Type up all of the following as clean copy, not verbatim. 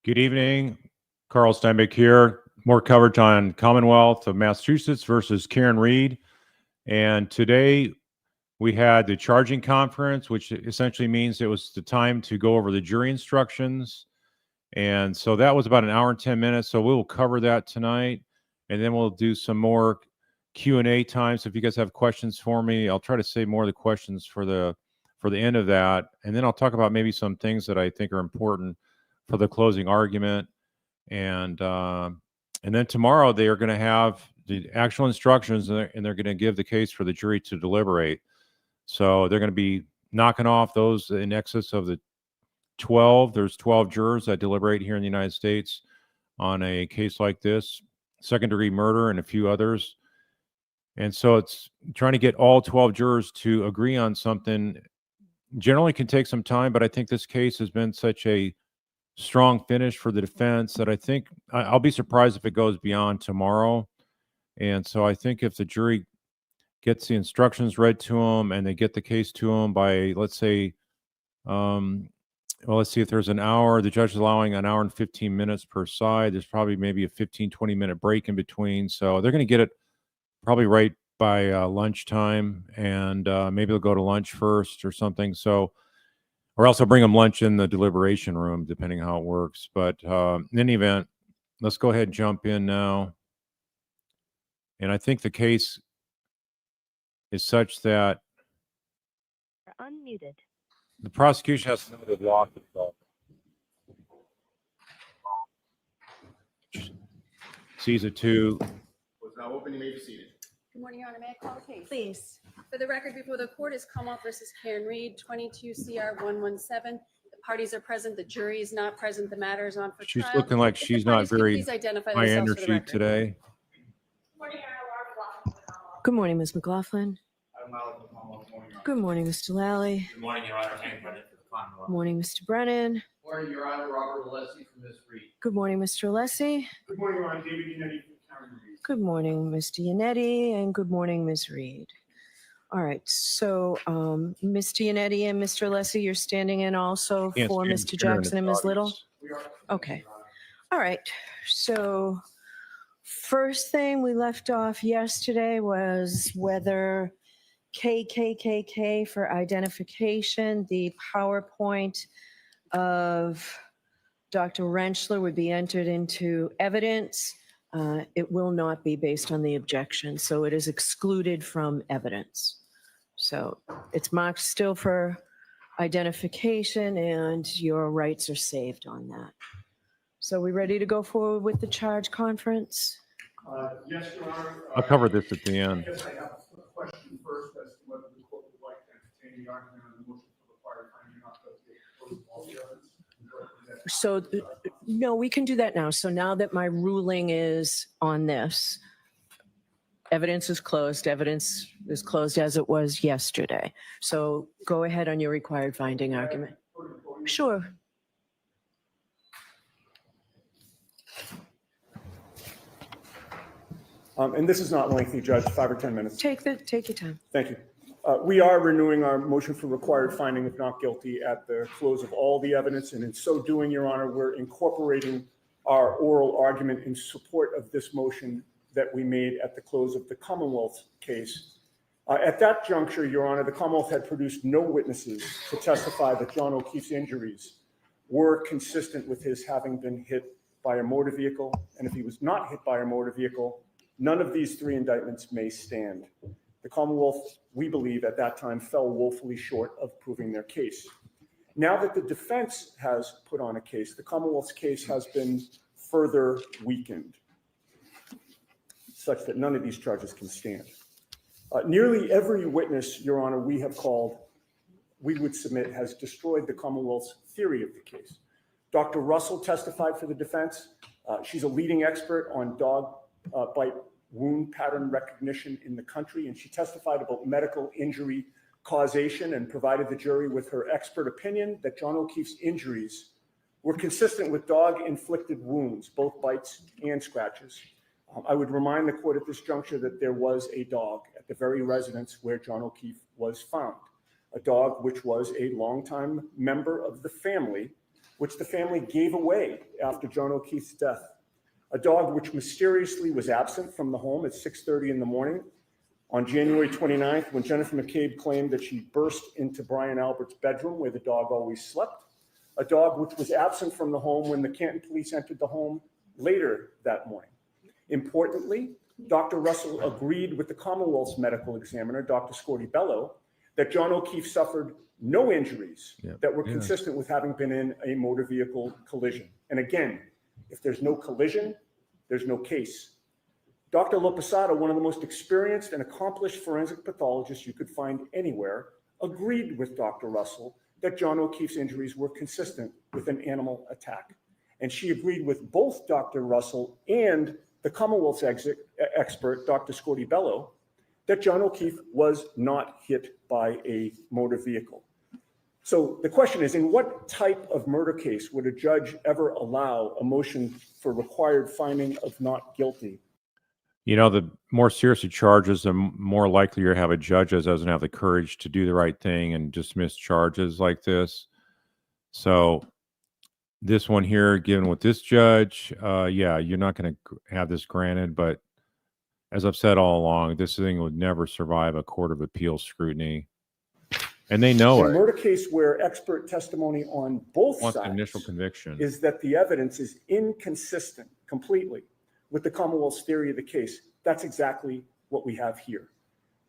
Good evening. Carl Steinbeck here. More coverage on Commonwealth of Massachusetts versus Karen Reed. And today we had the charging conference, which essentially means it was the time to go over the jury instructions. And so that was about an hour and 10 minutes. So we'll cover that tonight. And then we'll do some more Q&A time. So if you guys have questions for me, I'll try to save more of the questions for the end of that. And then I'll talk about maybe some things that I think are important for the closing argument. And then tomorrow they are going to have the actual instructions, and they're going to give the case for the jury to deliberate. So they're going to be knocking off those in excess of the 12. There's 12 jurors that deliberate here in the United States on a case like this, second-degree murder and a few others. And so it's trying to get all 12 jurors to agree on something. Generally can take some time, but I think this case has been such a strong finish for the defense that I think I'll be surprised if it goes beyond tomorrow. And so I think if the jury gets the instructions read to them and they get the case to them by, let's say, let's see, if there's an hour, the judge is allowing an hour and 15 minutes per side. There's probably maybe a 15, 20-minute break in between. So they're going to get it probably right by lunchtime, and maybe they'll go to lunch first or something. So, or else I'll bring them lunch in the deliberation room, depending how it works. But in any event, let's go ahead and jump in now. And I think the case is such that unmuted. The prosecution has to know the law. Sees it too. Was now open. You may be seated. Good morning, Your Honor. May I call the case? Please. For the record, before the court is Commonwealth versus Karen Reed, 22 CR 117. The parties are present. The jury is not present. The matter is on for She's trial. looking like If the she's not parties could very please identify high themselves for the energy record. today. Good morning, Ms. McLaughlin. Good morning, Mr. Lally. Good morning, Your Honor. Hank Brennan for the Commonwealth. Good morning, Mr. Brennan. Good morning, Your Honor. Robert Alessi from Ms. Reed. Good morning, Mr. Alessi. Good morning, Your Honor. David Yannetti from Karen Reed. Good morning, Mr. Yannetti, and good morning, Ms. Reed. All right, so Mr. Yannetti and Mr. Alessi, you're standing in also Can't for stand Mr. here in Jackson and its Ms. Little? audience. We are. Okay. Your Honor. All right, so first thing we left off yesterday was whether KKKK for identification, the PowerPoint of Dr. Rentschler would be entered into evidence. It will not be based on the objection, so it is excluded from evidence. So it's marked still for identification, and your rights are saved on that. So we ready to go forward with the charge conference? Yes, Your Honor. I'll cover this at the I end. guess I have a question first as to whether the court would like to entertain the argument on the motion for the prior finding not guilty of closing all the evidence. So, no, we can do that now. So now that my ruling is on this, evidence is closed. Evidence is closed as it was yesterday. So go ahead on your required finding argument. Sure. And this is not lengthy, Judge, 5 or 10 minutes. Take your time. Thank you. We are renewing our motion for required finding of not guilty at the close of all the evidence. And in so doing, Your Honor, we're incorporating our oral argument in support of this motion that we made at the close of the Commonwealth case. At that juncture, Your Honor, the Commonwealth had produced no witnesses to testify that John O'Keefe's injuries were consistent with his having been hit by a motor vehicle. And if he was not hit by a motor vehicle, none of these three indictments may stand. The Commonwealth, we believe, at that time fell woefully short of proving their case. Now that the defense has put on a case, the Commonwealth's case has been further weakened, such that none of these charges can stand. Nearly every witness, Your Honor, we have called, we would submit, has destroyed the Commonwealth's theory of the case. Dr. Russell testified for the defense. She's a leading expert on dog bite wound pattern recognition in the country, and she testified about medical injury causation and provided the jury with her expert opinion that John O'Keefe's injuries were consistent with dog-inflicted wounds, both bites and scratches. I would remind the court at this juncture that there was a dog at the very residence where John O'Keefe was found, a dog which was a longtime member of the family which the family gave away after John O'Keefe's death. A dog which mysteriously was absent from the home at 6:30 in the morning on January 29th, when Jennifer McCabe claimed that she burst into Brian Albert's bedroom where the dog always slept. A dog which was absent from the home when the Canton police entered the home later that morning. Importantly, Dr. Russell agreed with the Commonwealth's medical examiner, Dr. Scorty Bello, that John O'Keefe suffered no injuries that were consistent with having been in a motor vehicle collision. And again, if there's no collision, there's no case. Dr. Lopesada, one of the most experienced and accomplished forensic pathologists you could find anywhere, agreed with Dr. Russell that John O'Keefe's injuries were consistent with an animal attack. And she agreed with both Dr. Russell and the Commonwealth's expert, Dr. Scorty Bello, that John O'Keefe was not hit by a motor vehicle. So the question is, in what type of murder case would a judge ever allow a motion for required finding of not guilty? You know, the more serious the charges, the more likely you have a judge that doesn't have the courage to do the right thing and dismiss charges like this. So this one here, given with this judge, yeah, you're not going to have this granted. But as I've said all along, this thing would never survive a court of appeals scrutiny. And they know In a it. murder case where expert testimony on both Once sides initial conviction is that the evidence is inconsistent completely with the Commonwealth's theory of the case, that's exactly what we have here.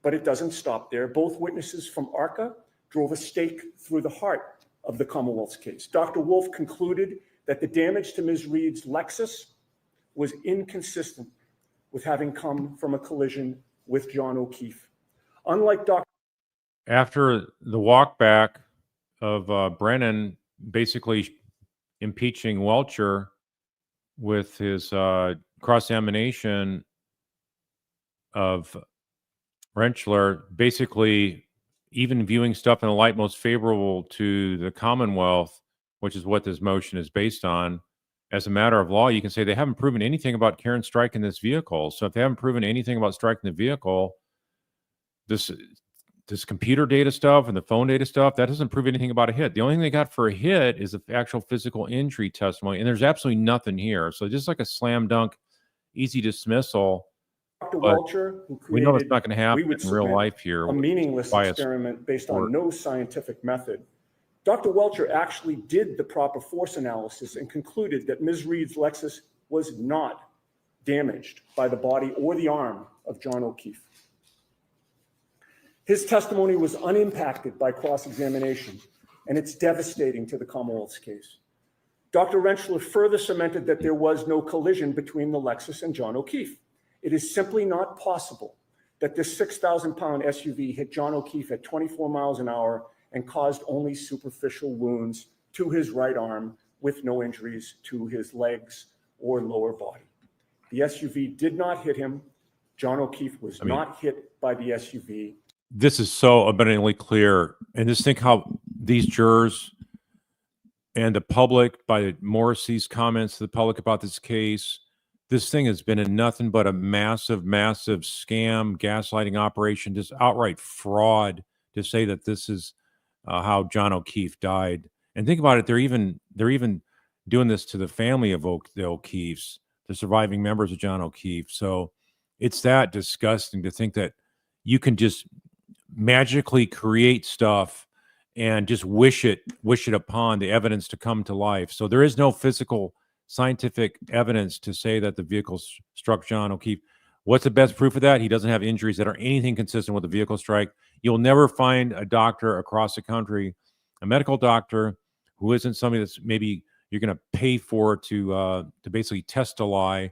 But it doesn't stop there. Both witnesses from ARCA drove a stake through the heart of the Commonwealth's case. Dr. Wolf concluded that the damage to Ms. Reed's Lexus was inconsistent with having come from a collision with John O'Keefe. Unlike Dr. after the walk back of Brennan basically impeaching Welcher with his cross-examination of Rentschler, basically even viewing stuff in the light most favorable to the Commonwealth, which is what this motion is based on. As a matter of law, you can say they haven't proven anything about Karen striking this vehicle. So if they haven't proven anything about striking the vehicle, this computer data stuff and the phone data stuff, that doesn't prove anything about a hit. The only thing they got for a hit is the actual physical injury testimony, and there's absolutely nothing here. So just like a slam dunk, easy dismissal. Dr. But Welcher, who we know it's created not going to happen in real submit life here. a meaningless by a experiment based sport. on no scientific method. Dr. Welcher actually did the proper force analysis and concluded that Ms. Reed's Lexus was not damaged by the body or the arm of John O'Keefe. His testimony was unimpacted by cross-examination, and it's devastating to the Commonwealth's case. Dr. Rentschler further cemented that there was no collision between the Lexus and John O'Keefe. It is simply not possible that this 6,000-pound SUV hit John O'Keefe at 24 miles an hour and caused only superficial wounds to his right arm with no injuries to his legs or lower body. The SUV did not hit him. John O'Keefe was not hit by the SUV. This is so abundantly clear. And just think how these jurors and the public, by Morrissey's comments to the public about this case, this thing has been in nothing but a massive, massive scam, gaslighting operation, just outright fraud to say that this is how John O'Keefe died. And think about it, they're even doing this to the family of the O'Keefes, the surviving members of John O'Keefe. So it's that disgusting to think that you can just magically create stuff and just wish it upon the evidence to come to life. So there is no physical scientific evidence to say that the vehicle struck John O'Keefe. What's the best proof of that? He doesn't have injuries that are anything consistent with a vehicle strike. You'll never find a doctor across the country, a medical doctor, who isn't somebody that's maybe you're going to pay for to basically test a lie.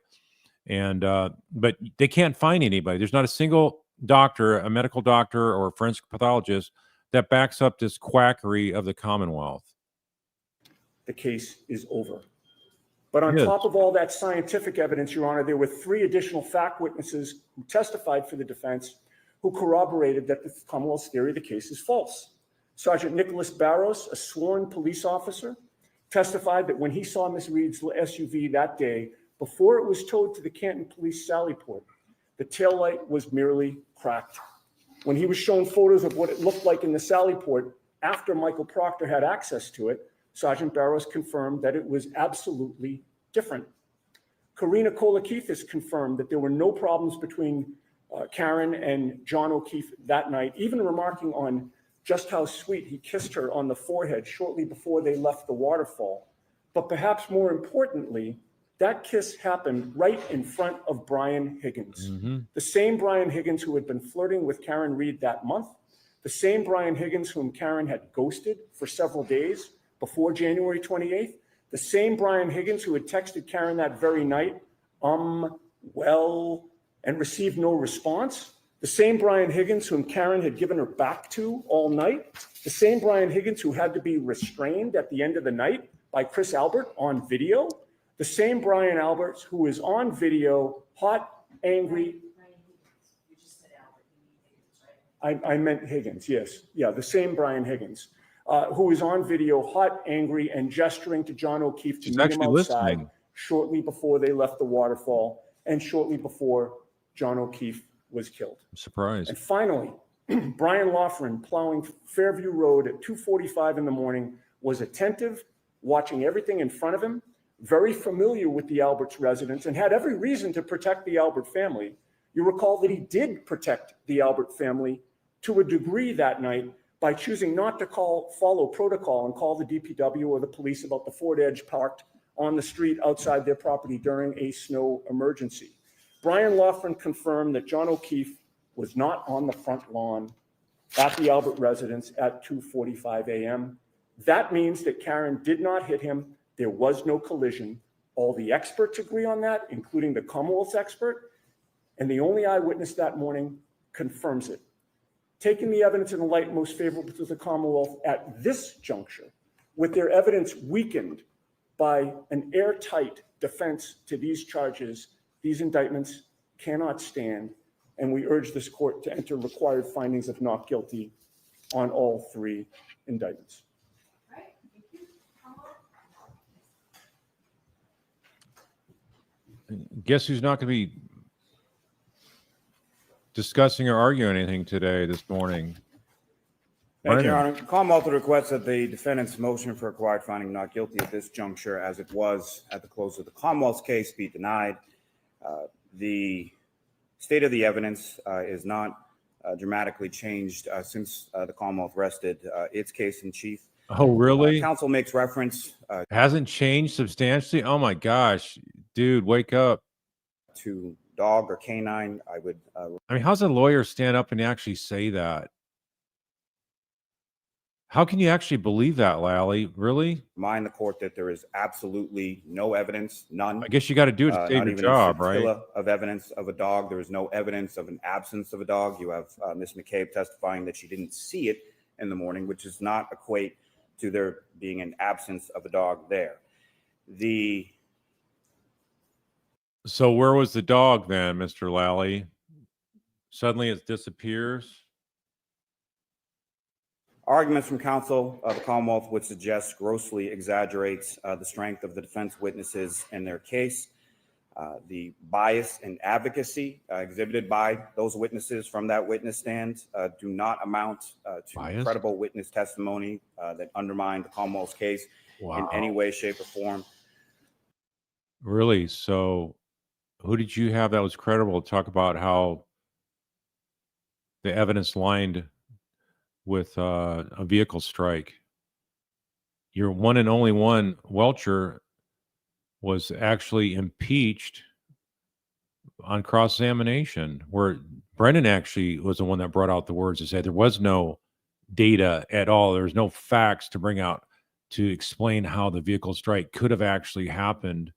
And but they can't find anybody. There's not a single doctor, a medical doctor or a forensic pathologist that backs up this quackery of the Commonwealth. The case is over. But on top of all that scientific evidence, Your Honor, there were 3 additional fact witnesses who testified for the defense who corroborated that the Commonwealth's theory of the case is false. Sergeant Nicholas Barros, a sworn police officer, testified that when he saw Ms. Reed's SUV that day, before it was towed to the Canton Police Sally Port, the taillight was merely cracked. When he was shown photos of what it looked like in the Sally Port after Michael Proctor had access to it, Sergeant Barrows confirmed that it was absolutely different. Karina Kolakithis confirmed that there were no problems between Karen and John O'Keefe that night, even remarking on just how sweet he kissed her on the forehead shortly before they left the waterfall. But perhaps more importantly, that kiss happened right in front of Brian Higgins, the same Brian Higgins who had been flirting with Karen Reed that month, the same Brian Higgins whom Karen had ghosted for several days before January 28th, the same Brian Higgins who had texted Karen that very night, well, and received no response, the same Brian Higgins whom Karen had given her back to all night, the same Brian Higgins who had to be restrained at the end of the night by Chris Albert on video, the same Brian Alberts who is on video, hot, angry. I meant Higgins, yes. Yeah, the same Brian Higgins, who is on video, hot, angry, and gesturing to John O'Keefe to meet him outside shortly before they left the waterfall and shortly before John O'Keefe was killed. I'm surprised. And finally, Brian Loughran, plowing Fairview Road at 2:45 in the morning, was attentive, watching everything in front of him, very familiar with the Alberts residence, and had every reason to protect the Albert family. You recall that he did protect the Albert family to a degree that night by choosing not to follow protocol and call the DPW or the police about the Ford Edge parked on the street outside their property during a snow emergency. Brian Loughran confirmed that John O'Keefe was not on the front lawn at the Albert residence at 2:45 a.m. That means that Karen did not hit him. There was no collision. All the experts agree on that, including the Commonwealth's expert, and the only eyewitness that morning confirms it. Taking the evidence in the light most favorable to the Commonwealth at this juncture, with their evidence weakened by an airtight defense to these charges, these indictments cannot stand, and we urge this court to enter required findings of not guilty on all three indictments. Guess who's not going to be discussing or arguing anything today, this morning? Thank you, Your Brendan. Honor. Commonwealth requests that the defendant's motion for required finding not guilty at this juncture, as it was at the close of the Commonwealth's case, be denied. The state of the evidence is not dramatically changed since the Commonwealth rested its case in chief. Oh, really? Counsel makes reference Hasn't changed substantially? Oh my gosh, dude, wake up. to dog or canine. I would I mean, how's a lawyer stand up and actually say that? How can you actually believe that, Lally? Really? remind the court that there is absolutely no evidence, none. I guess you got to do it to save Not your even job, a right? scintilla of evidence of a dog. There is no evidence of an absence of a dog. You have Ms. McCabe testifying that she didn't see it in the morning, which does not equate to there being an absence of a dog there. So where was the dog then, Mr. Lally? Suddenly it disappears? Arguments from counsel of the Commonwealth would suggest grossly exaggerates the strength of the defense witnesses in their case. The bias and advocacy exhibited by those witnesses from that witness stand do not amount to Bias? credible witness testimony that undermine the Commonwealth's case in Wow. any way, shape, or form. Really? So who did you have that was credible to talk about how the evidence lined with a vehicle strike? Your one and only one, Welcher, was actually impeached on cross-examination, where Brendan actually was the one that brought out the words and said there was no data at all. There was no facts to bring out to explain how the vehicle strike could have actually happened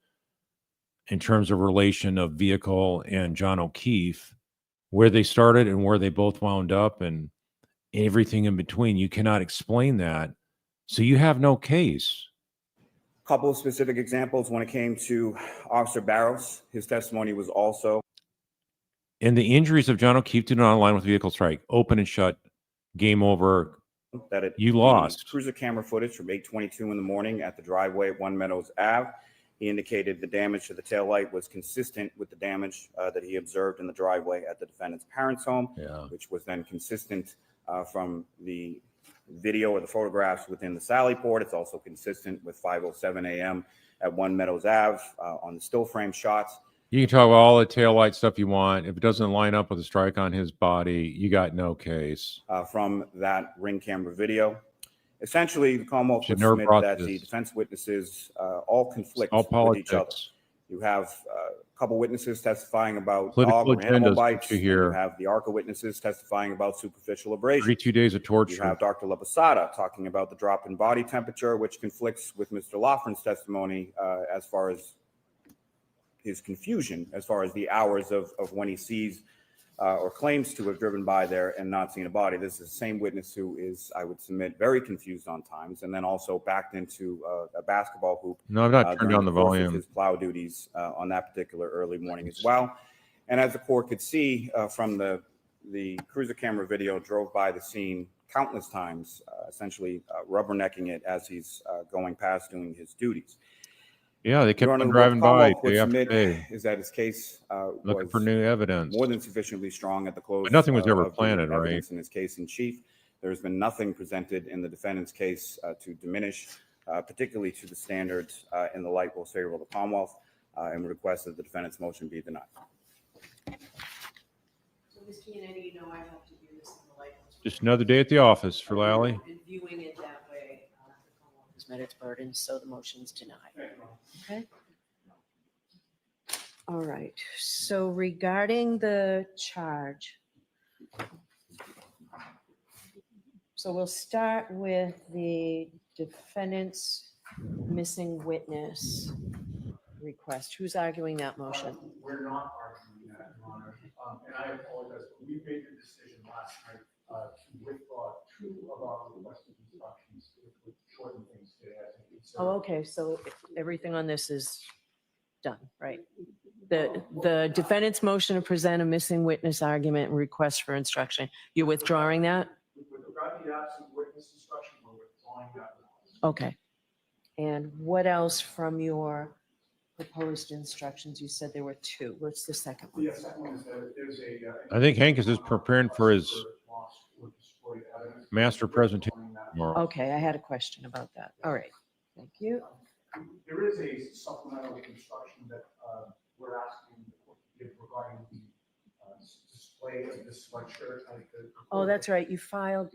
in terms of relation of vehicle and John O'Keefe, where they started and where they both wound up and everything in between. You cannot explain that. So you have no case. A couple of specific examples when it came to Officer Barrows. His testimony was also And the injuries of John O'Keefe do not align with vehicle strike. Open and shut. Game over. that You the lost. cruiser camera footage from 8:22 in the morning at the driveway at One Meadows Ave. He indicated the damage to the taillight was consistent with the damage that he observed in the driveway at the defendant's parents' home, Yeah. which was then consistent from the video or the photographs within the Sally Port. It's also consistent with 5:07 a.m. at 1 Meadows Ave on the still frame shots. You can talk about all the taillight stuff you want. If it doesn't line up with a strike on his body, you got no case. From that ring camera video. Essentially, the Commonwealth Should would never submit brought that the this. defense witnesses all conflict All with each other. politics. You have a couple witnesses testifying about Political dog or animal agendas, bites. what you and hear. You have the ARCA witnesses testifying about superficial abrasion. 32 days of You torture. have Dr. Laposada talking about the drop in body temperature, which conflicts with Mr. Loughran's testimony as far as his confusion, as far as the hours of when he sees or claims to have driven by there and not seen a body. This is the same witness who is, I would submit, very confused on times, and then also backed into a basketball hoop. No, I've not turned during down the course of volume. his plow duties on that particular early morning as well. And as the court could see from the cruiser camera video, drove by the scene countless times, essentially rubbernecking it as he's going past doing his duties. Yeah, they kept Your on Honor, driving what by Commonwealth would day after submit day, is that his case looking was for new evidence. more than sufficiently strong at the close. But nothing was ever of the planted, right? evidence in his case in chief. There's been nothing presented in the defendant's case to diminish, particularly to the standards in the light most favorable to Commonwealth, and we request that the defendant's motion be denied. So, Mr. Yannetti, you know I have to do this in the light. Just another day at the office for Lally. And viewing it that way, the Commonwealth has met its burden, so the motion's denied. Okay? All right, so regarding the charge. So we'll start with the defendant's missing witness request. Who's arguing that motion? We're not arguing that, Your Honor. And I apologize, but we made the decision last night to withdraw 2 of our requested instructions with shorten things today. I think it's, Oh, okay, so everything on this is done, right? The defendant's motion to present a missing witness argument and request for instruction. You're withdrawing that? With regard to the absent witness instruction, we're withdrawing that. Okay. And what else from your proposed instructions? You said there were 2. What's the second one? The second one is that there's a. I think Hank is just preparing for his master presentation tomorrow. Okay, I had a question about that. All right, thank you. There is a supplemental instruction that we're asking the court to give regarding the display of this sweatshirt. Oh, that's right, you filed,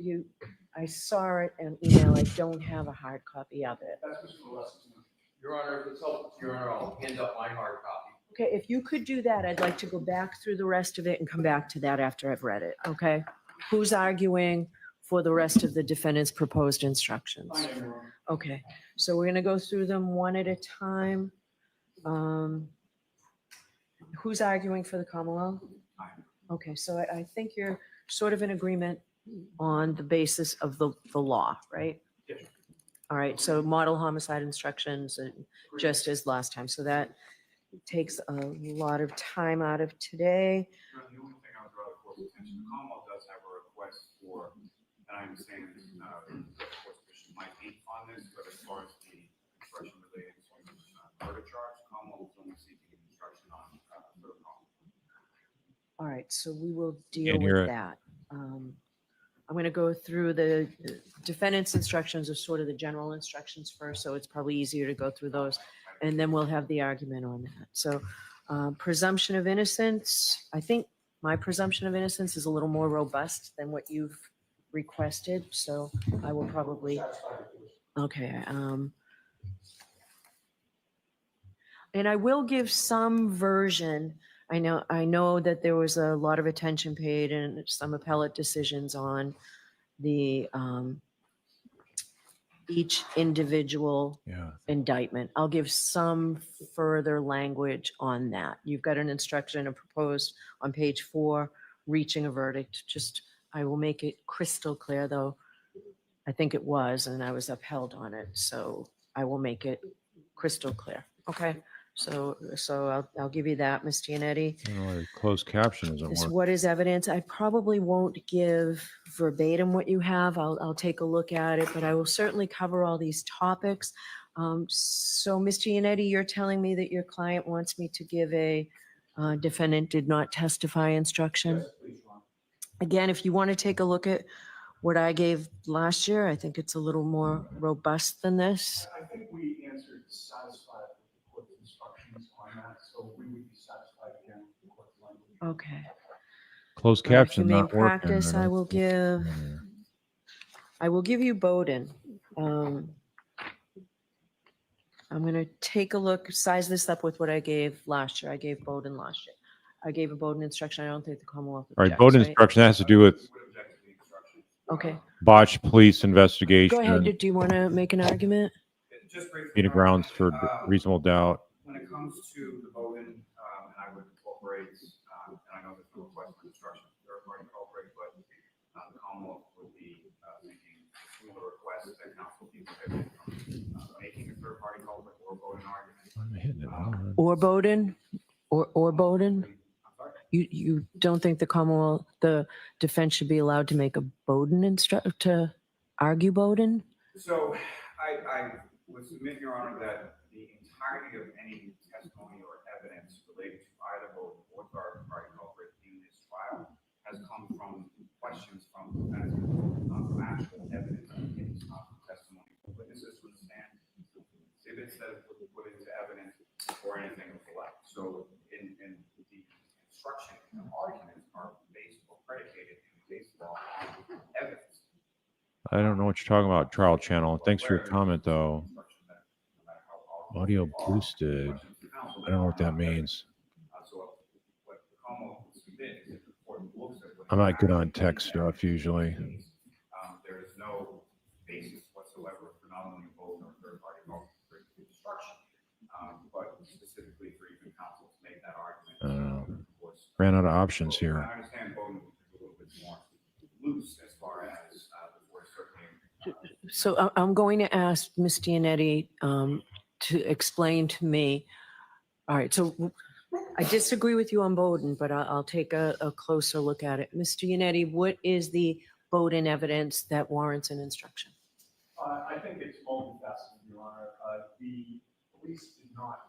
I saw it in email. I don't have a hard copy of it. That's Mr. Molesky's motion. Your Honor, if it's helpful to Your Honor, I'll hand up my hard copy. Okay, if you could do that, I'd like to go back through the rest of it and come back to that after I've read it, okay? Who's arguing for the rest of the defendant's proposed instructions? I am, Your Honor. Okay, so we're gonna go through them one at a time. Who's arguing for the Commonwealth? Okay, so I think you're sort of in agreement on the basis of the law, right? Yes. All right, so model homicide instructions, just as last time. So that takes a lot of time out of today. The only thing I would draw the court's attention, the Commonwealth does have a request for, and I understand that the court's position might be on this, but as far as the instruction related to murder charge, Commonwealth is only seeking instruction on murder. All right, so we will deal Can't hear with it. that. I'm going to go through the defendant's instructions are sort of the general instructions first, so it's probably easier to go through those. And then we'll have the argument on that. So presumption of innocence, I think my presumption of innocence is a little more robust than what you've requested. So I will probably, okay. And I will give some version. I know that there was a lot of attention paid and some appellate decisions on the each individual Yeah. indictment. I'll give some further language on that. You've got an instruction and proposed on page 4, reaching a verdict. Just, I will make it crystal clear though. I think it was, and I was upheld on it. So I will make it crystal clear. Okay. So I'll give you that, Ms. Giannetti. I don't know why the closed caption isn't This working. what is evidence. I probably won't give verbatim what you have. I'll take a look at it, but I will certainly cover all these topics. So Ms. Giannetti, you're telling me that your client wants me to give a defendant did not testify instruction? Yes, please, Your Honor. Again, if you want to take a look at what I gave last year. I think it's a little more robust than this. I think we answered satisfied with the court's instructions on that, so we would be satisfied again with the court's language. Okay. Closed All right, caption humane not working. practice, I will give you Bowden. I'm gonna take a look, size this up with what I gave last year. I gave Bowden last year. I gave a Bowden instruction. I don't think the Commonwealth All right, objects, Bowden right? instruction has to do with Okay, botched police investigation. go ahead. Do you want to make an argument? Just briefly, Being a grounds for reasonable doubt. when it comes to the Bowden, and I would incorporate, and I know there's no request for instruction, third party culprit, but the Commonwealth would be making similar requests that counsel be prohibited from making a third party culprit or Bowden argument. I'm hitting it. Hold on. Or Bowden? Or Bowden? I'm sorry? You don't think the Commonwealth, the defense should be allowed to make a Bowden to argue Bowden? So I would submit, Your Honor, that the entirety of any testimony or evidence related to either Bowden or third party culprit in this trial has come from questions from the defense, not from actual evidence, testimony from witnesses from the stand, exhibits that were put into evidence, or anything of the like. So in the instruction and arguments are based or predicated in the case law on evidence. I don't know what you're talking about, trial channel. Thanks for your comment, though. Audio boosted. I don't know what that means. I'm not good on tech stuff usually. There is no basis whatsoever for not only Bowden or third party instruction, but specifically for even counsel to make that argument. Ran out of options here. I understand Bowden is a little bit more loose as far as the court certainly. So I'm going to ask Ms. Giannetti to explain to me. All right, so I disagree with you on Bowden, but I'll take a closer look at it. Ms. Giannetti, what is the Bowden evidence that warrants an instruction? I think it's multifaceted, Your Honor. The police did not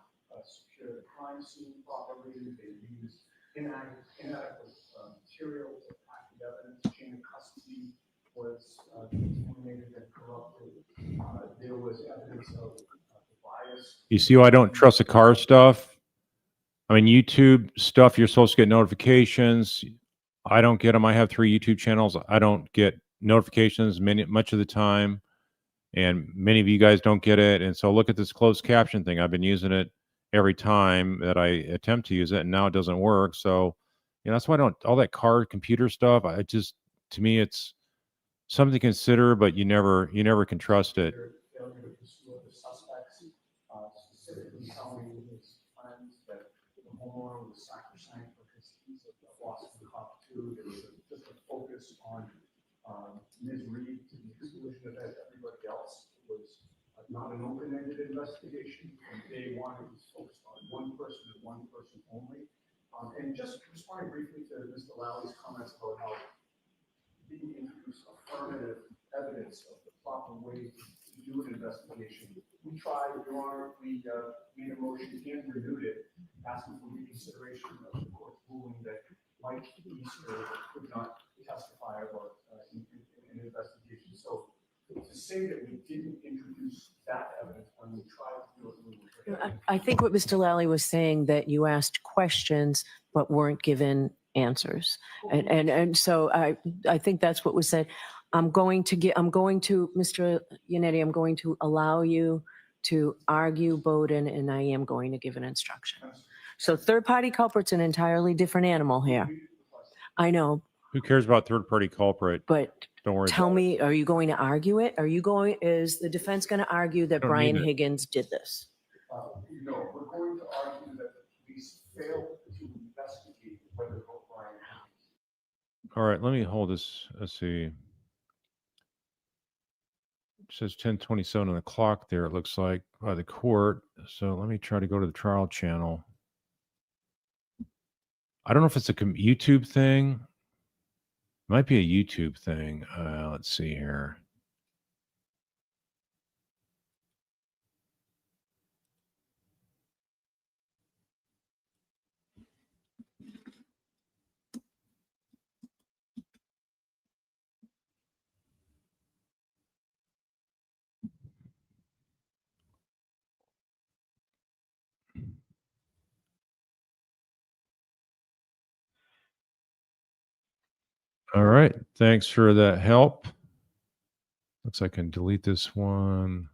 secure the crime scene properly. They used inadequate material to pack the evidence. Chain of custody was contaminated and corrupted. There was evidence of bias. You see why I don't trust the car stuff? I mean, YouTube stuff, you're supposed to get notifications. I don't get them. I have 3 YouTube channels. I don't get notifications much of the time. And many of you guys don't get it. And so look at this closed caption thing. I've been using it every time that I attempt to use it, and now it doesn't work. So, that's why I don't, all that car computer stuff, to me, it's something to consider, but you never can trust it. Failure to pursue the suspects, specifically telling his friends that the homeowner was sacrosanct because he's a Boston cop too. There was just a focus on Ms. Reed to the exclusion of everybody else. It was not an open-ended investigation. From day one, it was focused on one person and one person only. And just responding briefly to Mr. Lowry's comments about how he introduced affirmative evidence of the proper way to do an investigation. We tried, Your Honor, we made a motion and renewed it, asking for reconsideration of the court's ruling that Mike Easter could not testify about an investigation. So to say that we didn't introduce that evidence when we tried to do it, we were I think what Mr. Lally was saying, that you asked questions but weren't given answers. And so I think that's what was said. Mr. Yannetti, I'm going to allow you to argue Bowden, and I am going to give an instruction. So third-party culprit's an entirely different animal here. I know, Who cares about third-party culprit? but Don't worry. tell about me, are you going to argue it? Is the defense going to argue that Don't Brian need it. Higgins did this? No, we're going to argue that the police failed to investigate whether Brian it. All right, let me hold this. Let's see. It says 10:27 on the clock there, it looks like, by the court. So let me try to go to the trial channel. I don't know if it's a YouTube thing. Might be a YouTube thing. Let's see here. All right. Thanks for that help. Looks like I can delete this one.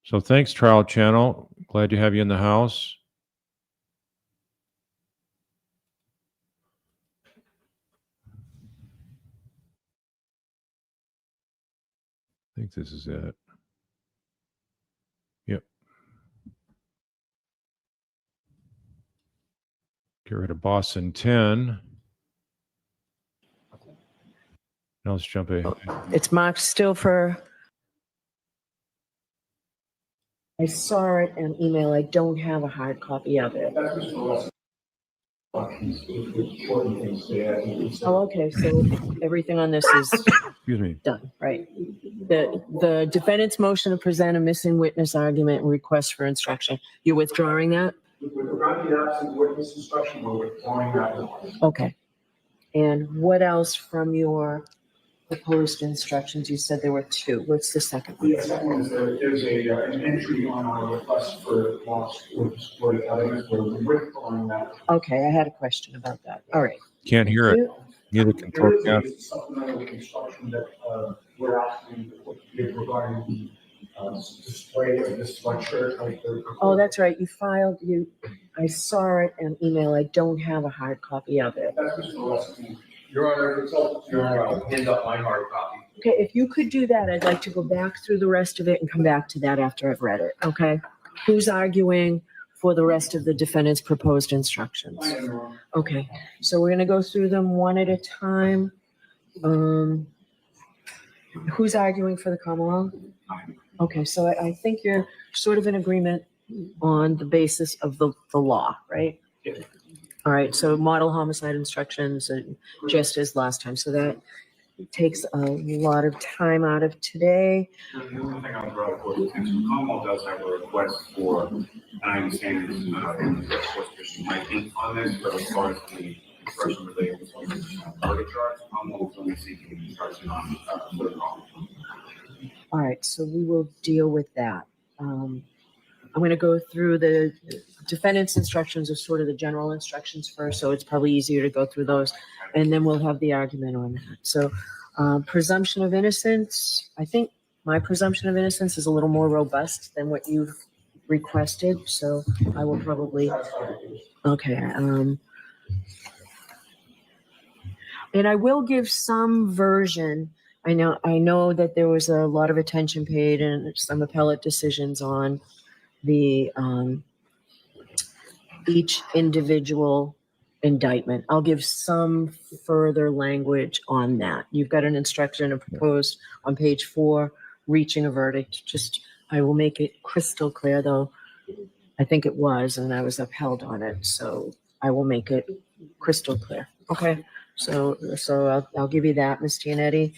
So thanks, Trial Channel. Glad to have you in the house. I think this is it. Yep. Get rid of Boston 10. Now let's jump ahead. It's marked still for. I saw it in email. I don't have a hard copy of it. Oh, okay, so everything on this is Excuse me. done, right? The defendant's motion to present a missing witness argument and request for instruction. You're withdrawing that? With regard to the absent witness instruction, we're withdrawing that. Okay. And what else from your proposed instructions? You said there were two. What's the second one? The second one is there's an entry on our request for lost for evidence. We're withdrawing that. Okay, I had a question about that. All right. Can't hear it. Neither can There Torque. is a supplemental instruction that we're asking to give regarding the display of this sweatshirt. Oh, that's right. You filed, I saw it in email. I don't have a hard copy of it. That's Mr. Weston. Your Honor, it's all, Your Honor, I'll hand up my hard copy. Okay, if you could do that, I'd like to go back through the rest of it and come back to that after I've read it, okay? Who's arguing for the rest of the defendant's proposed instructions? I am, Your Honor. Okay, so we're gonna go through them one at a time. Who's arguing for the Commonwealth? Okay, so I think you're sort of in agreement on the basis of the law, right? Yeah. All right, so model homicide instructions, just as last time, so that takes a lot of time out of today. The only thing I'll draw for attention, Commonwealth does have a request for, and I understand this, the Prosecution might think on this, but as far as the instruction related to murder charge, Commonwealth is only seeking instruction on murder charge. All right, so we will deal with that. I'm going to go through the defendant's instructions are sort of the general instructions first, so it's probably easier to go through those, and then we'll have the argument on that. So presumption of innocence, I think my presumption of innocence is a little more robust than what you've requested, so I will probably, okay. And I will give some version. I know that there was a lot of attention paid and some appellate decisions on the each individual indictment. I'll give some further language on that. You've got an instruction proposed on page 4, reaching a verdict. Just, I will make it crystal clear, though. I think it was, and I was upheld on it. So I will make it crystal clear. Okay. So I'll give you that, Ms. Giannetti.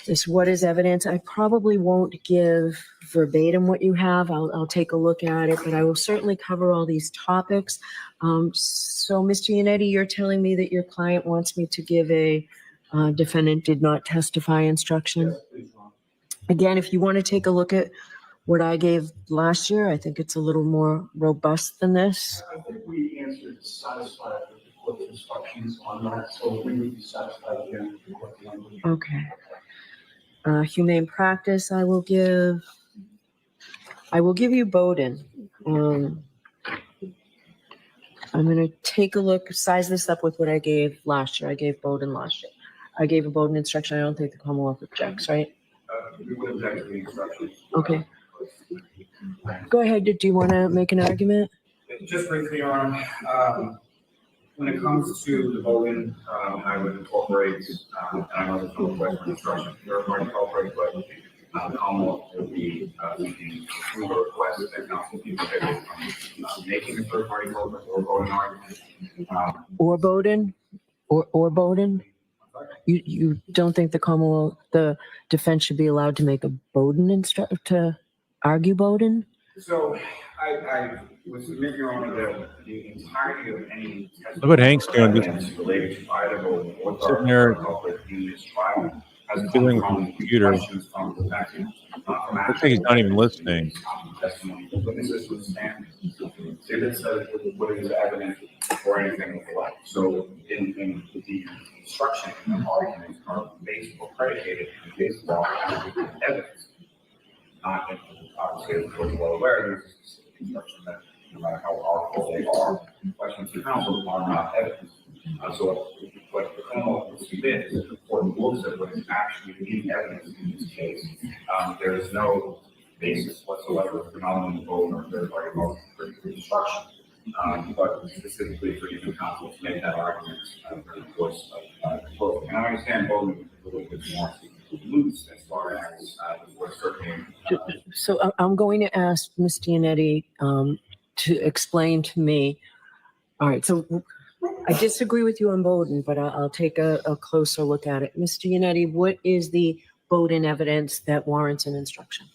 This what is evidence. I probably won't give verbatim what you have. I'll take a look at it, but I will certainly cover all these topics. So, Ms. Giannetti, you're telling me that your client wants me to give a defendant did not testify instruction? Again, if you want to take a look at what I gave last year, I think it's a little more robust than this. I think we answered satisfied with the court's instructions on that, so we would be satisfied again with the court's language. Okay. Humane practice, I will give you Bowden. I'm going to take a look, size this up with what I gave last year. I gave Bowden last year. I gave a Bowden instruction. I don't think the Commonwealth objects, right? We would object to the instructions. Okay. Go ahead. Do you want to make an argument? Just briefly, Your Honor, when it comes to the voting, I would incorporate, and I know there's no request for instruction, third party culprit, but the Commonwealth would be seeking through a request that counsel be prohibited from making a third party culprit or voting argument. Or Bowden? Or Bowden? You don't think the Commonwealth, the defense should be allowed to make a Bowden to argue Bowden? So I would submit, Your Honor, that the entirety of any Look what Hank's doing. evidence related to either voting or Sitting there culprit in this trial has doing come from the computer. questions from the defendant, not from Looks like he's not even listening. testimony. The witnesses would stand. Exhibits what is evident or anything of the like. So in the instruction and arguments are based or predicated on based on evidence. And obviously, as we're well aware, there's a specific instruction that no matter how powerful they are, questions to counsel are not evidence. So what the criminal submit is the court looks at what is actually in evidence in this case. There is no basis whatsoever for not only voting or third-party vote for instruction, but specifically for even counsel to make that argument during the course of the vote. And I understand voting a little bit more loose as far as what certain. So I'm going to ask Ms. Giannetti to explain to me. All right, so I disagree with you on Bowden, but I'll take a closer look at it. Ms. Giannetti, what is the Bowden evidence that warrants an instruction?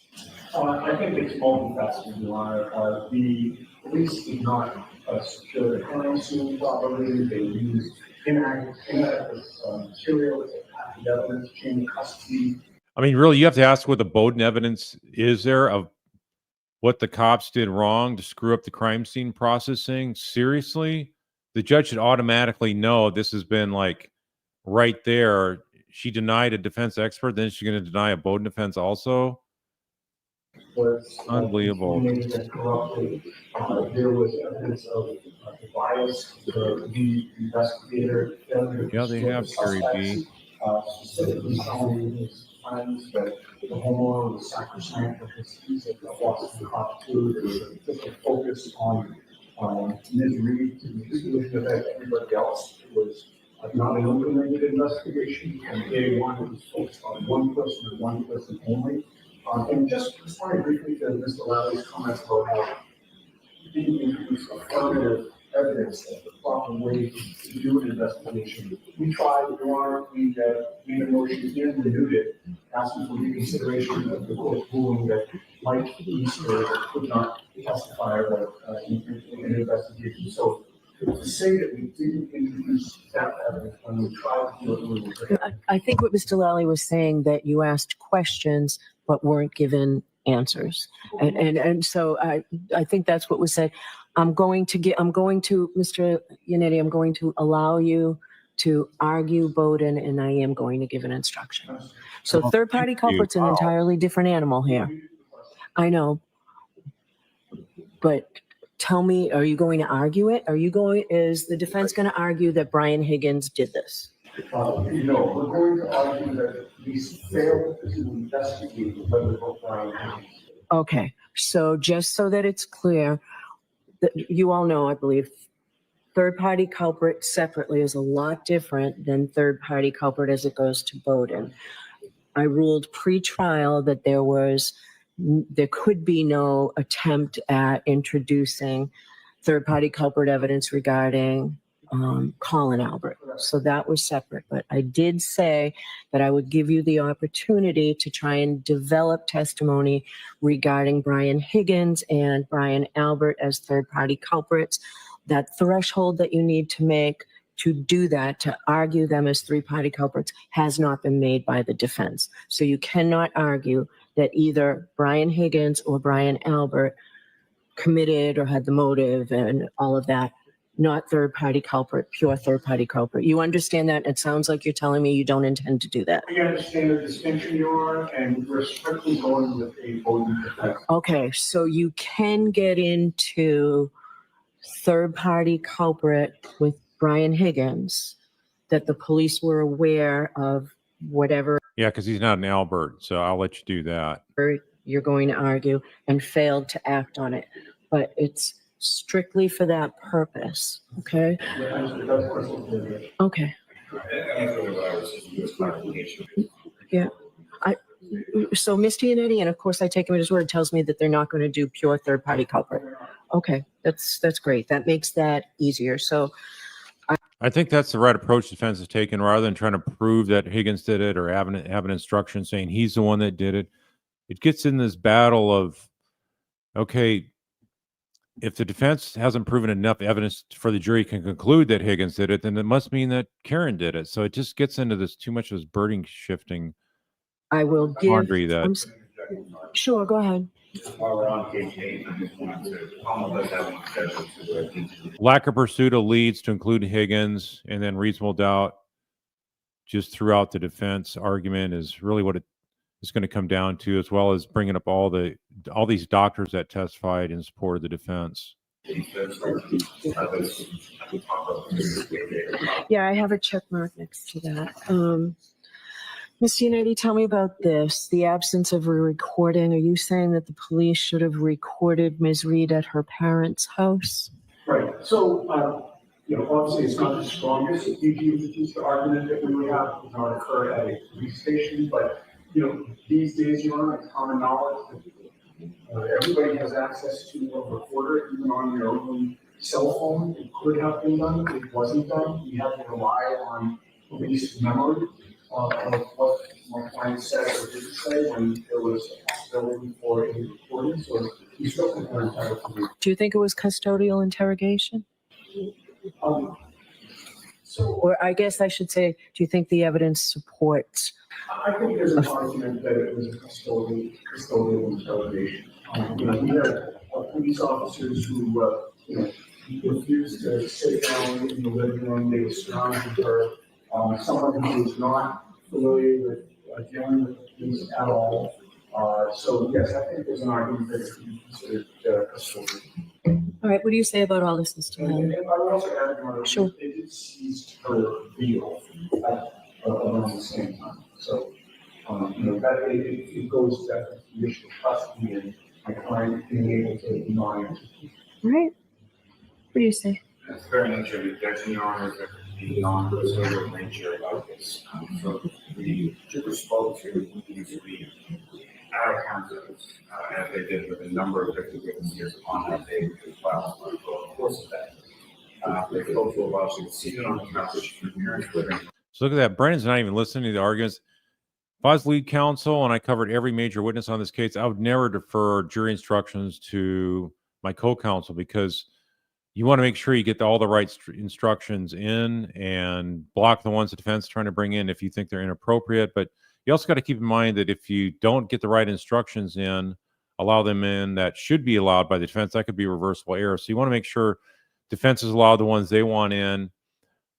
I think it's multifaceted, Your Honor. The police did not secure the crime scene properly. They used inadequate materials, evidence, chain of custody. I mean, really, you have to ask what the Bowden evidence is there of what the cops did wrong to screw up the crime scene processing. Seriously? The judge should automatically know this has been like right there. She denied a defense expert, then she's going to deny a Bowden defense also. Was Unbelievable. and corrupted. There was evidence of bias. The investigator failure. Yeah, they have Carrie B. Specifically telling his friends that the homeowner was sacrosanct because he's a Boston cop too. There was a particular focus on Ms. Reed to the exclusion of everybody else. It was not an open-ended investigation. And day one, it was focused on one person and one person only. And just responding briefly to Mr. Lowry's comments about how he didn't introduce affirmative evidence as the proper way to do an investigation. We tried, Your Honor, we made a motion and renewed it, asking for reconsideration of the court's ruling that Mike Easter could not testify in an investigation. So to say that we didn't introduce that evidence when we tried to do it, I think what Mr. Lally was saying, that you asked questions but weren't given answers. And so I think that's what was said. I'm going to, Mr. Yannetti, I'm going to allow you to argue Bowden, and I am going to give an instruction. So third-party culprit's an entirely different animal here. I know. But tell me, are you going to argue it? Is the defense going to argue that Brian Higgins did this? no, we're going to argue that police failed to investigate whether Brian Higgins. Okay, so just so that it's clear, that you all know, I believe, third-party culprit separately is a lot different than third-party culprit as it goes to Bowden. I ruled pre-trial that there could be no attempt at introducing third-party culprit evidence regarding Colin Albert. So that was separate. But I did say that I would give you the opportunity to try and develop testimony regarding Brian Higgins and Brian Albert as third-party culprits. That threshold that you need to make to do that, to argue them as three-party culprits, has not been made by the defense. So you cannot argue that either Brian Higgins or Brian Albert committed or had the motive and all of that. Not third-party culprit, pure third-party culprit. You understand that? It sounds like you're telling me you don't intend to do that. We understand the distinction, Your Honor, and we're strictly going with a Bowden defense. Okay, so you can get into third-party culprit with Brian Higgins, that the police were aware of whatever Yeah, because he's not an Albert, so I'll let you do that. you're going to argue, and failed to act on it. But it's strictly for that purpose, okay? Okay. Yeah. So Mr. Yannetti, and of course I take him at his word, tells me that they're not going to do pure third-party culprit. Okay, that's great. That makes that easier. So I think that's the right approach defense is taking, rather than trying to prove that Higgins did it or have an instruction saying he's the one that did it. It gets in this battle of, okay, if the defense hasn't proven enough evidence for the jury can conclude that Higgins did it, then it must mean that Karen did it. So it just gets into this too much of this burden shifting. I will give. Laundry that. Sure, go ahead. While we're on page 8, I just wanted to, almost does have an exception to it. Lack of pursuit of leads to include Higgins, and then reasonable doubt just throughout the defense argument is really what it is going to come down to, as well as bringing up all these doctors that testified in support of the defense. Yeah, I have a check mark next to that. Ms. Giannetti, tell me about this, the absence of a recording. Are you saying that the police should have recorded Ms. Reed at her parents' house? Right, so, obviously it's not the strongest the argument that we would have does not occur at a police station, but, these days, it's common knowledge that everybody has access to a recorder, even on your own cell phone. It could have been done, it wasn't done. We have to rely on police memory of what my client said or didn't say when there was a possibility for a recording, so you still think we're entitled to do. Do you think it was custodial interrogation? So Or I guess I should say, do you think the evidence supports? I think there's an argument that it was a custodial interrogation. We had police officers who, refused to sit down in the living room. They were surrounded her. Someone who was not familiar with dealing with the police at all. So yes, I think there's an argument that it could be considered custodial. All right, what do you say about all this, Mr. And Allen? I would also add, Your Honor, Sure. they did seize her vehicle around the same time. So, that it goes to that issue of custody and my client being able to deny it. All right, what do you say? It's very nature of the objection, Your Honor, that the non-procedural nature about this. So the trooper spoke to these three out of countenance, as they did with a number of different witnesses on that day as well. So of course of that, they spoke to about she was seated on the couch in her parents' living. So look at that. Brandon's not even listening to the arguments. If I was lead counsel and I covered every major witness on this case, I would never defer jury instructions to my co-counsel, because you want to make sure you get all the right instructions in and block the ones the defense is trying to bring in if you think they're inappropriate. But you also got to keep in mind that if you don't get the right instructions in, allow them in that should be allowed by the defense, that could be reversible error. So you want to make sure defense is allowed the ones they want in,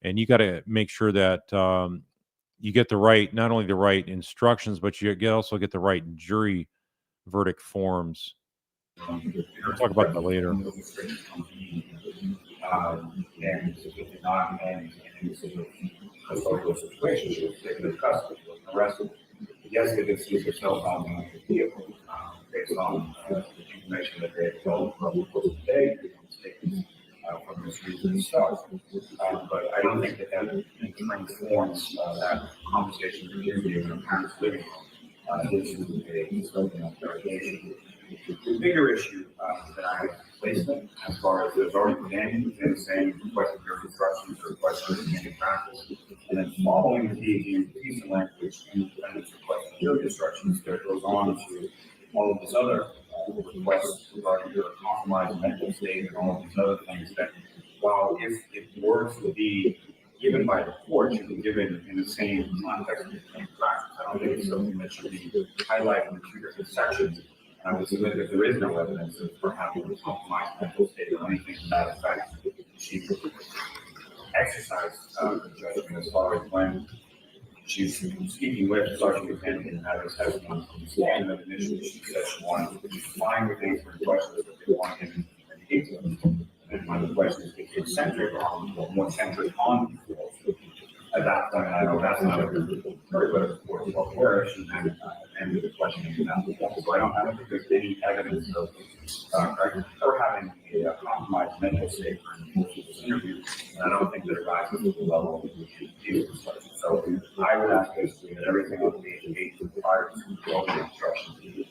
and you got to make sure that you get the right, not only the right instructions, but you also get the right jury verdict forms. We'll talk about that later. And it did not end in any sort of custodial situation. She was taken into custody, she was arrested. Yes, they did seize her cell phone in the vehicle, based on information that they had told from the course of the day, statements from this reason stuff. But I don't think that transforms that conversation between in a parent's living room into a custodial interrogation. The bigger issue that I placed in, as far as there's already been saying requested your instructions or requested in practice, and then following the piece of language and defendant's requested your instructions, there goes on to all of this other requests regarding your compromised mental state and all of these other things that, while if it were to be given by the court, should be given in the same context of the same practice. I don't think it's something that should be highlighted in two different sections. I would submit that there is no evidence of her having a compromised mental state or anything to that effect. She exercised the judgment as far as when she's speaking with Sergeant Lieutenant and having testimony from the stand that initially she said she wanted to be fine with answering questions that they wanted him to engage them. And one of the questions became centric on, more centric on at that point, I know that's not a very good report of where she ended the questioning about the point. So I don't think there's any evidence of her having a compromised mental state for this interview. And I don't think that it rises to the level of the question. So I would ask basically that everything on page 8 prior to all the instructions be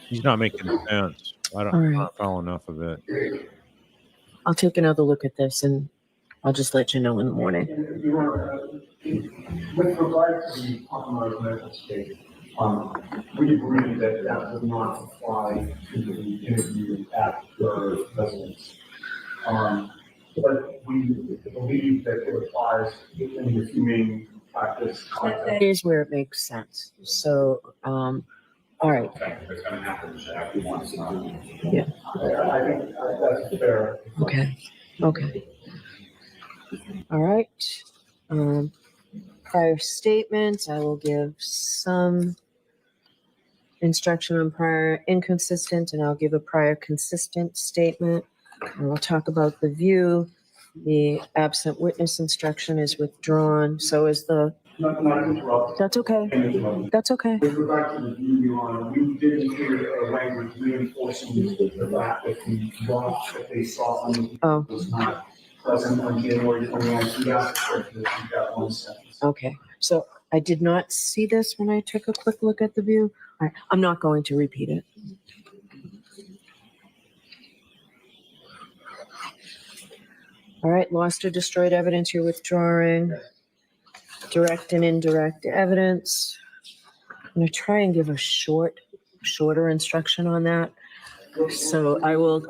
He's not making sense. I don't, All right. I'm not following enough of it. I'll take another look at this and I'll just let you know in the morning. And with regard to the compromised mental state, we agree that that would not apply to the interview at the residence. But we believe that it applies in the humane practice context. That is where it makes sense. So All right. That's gonna happen, so after once. Yeah. I think that's fair. Okay. Okay. All right. Um, prior statements, I will give some instruction on prior inconsistent, and I'll give a prior consistent statement. And we'll talk about the view. The absent witness instruction is withdrawn. So is the, Not to interrupt. that's okay. That's okay. With regard to the view, Your Honor, we did include a language reinforcing the fact that the law that they saw on the Oh, was not present on January 29th. We asked for it to repeat that one sentence. okay. So I did not see this when I took a quick look at the view. All right. I'm not going to repeat it. All right, lost or destroyed evidence you're withdrawing. Direct and indirect evidence. I'm gonna try and give a shorter instruction on that. So I will,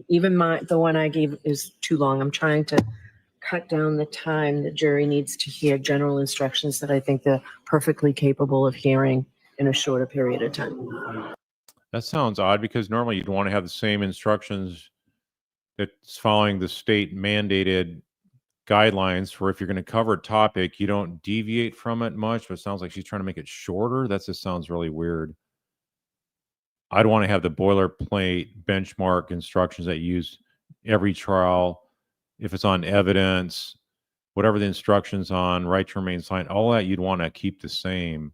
even the one I gave is too long. I'm trying to cut down the time the jury needs to hear general instructions that I think they're perfectly capable of hearing in a shorter period of time. That sounds odd because normally you'd want to have the same instructions that's following the state mandated guidelines for if you're going to cover a topic, you don't deviate from it much, but it sounds like she's trying to make it shorter. That just sounds really weird. I'd want to have the boilerplate benchmark instructions that you use every trial. If it's on evidence, whatever the instructions on right to remain silent, all that you'd want to keep the same.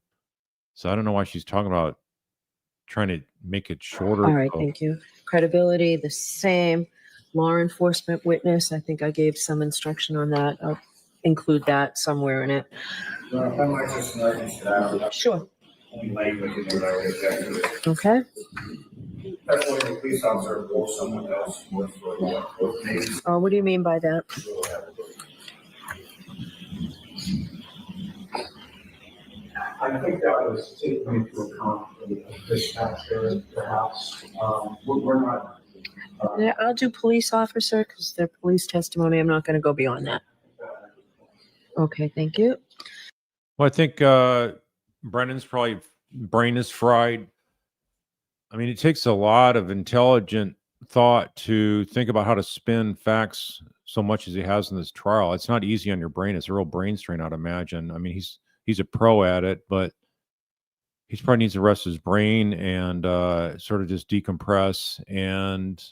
So I don't know why she's talking about trying to make it shorter. All right, thank you. Credibility, the same. Law enforcement witness, I think I gave some instruction on that. I'll include that somewhere in it. If I might just notice that, Sure. language in the right objective. Okay. That's when the police officer or someone else was for both cases. What do you mean by that? I think that was taken into account for the dispatcher, perhaps. We're not. Yeah, I'll do police officer because they're police testimony. I'm not going to go beyond that. Okay, thank you. Well, I think Brendan's probably brain is fried. I mean, it takes a lot of intelligent thought to think about how to spin facts so much as he has in this trial. It's not easy on your brain. It's a real brain strain, I'd imagine. I mean, he's a pro at it, but he probably needs to rest his brain and sort of just decompress. And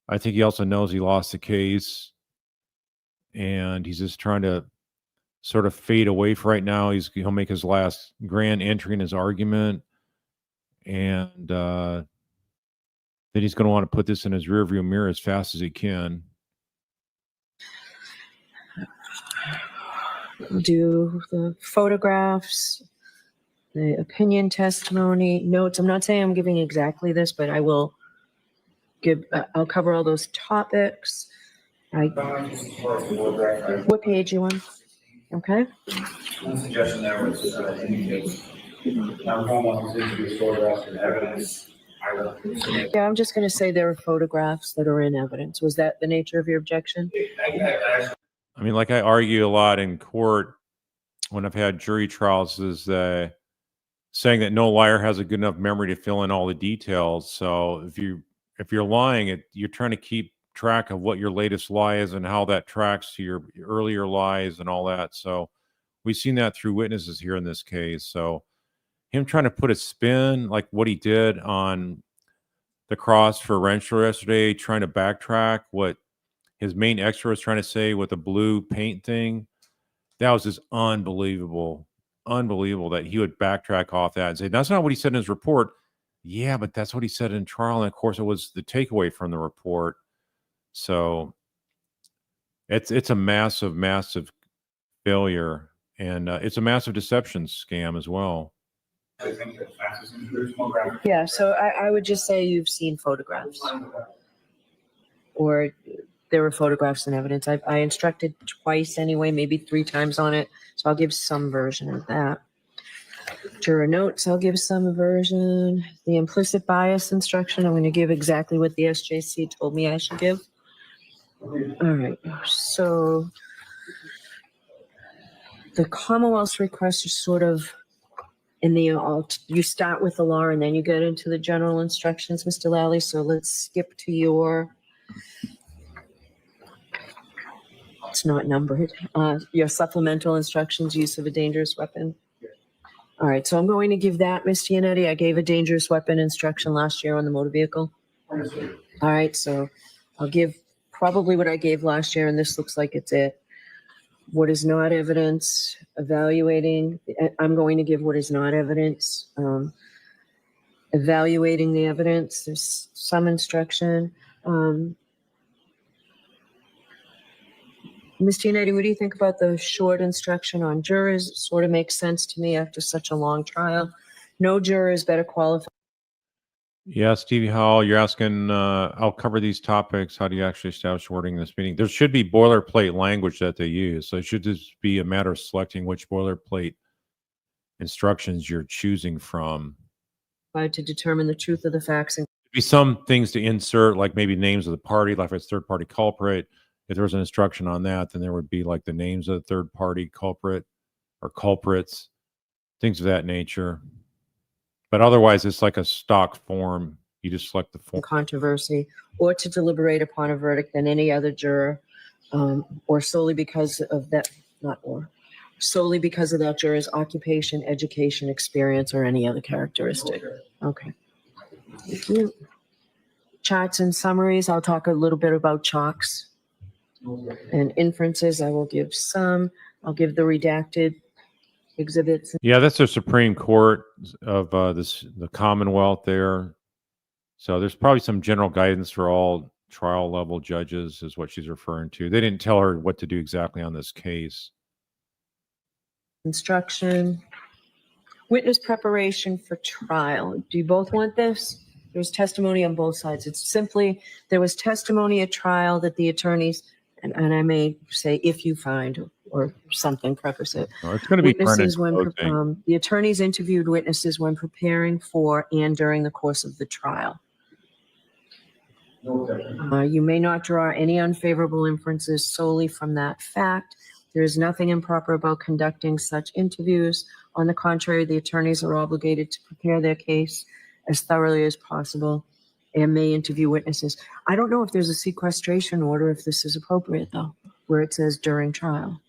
I think he also knows he lost the case, and he's just trying to sort of fade away for right now. He'll make his last grand entry in his argument, and then he's going to want to put this in his rearview mirror as fast as he can. Do the photographs, the opinion testimony, notes. I'm not saying I'm giving exactly this, but I will give, I'll cover all those topics. What page you on? Okay. One suggestion there was indicate now homeowners introduce photographs and evidence. I will submit. Yeah, I'm just going to say there are photographs that are in evidence. Was that the nature of your objection? I mean, like I argue a lot in court when I've had jury trials, is saying that no liar has a good enough memory to fill in all the details. So if you're lying, you're trying to keep track of what your latest lie is and how that tracks to your earlier lies and all that. So we've seen that through witnesses here in this case. So him trying to put a spin like what he did on the cross for Renshaw yesterday, trying to backtrack what his main expert was trying to say with the blue paint thing, that was just unbelievable that he would backtrack off that and say, that's not what he said in his report. Yeah, but that's what he said in trial. And of course, it was the takeaway from the report. So it's a massive, massive failure. And it's a massive deception scam as well. I think that Francis introduced more graphic. Yeah, so I would just say you've seen photographs. Or there were photographs and evidence. I instructed twice anyway, maybe 3 times on it. So I'll give some version of that. Juror notes, I'll give some version. The implicit bias instruction, I'm going to give exactly what the SJC told me I should give. All right, so the Commonwealth's request is sort of in the, you start with the law and then you get into the general instructions, Mr. Lally. So let's skip to your, it's not numbered, your supplemental instructions, use of a dangerous weapon. All right, so I'm going to give that, Ms. Giannetti. I gave a dangerous weapon instruction last year on the motor vehicle. Understood. All right, so I'll give probably what I gave last year, and this looks like it's it. What is not evidence, evaluating, I'm going to give what is not evidence, evaluating the evidence, there's some instruction. Ms. Giannetti, what do you think about the short instruction on jurors? It sort of makes sense to me after such a long trial. No juror is better qualified. Yeah, Stevie Howell, you're asking, I'll cover these topics. How do you actually establish wording in this meeting? There should be boilerplate language that they use. So it should just be a matter of selecting which boilerplate instructions you're choosing from. To determine the truth of the facts and There'd be some things to insert, like maybe names of the party, like if it's third party culprit. If there was an instruction on that, then there would be like the names of the third party culprit or culprits, things of that nature. But otherwise, it's like a stock form. You just select the form. controversy, or to deliberate upon a verdict than any other juror, or solely because of that, not or, solely because of that juror's occupation, education, experience, or any other characteristic. Okay. Thank you. Charts and summaries, I'll talk a little bit about chalks. And inferences, I will give some. I'll give the redacted exhibits. Yeah, that's the Supreme Court of the Commonwealth there. So there's probably some general guidance for all trial level judges is what she's referring to. They didn't tell her what to do exactly on this case. Instruction. Witness preparation for trial. Do you both want this? There's testimony on both sides. It's simply, there was testimony at trial that the attorneys, and I may say if you find or something, preface it. Oh, it's going to be Witnesses Brennan. when, the attorneys interviewed witnesses when preparing for and during the course of the trial. You may not draw any unfavorable inferences solely from that fact. There is nothing improper about conducting such interviews. On the contrary, the attorneys are obligated to prepare their case as thoroughly as possible and may interview witnesses. I don't know if there's a sequestration order, if this is appropriate though, where it says during trial,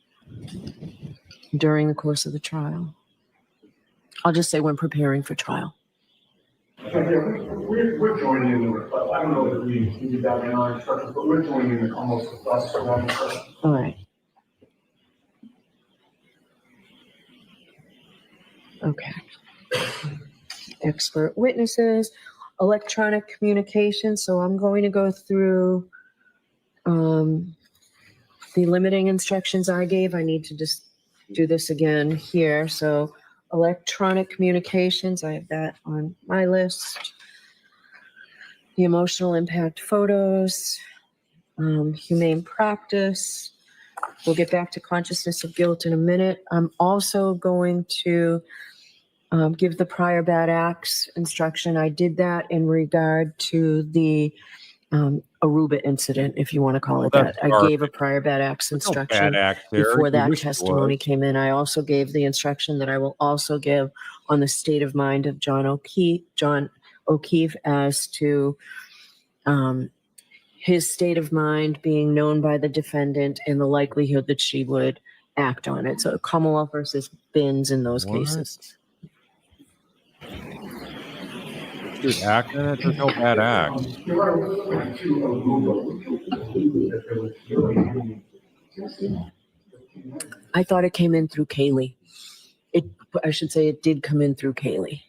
during the course of the trial. I'll just say when preparing for trial. We're joining in the request. I don't know that we did that in our instructions, but we're joining in the almost request for one question. All right. Okay. Expert witnesses, electronic communication. So I'm going to go through the limiting instructions I gave. I need to just do this again here. So electronic communications, I have that on my list. The emotional impact photos, humane practice. We'll get back to consciousness of guilt in a minute. I'm also going to give the prior bad acts instruction. I did that in regard to the Aruba incident, if you want to call it that. I gave a prior bad acts instruction before that testimony came in. I also gave the instruction that I will also give on the state of mind of John O'Keefe as to his state of mind being known by the defendant and the likelihood that she would act on it. So Commonwealth versus Binns in those cases. There's act in it. There's no bad acts. I thought it came in through Kaylee. I should say it did come in through Kaylee.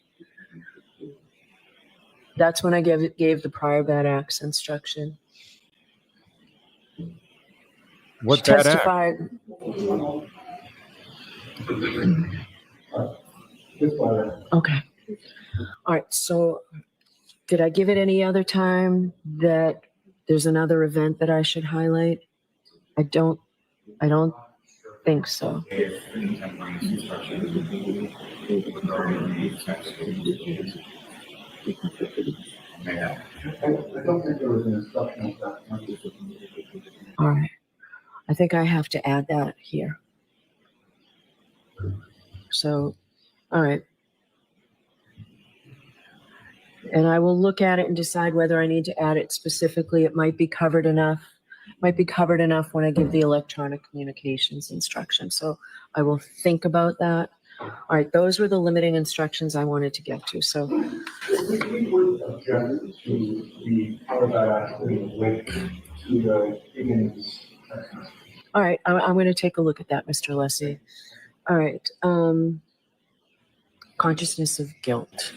That's when I gave the prior bad acts instruction. What bad act? Okay. All right. So did I give it any other time that there's another event that I should highlight? I don't think so. All right. I think I have to add that here. So, all right. And I will look at it and decide whether I need to add it specifically. It might be covered enough when I give the electronic communications instruction. So I will think about that. All right, those were the limiting instructions I wanted to get to. So We would object to the power that actually link to the Higgins. all right, I'm going to take a look at that, Mr. Lessie. All right, consciousness of guilt.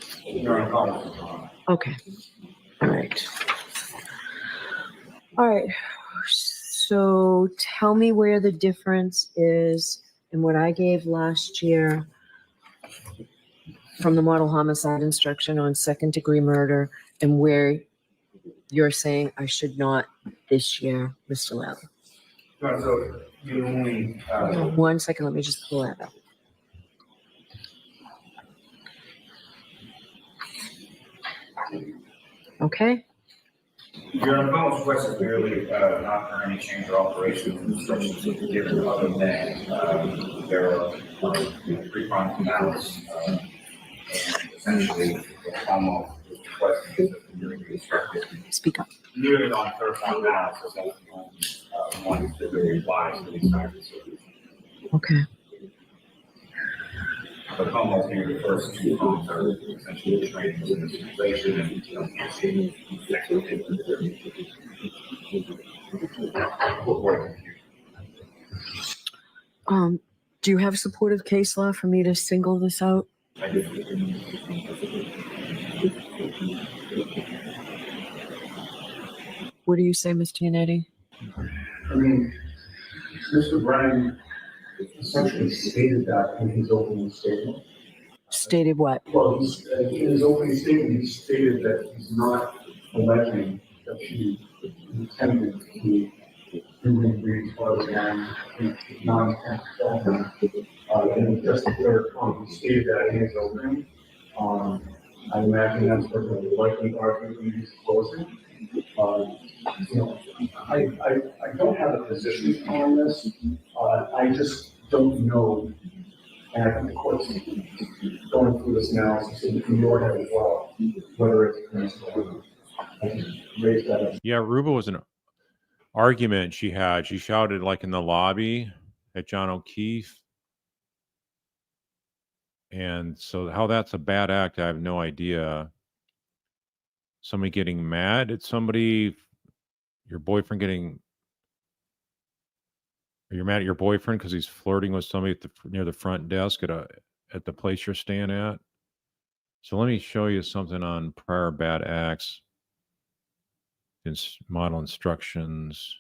Okay. All right. All right. So tell me where the difference is in what I gave last year from the model homicide instruction on second degree murder and where you're saying I should not this year, Mr. Lally. So you only, 1 second, let me just pull that up. Okay. your proposed request is merely not for any change or alteration of instructions that are given other than there are three prongs of malice. And essentially, the Commonwealth is requesting that the jury be instructed Speak up. merely on third prong malice, as that's the only one that really applies to these types of situations. Okay. The Commonwealth here, the first two prongs are essentially training and installation and Do you have supportive case law for me to single this out? What do you say, Ms. Giannetti? I mean, Mr. Brennan essentially stated that in his opening statement. Stated what? Well, in his opening statement, he stated that he's not alleging that she intended to do him Reed's father and non-intent to kill him. And just the third point, he stated that in his opening. I imagine that's what the likely argument in his closing. You know, I don't have a position on this. I just don't know. And I think the court's going through this analysis in your head as well, whether it's permissible or not. I just raised that up. Yeah, Ruba was an argument she had. She shouted like in the lobby at John O'Keefe. And so how that's a bad act, I have no idea. Somebody getting mad at somebody, your boyfriend getting, you're mad at your boyfriend because he's flirting with somebody near the front desk at the place you're staying at. So let me show you something on prior bad acts. Model instructions.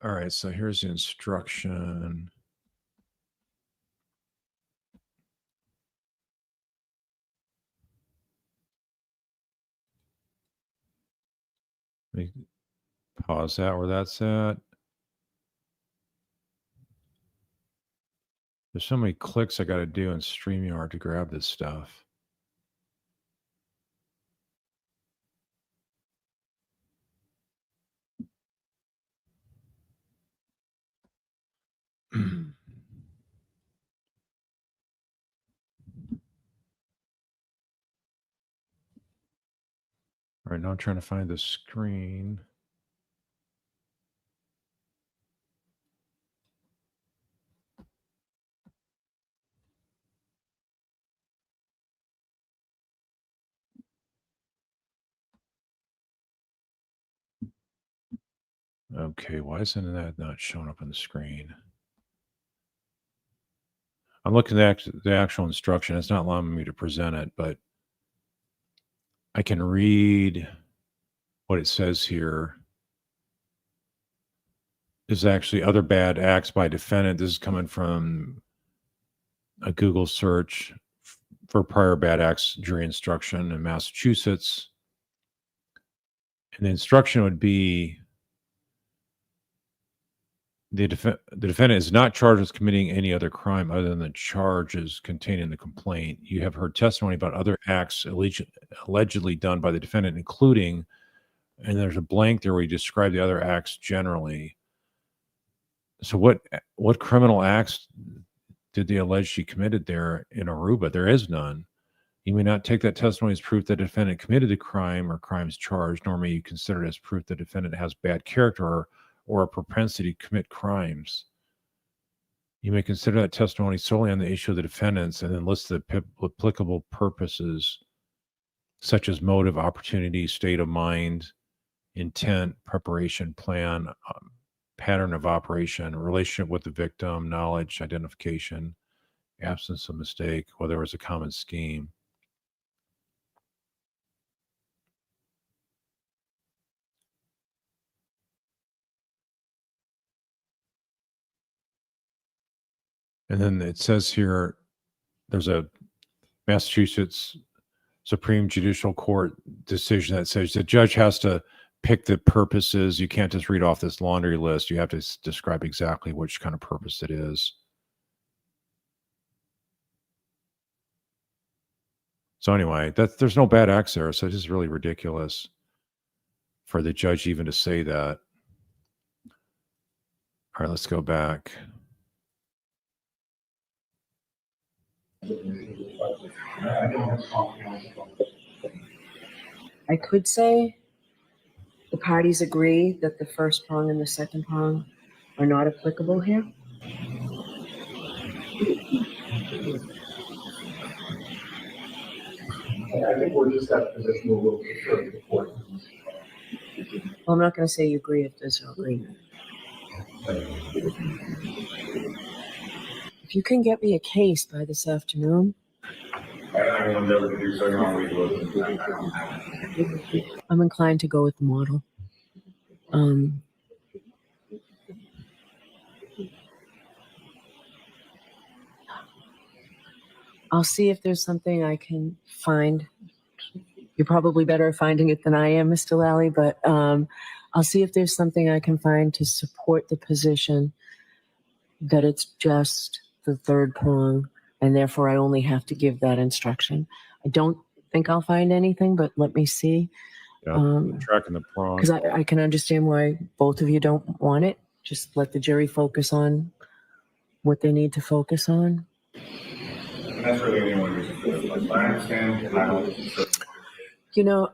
All right, so here's the instruction. Let me pause that where that's at. There's so many clicks I got to do in StreamYard to grab this stuff. All right, now I'm trying to find the screen. Okay, why isn't that not showing up on the screen? I'm looking at the actual instruction. It's not allowing me to present it, but I can read what it says here. is actually other bad acts by defendant. This is coming from a Google search for prior bad acts jury instruction in Massachusetts. And the instruction would be the defendant is not charged with committing any other crime other than the charges contained in the complaint. You have heard testimony about other acts allegedly done by the defendant, including, and there's a blank there where you describe the other acts generally. So what criminal acts did they allege she committed there in Aruba? There is none. You may not take that testimony as proof that the defendant committed the crime or crimes charged, nor may you consider it as proof that the defendant has bad character or a propensity to commit crimes. You may consider that testimony solely on the issue of the defendants and then list the applicable purposes, such as motive, opportunity, state of mind, intent, preparation, plan, pattern of operation, relationship with the victim, knowledge, identification, absence of mistake, whether it was a common scheme. And then it says here, there's a Massachusetts Supreme Judicial Court decision that says the judge has to pick the purposes. You can't just read off this laundry list. You have to describe exactly which kind of purpose it is. So anyway, there's no bad acts there. So it's just really ridiculous for the judge even to say that. All right, let's go back. I could say the parties agree that the first prong and the second prong are not applicable here. I think we're just at the position where we'll defer to the court. Well, I'm not going to say you agree if there's no agreement. If you can get me a case by this afternoon, I'm inclined to go with the model. I'll see if there's something I can find. You're probably better at finding it than I am, Mr. Lally, but I'll see if there's something I can find to support the position that it's just the third prong, and therefore I only have to give that instruction. I don't think I'll find anything, but let me see. Yeah, tracking the prong. Because I can understand why both of you don't want it. Just let the jury focus on what they need to focus on. And that's really the only reason for it. I understand, and I don't. You know,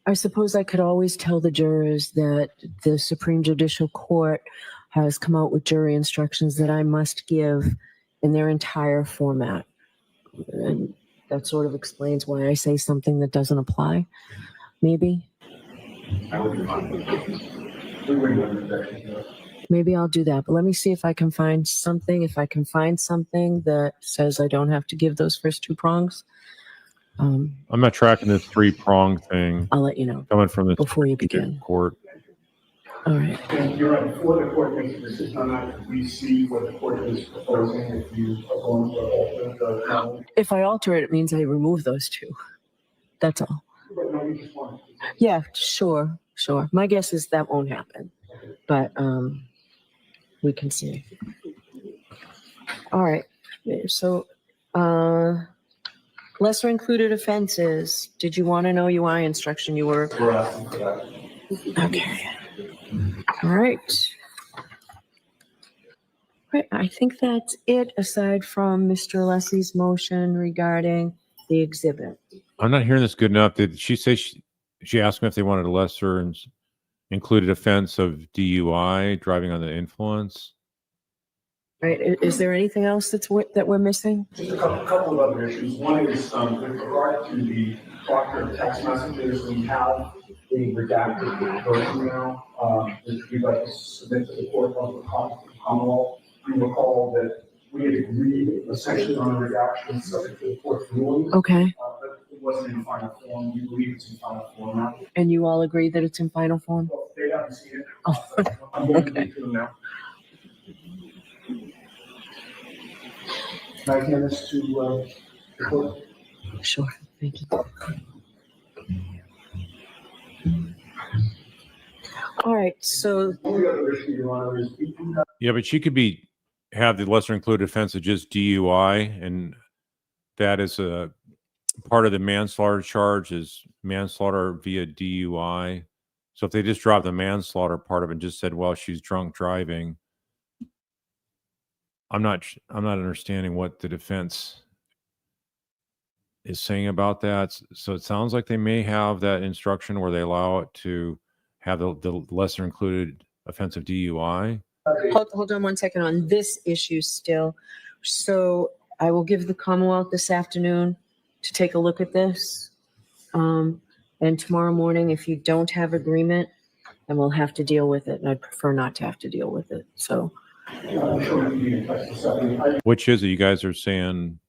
I suppose I could always tell the jurors that the Supreme Judicial Court has come out with jury instructions that I must give in their entire format. And that sort of explains why I say something that doesn't apply, maybe. I would be fine with it. We wouldn't have objection to it. Maybe I'll do that, but let me see if I can find something. If I can find something that says I don't have to give those first two prongs, I'm not tracking this three-prong thing I'll let you know coming from the before you Supreme begin. Court. All right. And you're right, before the court makes a decision on that, we see what the court is proposing, if you are going to alter the panel. If I alter it, it means I remove those two. That's all. But no, we just want. Yeah, sure. My guess is that won't happen, but we can see. All right. So, lesser included offenses. Did you want to know UI instruction? You were. We're asking for that. Okay. All right. Right. I think that's it, aside from Mr. Leslie's motion regarding the exhibit. I'm not hearing this good enough. Did she say she asked me if they wanted a lesser included offense of DUI, driving under the influence? Right. Is there anything else that we're missing? Just a couple of other issues. One is with regard to the Proctor text messages, we have a redacted version now. That we'd like to submit to the court of the Commonwealth. You recall that we had agreed essentially on a redaction subject to the court's ruling. Okay. But it wasn't in final form. We believe it's in final form now. And you all agree that it's in final form? Well, they have haven't seen it. Oh, I'm going to okay. read to them now. Can I hand this to the clerk? Sure, thank you. All right, so, Only other issue, Your Honor, is we do have Yeah, but she could have the lesser included offense of just DUI, and that is a part of the manslaughter charge is manslaughter via DUI. So if they just dropped the manslaughter part of it and just said, well, she's drunk driving, I'm not understanding what the defense is saying about that. So it sounds like they may have that instruction where they allow it to have the lesser included offense of DUI. hold on one second on this issue still. So I will give the Commonwealth this afternoon to take a look at this. And tomorrow morning, if you don't have agreement, then we'll have to deal with it. And I'd prefer not to have to deal with it. So, Which is it? You guys are saying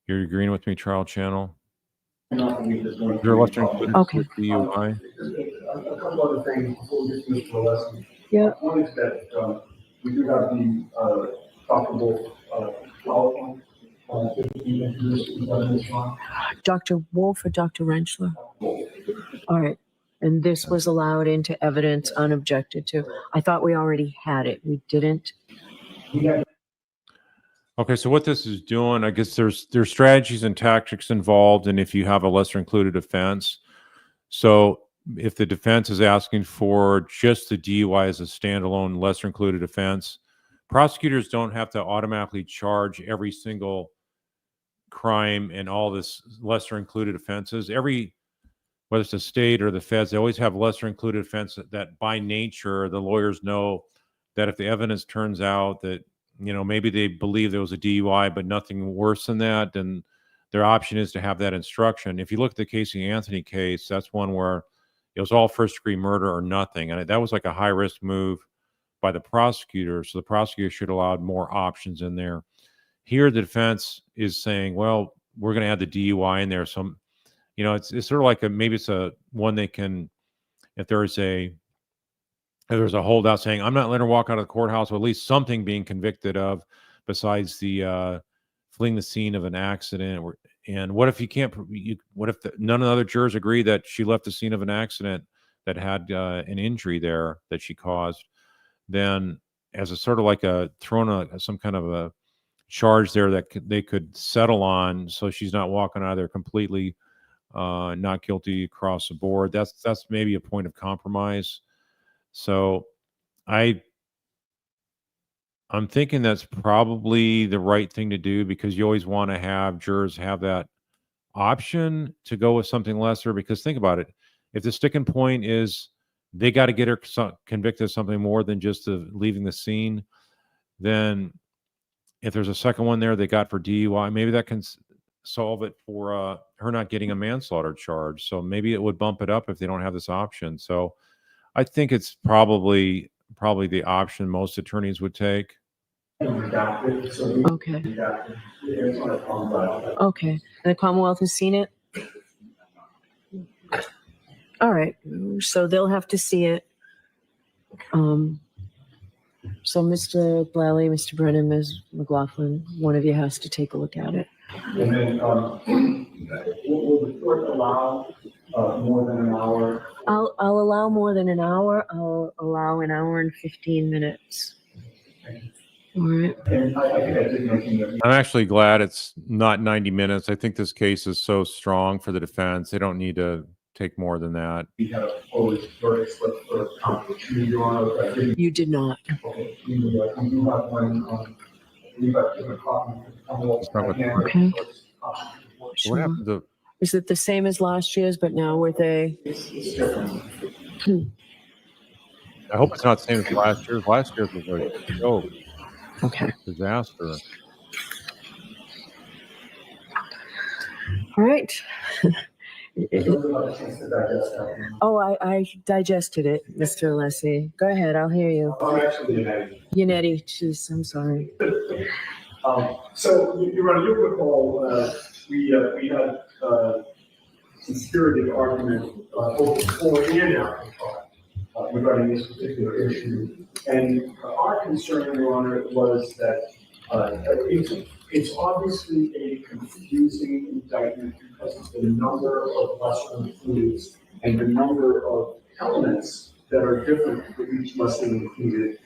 you're agreeing with me, trial channel? Is there a lesser included Okay. with DUI? a couple other things before we get to Mr. Leslie. yeah, One is that we do have the Dr. Wolf PowerPoint. Dr. Wolf or Dr. Rentschler? All right. And this was allowed into evidence unobjected to. I thought we already had it. We didn't. Okay, so what this is doing, I guess there's strategies and tactics involved, and if you have a lesser included offense. So if the defense is asking for just the DUI as a standalone lesser included offense, prosecutors don't have to automatically charge every single crime and all this lesser included offenses. Whether it's the state or the feds, they always have lesser included offense that by nature, the lawyers know that if the evidence turns out that, maybe they believe there was a DUI, but nothing worse than that, then their option is to have that instruction. If you look at the Casey Anthony case, that's one where it was all first degree murder or nothing. And that was like a high risk move by the prosecutor. So the prosecutor should have allowed more options in there. Here, the defense is saying, well, we're going to add the DUI in there. So, it's sort of like maybe it's a one they can, if there's a holdout saying, I'm not letting her walk out of the courthouse with at least something being convicted of besides the fleeing the scene of an accident. And what if you can't, what if none of the other jurors agree that she left the scene of an accident that had an injury there that she caused? Then as a sort of like some kind of a charge there that they could settle on, so she's not walking out of there completely not guilty across the board. That's maybe a point of compromise. So I'm thinking that's probably the right thing to do, because you always want to have jurors have that option to go with something lesser. Because think about it, if the sticking point is they got to get her convicted of something more than just leaving the scene, then if there's a second one there they got for DUI, maybe that can solve it for her not getting a manslaughter charge. So maybe it would bump it up if they don't have this option. So I think it's probably the option most attorneys would take. Okay. Okay. And the Commonwealth has seen it? All right. So they'll have to see it. So Mr. Blally, Mr. Brennan, Ms. McLaughlin, one of you has to take a look at it. And then, will the court allow more than an hour? I'll allow more than an hour. I'll allow an hour and 15 minutes. All right. And I think I did mention that. I'm actually glad it's not 90 minutes. I think this case is so strong for the defense. They don't need to take more than that. We have always verdict slip for competition, Your Honor. You did not. Okay, we do have one, we've got different copies. Okay. What Sure. happened to Is it the same as last year's, but now with a? I hope it's not the same as last year's. Last year's was a joke, Okay. disaster. All right. Oh, I digested it, Mr. Alessi. Go ahead. I'll hear you. I'm actually Yannetti. Yannetti, jeez, I'm sorry. So, Your Honor, you'll recall, we had some spirited argument, both before and after the trial, regarding this particular issue. And our concern, Your Honor, was that it's obviously a confusing indictment because of the number of lesser includeds and the number of elements that are different for each lesser included.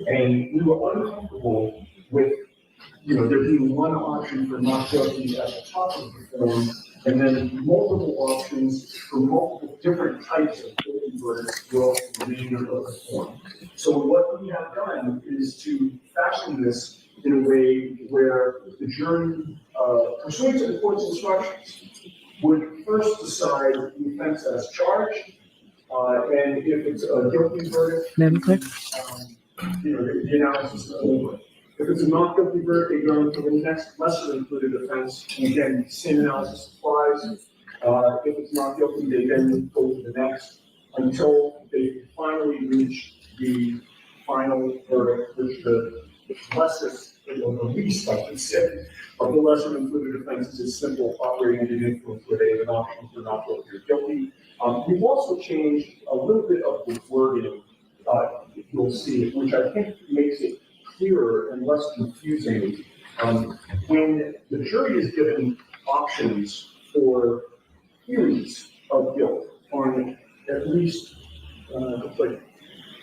And we were uncomfortable with, there being one option for not guilty at the top of the form, and then multiple options for multiple different types of guilty verdicts throughout the remainder of the form. So what we have done is to fashion this in a way where the jury, pursuant to the court's instructions, would first decide the offense as charged, and if it's a guilty verdict, Madam Clerk? the analysis is over. If it's a not guilty verdict, they go to the next lesser included offense, and again, same analysis applies. If it's not guilty, they then go to the next until they finally reach the final verdict, which the lessest, or the least, I should say, of the lesser included offenses is simple operating under the influence where they have an option for not guilty or guilty. We've also changed a little bit of the wording, you'll see, which I think makes it clearer and less confusing. When the jury is given options for theories of guilt on at least like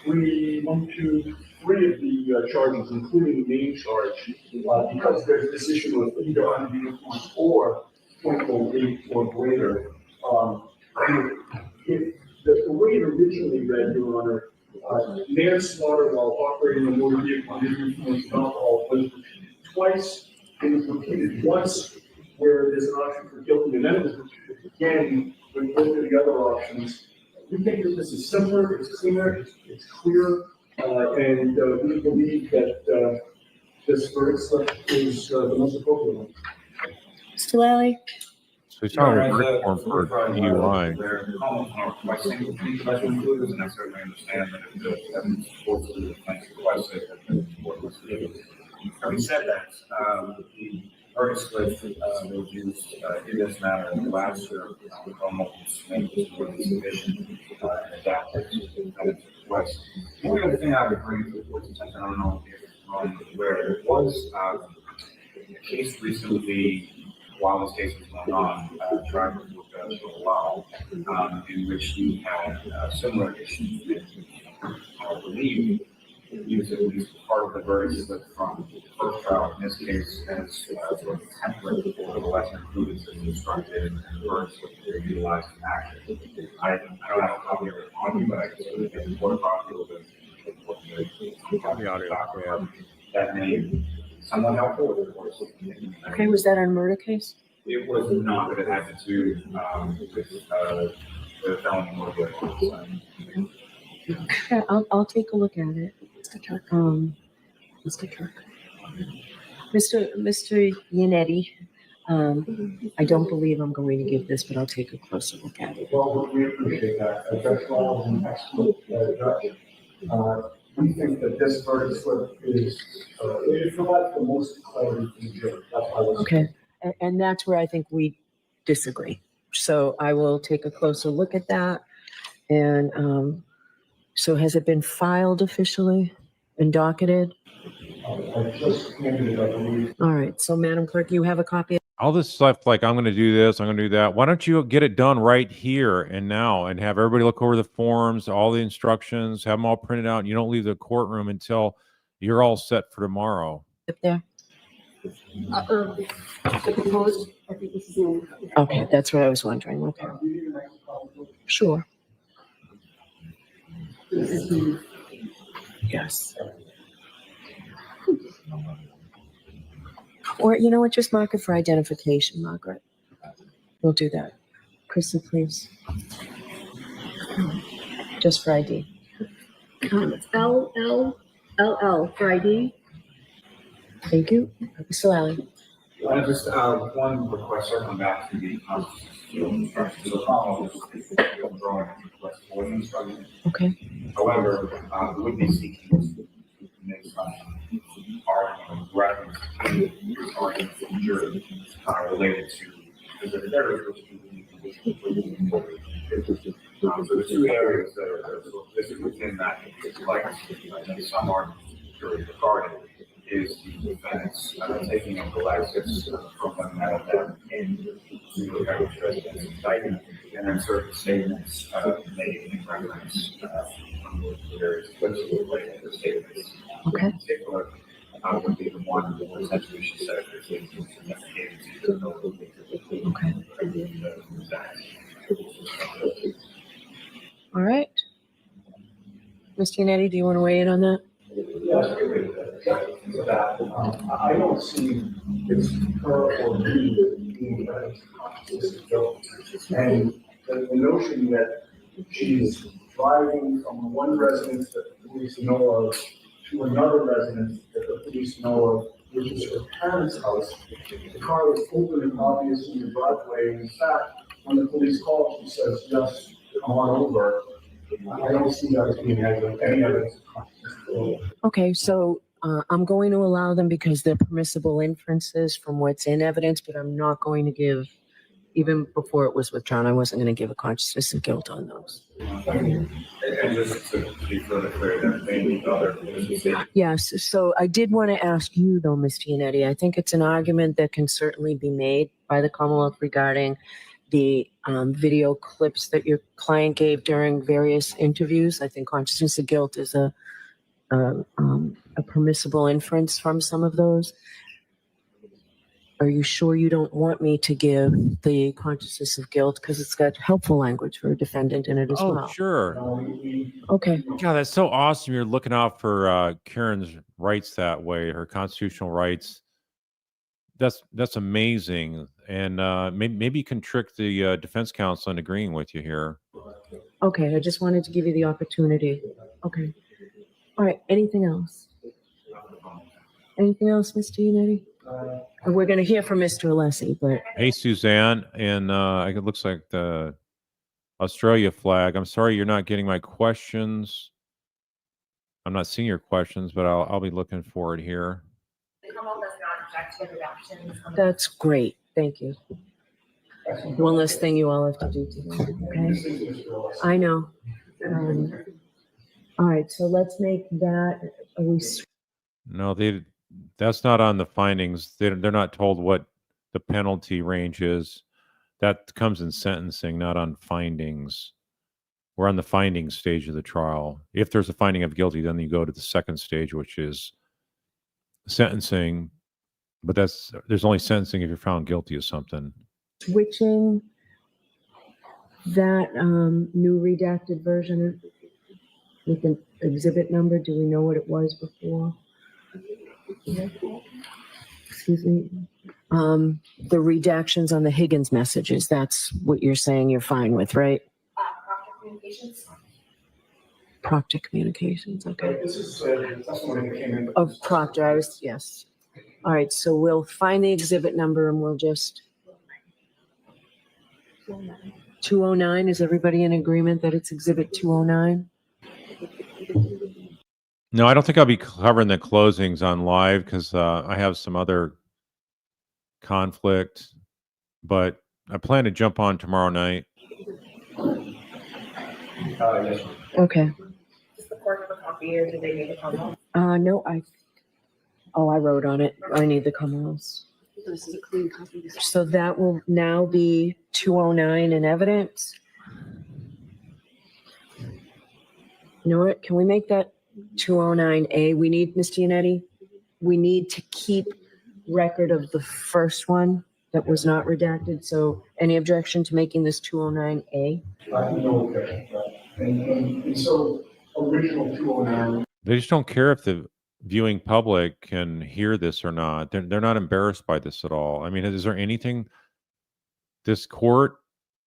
three of the charges, including the main charge, because there's this issue of either under the influence or 0.08 or greater. The way it originally read, Your Honor, manslaughter while operating a motor vehicle under the influence of alcohol was repeated twice. It was repeated once where there's an option for guilty, and then it was repeated again when both of the other options. We think that this is simpler, it's cleaner, it's clear, and we believe that this verdict slip is the most appropriate one. Mr. Lally? So he's talking about verdict form for DUI. They're almost by single lesser included, and I certainly understand that if the evidence supports the defense requested, that the court must do it. Having said that, the verdict slip was used in this matter last year with almost changes for the submission and adapted to the defendant's request. The only other thing I would bring to the court's attention, I don't know if it's where there was a case recently, while this case was going on, tried to look at it for a while, in which we had similar issues. I believe use at least part of the verdict slip from the first trial, in this case, as sort of a template for the lesser included as instructed and the verdict slip to be utilized in action. I don't have a copy of it on me, but I can sort of get the court copy of it. That may somewhat helpful with the court. Okay, was that on a murder case? It was not, but it had to do with the felony murder. Yeah, I'll take a look at it. Mr. Kirk. Mr. Yannetti, I don't believe I'm going to give this, but I'll take a closer look at it. Well, we appreciate that. Judge Law is an excellent judge. We think that this verdict slip is, it provides the most clarity to the jury. That's why we're. Okay, and that's where I think we disagree. So I will take a closer look at that. And so has it been filed officially and docketed? I just handed it, I believe. All right, so Madam Clerk, you have a copy? All this stuff, like I'm going to do this, I'm going to do that. Why don't you get it done right here and now and have everybody look over the forms, all the instructions, have them all printed out, and you don't leave the courtroom until you're all set for tomorrow. Up there? The proposed, I think this is in. Okay, that's what I was wondering. Okay, sure. Yes. Or, you know what, just mark it for identification, Margaret. We'll do that. Kristen, please. Just for ID. It's LLLL for ID. Thank you. Mr. Lally. I just one request circling back to the constitutional instructions. So the problem is drawing request for the instructions. Okay. However, we would be seeking to make some argument reference to the argument from the jury related to the various which we believe So the two areas that are listed within that, like some are regarded, is the defendants taking up the license from one another in the average residence indictment, and then certain statements made in reference from the various clips related to the statements. Okay. In particular, would be the one that essentially she said there's significant to the Okay. All right. Mr. Yannetti, do you want to weigh in on that? I don't see it's her or me being guilt. And the notion that she's driving from one residence that the police know of to another residence that the police know of, which is her parents' house. The car is open and obvious in the driveway. In fact, when the police call, she says, yes, come on over. I don't see that as being any evidence of conscious. Okay, so I'm going to allow them because they're permissible inferences from what's in evidence, but I'm not going to give, even before it was withdrawn, I wasn't going to give a consciousness of guilt on those. And just to be further clear, that maybe other. Yes, so I did want to ask you though, Ms. Giannetti, I think it's an argument that can certainly be made by the Commonwealth regarding the video clips that your client gave during various interviews. I think consciousness of guilt is a permissible inference from some of those. Are you sure you don't want me to give the consciousness of guilt because it's got helpful language for a defendant in it as well? Sure. Okay. God, that's so awesome. You're looking out for Karen's rights that way, her constitutional rights. That's amazing. And maybe you can trick the defense counsel into agreeing with you here. Okay, I just wanted to give you the opportunity. Okay. All right, anything else? Anything else, Mr. Yannetti? We're going to hear from Mr. Alessi, but... Hey, Suzanne, and it looks like the Australia flag. I'm sorry you're not getting my questions. I'm not seeing your questions, but I'll be looking for it here. The Commonwealth does not object to the redactions. That's great. Thank you. One less thing you all have to do today, okay? I know. All right, so let's make that, No, that's not on the findings. They're not told what the penalty range is. That comes in sentencing, not on findings. We're on the finding stage of the trial. If there's a finding of guilty, then you go to the second stage, which is sentencing. But there's only sentencing if you're found guilty of something. switching that new redacted version with an exhibit number. Do we know what it was before? Excuse me. The redactions on the Higgins messages, that's what you're saying you're fine with, right? Proctor Communications. Proctor Communications, okay. This is testimony that came in. Of Proctor, yes. All right, so we'll find the exhibit number and we'll just, 209, is everybody in agreement that it's exhibit 209? No, I don't think I'll be covering the closings on live because I have some other conflict, but I plan to jump on tomorrow night. Yes. Okay. Does the court have a copy or do they need a copy? No, I wrote on it. I need the Commonwealth's. This is a clean copy. So that will now be 209 in evidence. You know what? Can we make that 209A? We need, Mr. Yannetti, we need to keep record of the first one that was not redacted. So any objection to making this 209A? No objection. And so original 209. They just don't care if the viewing public can hear this or not. They're not embarrassed by this at all. I mean, is there anything this court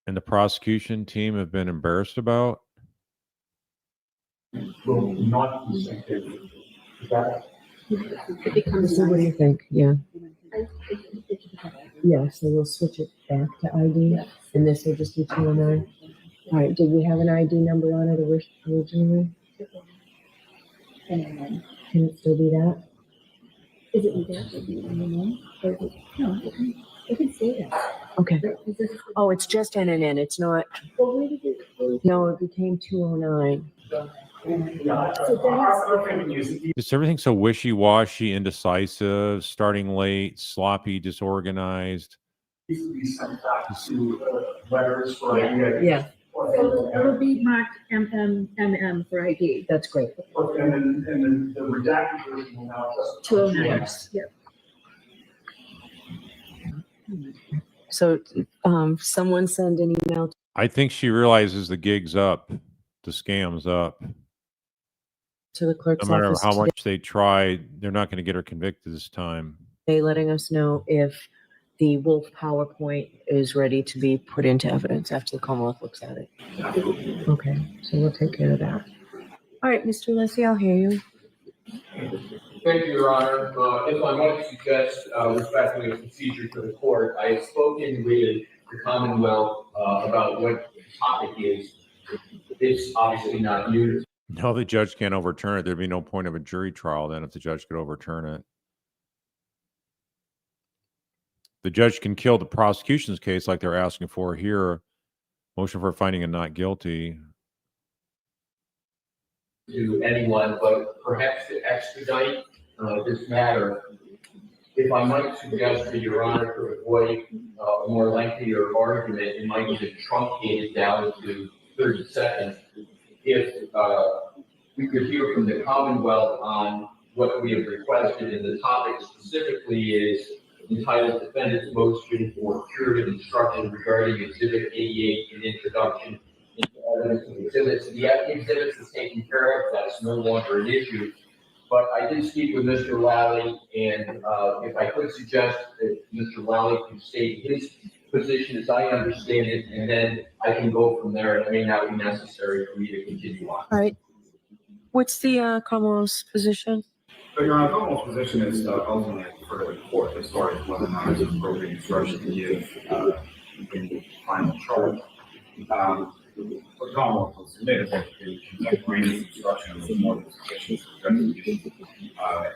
and the prosecution team have been embarrassed about? Will not be sanctioned. Is that? So what do you think? Yeah. Yeah, so we'll switch it back to ID and this will just be 209. All right, did we have an ID number on it originally? Can it still be that? Is it redacted? No, it can say that. Okay. Oh, it's just NNN. It's not. No, it became 209. Is everything so wishy-washy, indecisive, starting late, sloppy, disorganized? These will be sent back to letters for ID. Yeah, It'll be marked MM for ID. that's great. And then the redacted version will now just. 209, yeah. So, someone send an email I think she realizes the gig's up, the scam's up. to the No clerk's matter office how much they try, they're not going to get her convicted this time. today, letting us know if the Wolf PowerPoint is ready to be put into evidence after the Commonwealth looks at it. Okay, so we'll take care of that. All right, Mr. Leslie, I'll hear you. Thank you, Your Honor. If I might suggest respectfully a procedure for the court, I have spoken with the Commonwealth about what the topic is. It's obviously not new. No, the judge can't overturn it. There'd be no point of a jury trial then if the judge could overturn it. The judge can kill the prosecution's case like they're asking for here. Motion for finding a not guilty. To anyone, but perhaps to expedite this matter, if I might suggest to Your Honor to avoid a more lengthier argument, it might be truncated down to 30 seconds. If we could hear from the Commonwealth on what we have requested, and the topic specifically is entitled Defendant's Motion for Curative Instruction regarding Exhibit 88 and Introduction into Evidence of Exhibits. The exhibits is taken care of, that's no longer an issue. But I did speak with Mr. Lally, and if I could suggest that Mr. Lally could state his position as I understand it, and then I can go from there. It may not be necessary for me to continue on. All right. What's the Commonwealth's position? So Your Honor, Commonwealth's position is ultimately for the court as far as whether or not it's appropriate instruction to give in the final charge. What Commonwealth will submit is that the contemporaneous instruction was more than sufficient to address the issue,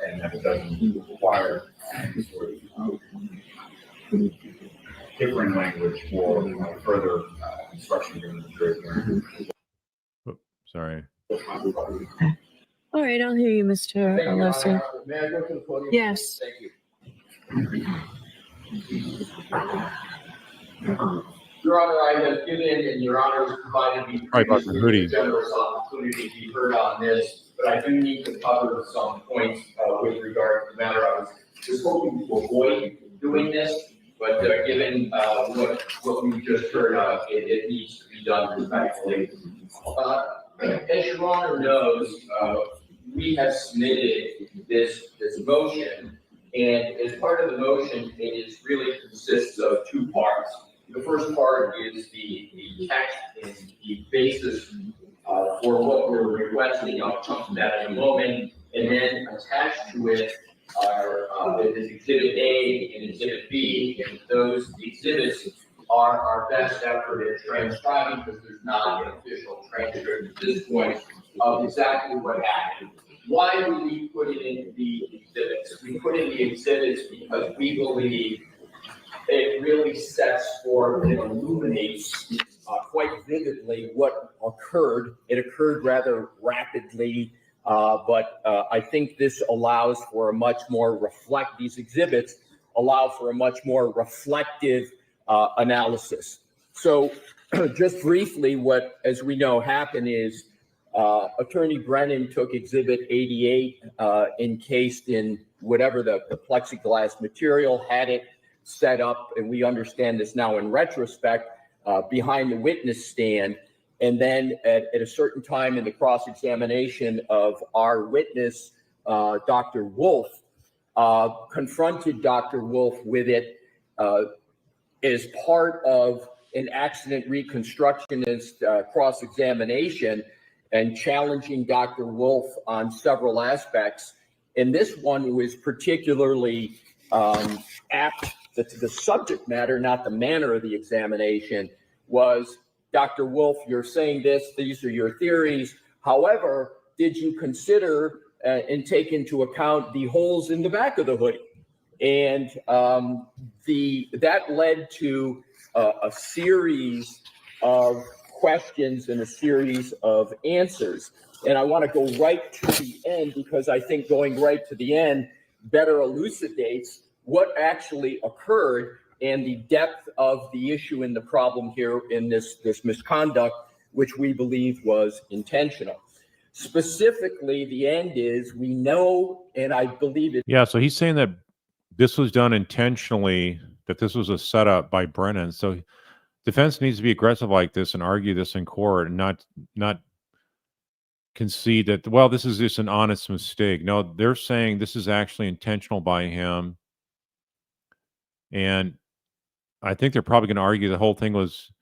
and that it doesn't require any sort of different language for further instruction during the jury hearing. Sorry. All right, I'll hear you, Mr. Thank you, Your Leslie. Honor. May I go to the podium? Yes. Thank you. Your Honor, I have given, and Your Honor has provided me Right, Dr. Hoodie. a generous opportunity to be heard on this, but I do need to cover some points with regard to the matter. I was just hoping to avoid doing this, but given what we just heard, it needs to be done respectfully. As Your Honor knows, we have submitted this motion, and as part of the motion, it really consists of two parts. The first part is the text and the basis for what we're requesting. I'll come to that in a moment. And then attached to it is Exhibit A and Exhibit B. And those exhibits are our best effort at transcribing, because there's not an official transcript at this point of exactly what happened. Why do we put it in the exhibits? We put in the exhibits because we believe it really sets forth and illuminates quite vividly what occurred. It occurred rather rapidly, but I think this allows for a much more these exhibits allow for a much more reflective analysis. So just briefly, what, as we know, happened is Attorney Brennan took Exhibit 88 encased in whatever the plexiglass material, had it set up, and we understand this now in retrospect, behind the witness stand. And then at a certain time in the cross-examination of our witness, Dr. Wolf, confronted Dr. Wolf with it as part of an accident reconstructionist cross-examination, and challenging Dr. Wolf on several aspects. And this one was particularly apt. The subject matter, not the manner of the examination, was, Dr. Wolf, you're saying this, these are your theories. However, did you consider and take into account the holes in the back of the hoodie? And that led to a series of questions and a series of answers. And I want to go right to the end because I think going right to the end better elucidates what actually occurred and the depth of the issue and the problem here in this misconduct, which we believe was intentional. Specifically, the end is we know, and I believe it. Yeah, so he's saying that this was done intentionally, that this was a setup by Brennan. So defense needs to be aggressive like this and argue this in court and not concede that, well, this is just an honest mistake. No, they're saying this is actually intentional by him. And I think they're probably going to argue the whole thing was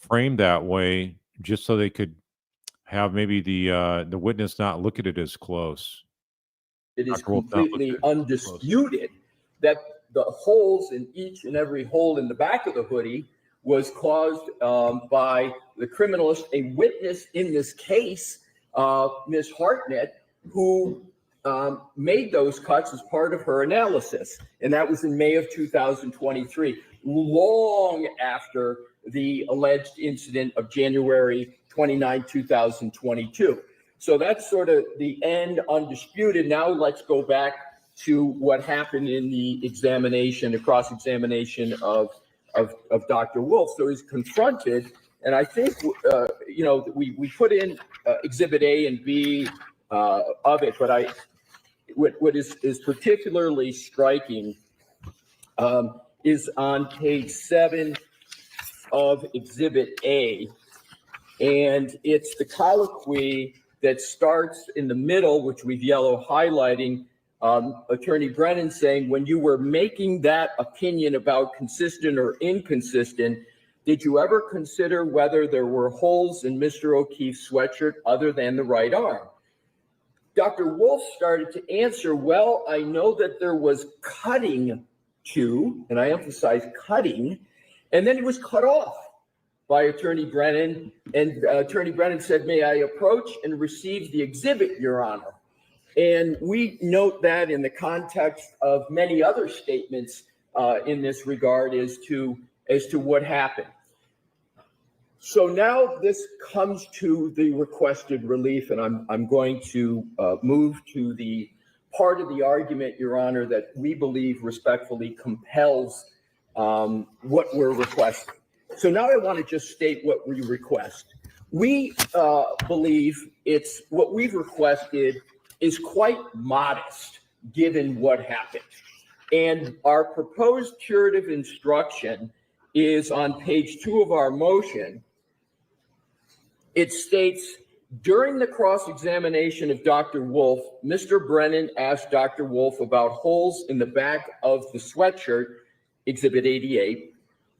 framed that way just so they could have maybe the witness not look at it as close. It is Dr. Wolf not look completely at it as undisputed that the holes in each and every hole in the back of the hoodie was caused by the criminalist, a witness in this case, Ms. Hartnett, who made those cuts as part of her analysis. And that was in May of 2023, long after the alleged incident of January 29, 2022. So that's sort of the end undisputed. Now let's go back to what happened in the examination, the cross-examination of Dr. Wolf. So he's confronted, and I think, we put in Exhibit A and B of it, but what is particularly striking is on page 7 of Exhibit A, and it's the colloquy that starts in the middle, which we've yellow highlighting, Attorney Brennan saying, when you were making that opinion about consistent or inconsistent, did you ever consider whether there were holes in Mr. O'Keefe's sweatshirt other than the right arm? Dr. Wolf started to answer, well, I know that there was cutting to, and I emphasize cutting, and then he was cut off by Attorney Brennan. And Attorney Brennan said, may I approach and receive the exhibit, Your Honor? And we note that in the context of many other statements in this regard as to what happened. So now this comes to the requested relief, and I'm going to move to the part of the argument, Your Honor, that we believe respectfully compels what we're requesting. So now I want to just state what we request. We believe it's what we've requested is quite modest given what happened. And our proposed curative instruction is on page 2 of our motion. It states, during the cross-examination of Dr. Wolf, Mr. Brennan asked Dr. Wolf about holes in the back of the sweatshirt, Exhibit 88,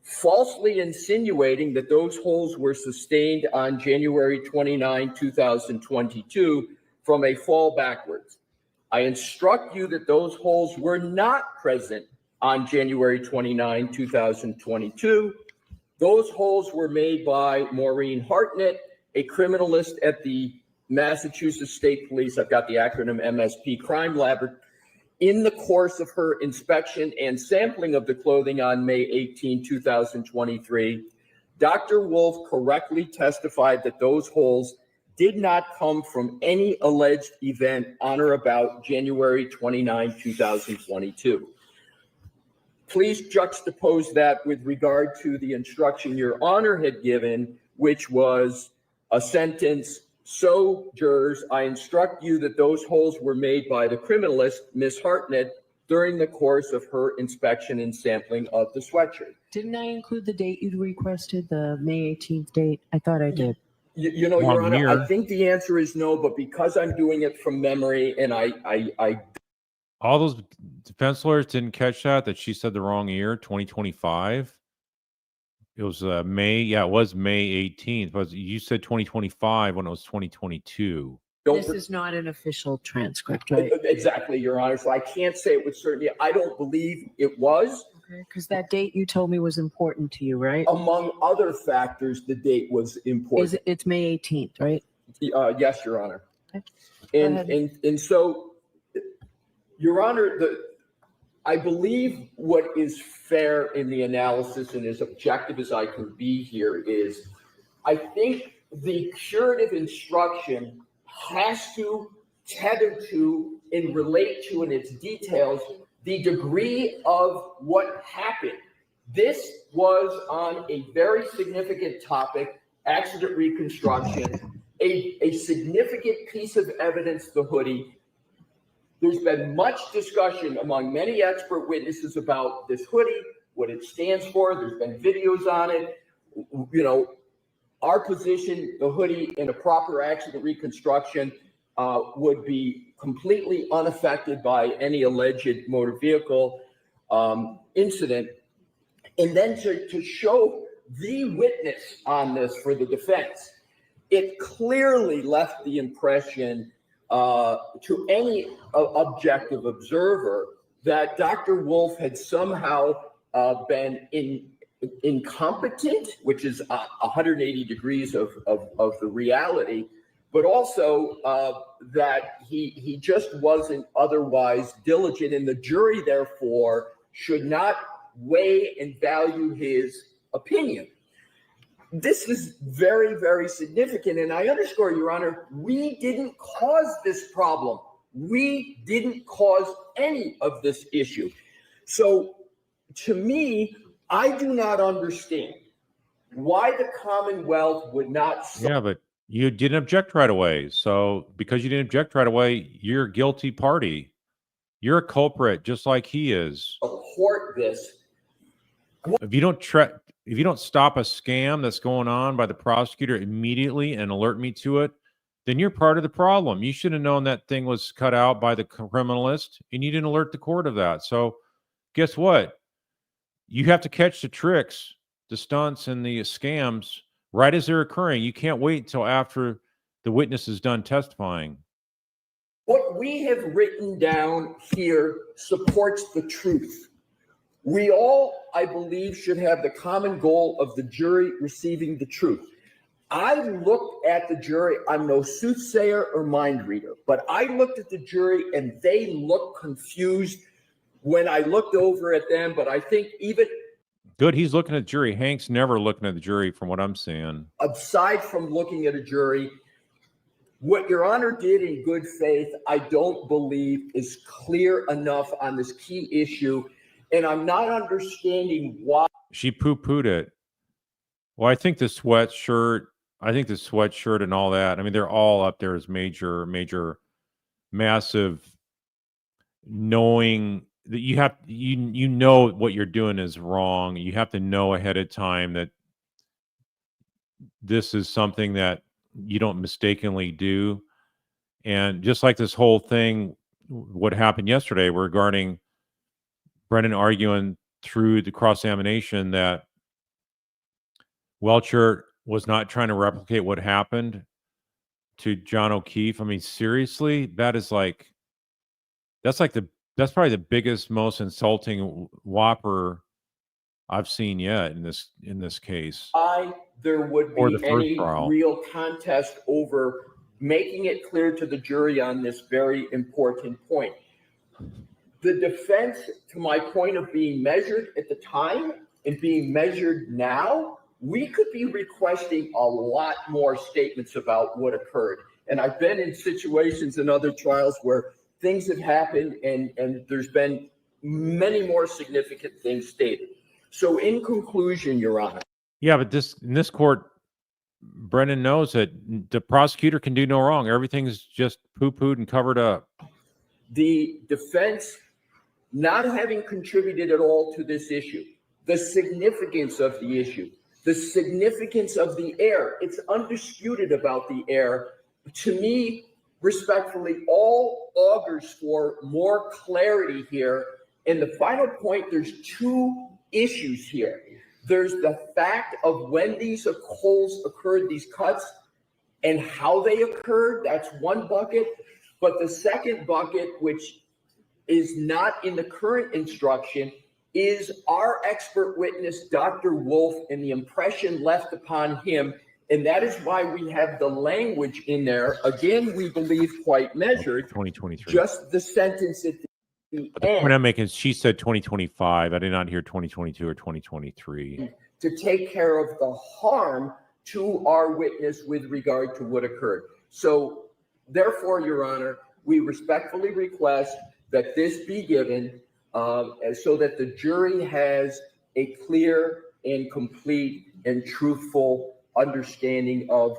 falsely insinuating that those holes were sustained on January 29, 2022 from a fall backwards. I instruct you that those holes were not present on January 29, 2022. Those holes were made by Maureen Hartnett, a criminalist at the Massachusetts State Police, I've got the acronym MSP, Crime Lab, in the course of her inspection and sampling of the clothing on May 18, 2023. Dr. Wolf correctly testified that those holes did not come from any alleged event on or about January 29, 2022. Please juxtapose that with regard to the instruction Your Honor had given, which was a sentence, so jurors, I instruct you that those holes were made by the criminalist, Ms. Hartnett, during the course of her inspection and sampling of the sweatshirt. Didn't I include the date you requested, the May 18th date? I thought I did. You know, Your Honor, I think the answer is no, but because I'm doing it from memory and I all those defense lawyers didn't catch that she said the wrong year, 2025. It was May. Yeah, it was May 18th. But you said 2025 when it was 2022. This is not an official transcript, right? Exactly, Your Honor. So I can't say it with certainty. I don't believe it was. Okay, because that date you told me was important to you, right? Among other factors, the date was important. It's May 18th, right? Yes, Your Honor. Okay. And so, Your Honor, I believe what is fair in the analysis and as objective as I can be here is, I think the curative instruction has to tether to and relate to in its details the degree of what happened. This was on a very significant topic, accident reconstruction, a significant piece of evidence, the hoodie. There's been much discussion among many expert witnesses about this hoodie, what it stands for. There's been videos on it. You know, our position, the hoodie in a proper accident reconstruction would be completely unaffected by any alleged motor vehicle incident. And then to show the witness on this for the defense, it clearly left the impression to any objective observer that Dr. Wolf had somehow been incompetent, which is 180 degrees of the reality, but also that he just wasn't otherwise diligent, and the jury therefore should not weigh and value his opinion. This is very, very significant, and I underscore, Your Honor, we didn't cause this problem. We didn't cause any of this issue. So to me, I do not understand why the Commonwealth would not. Yeah, but you didn't object right away. So because you didn't object right away, you're a guilty party. You're a culprit, just like he is. Support this. If you don't stop a scam that's going on by the prosecutor immediately and alert me to it, then you're part of the problem. You should have known that thing was cut out by the criminalist, and you didn't alert the court of that. So guess what? You have to catch the tricks, the stunts, and the scams right as they're occurring. You can't wait until after the witness is done testifying. What we have written down here supports the truth. We all, I believe, should have the common goal of the jury receiving the truth. I looked at the jury. I'm no soothsayer or mind reader, but I looked at the jury and they looked confused when I looked over at them. But I think even good, he's looking at the jury. Hank's never looking at the jury from what I'm seeing. Aside from looking at a jury, what Your Honor did in good faith, I don't believe is clear enough on this key issue. And I'm not understanding why. She poo-pooed it. Well, I think the sweatshirt and all that, I mean, they're all up there as major, massive, knowing that you know what you're doing is wrong. You have to know ahead of time that this is something that you don't mistakenly do. And just like this whole thing, what happened yesterday regarding Brennan arguing through the cross-examination that Welcher was not trying to replicate what happened to John O'Keefe. I mean, seriously, that's probably the biggest, most insulting whopper I've seen yet in this case. There would be any real contest over making it clear to the jury on this very important point. The defense, to my point of being measured at the time and being measured now, we could be requesting a lot more statements about what occurred. And I've been in situations in other trials where things have happened and there's been many more significant things stated. So in conclusion, Your Honor. Yeah, but in this court, Brennan knows that the prosecutor can do no wrong. Everything's just poo-pooed and covered up. The defense not having contributed at all to this issue, the significance of the issue, the significance of the error, it's undisputed about the error. To me, respectfully, all augurs for more clarity here. And the final point, there's two issues here. There's the fact of when these holes occurred, these cuts, and how they occurred. That's one bucket. But the second bucket, which is not in the current instruction, is our expert witness, Dr. Wolf, and the impression left upon him. And that is why we have the language in there. Again, we believe quite measured. 2023. Just the sentence at the But the point end I'm making is she said 2025. I did not hear 2022 or 2023. to take care of the harm to our witness with regard to what occurred. So therefore, Your Honor, we respectfully request that this be given so that the jury has a clear and complete and truthful understanding of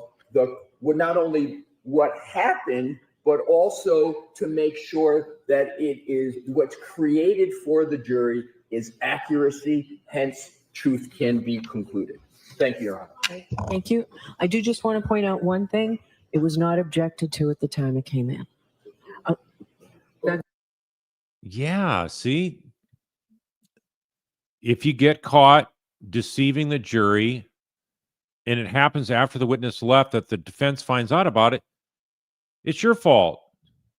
well, not only what happened, but also to make sure that it is what's created for the jury is accuracy, hence truth can be concluded. Thank you, Your Honor. Thank you. I do just want to point out one thing. It was not objected to at the time it came in. Yeah, see, if you get caught deceiving the jury and it happens after the witness left that the defense finds out about it, it's your fault.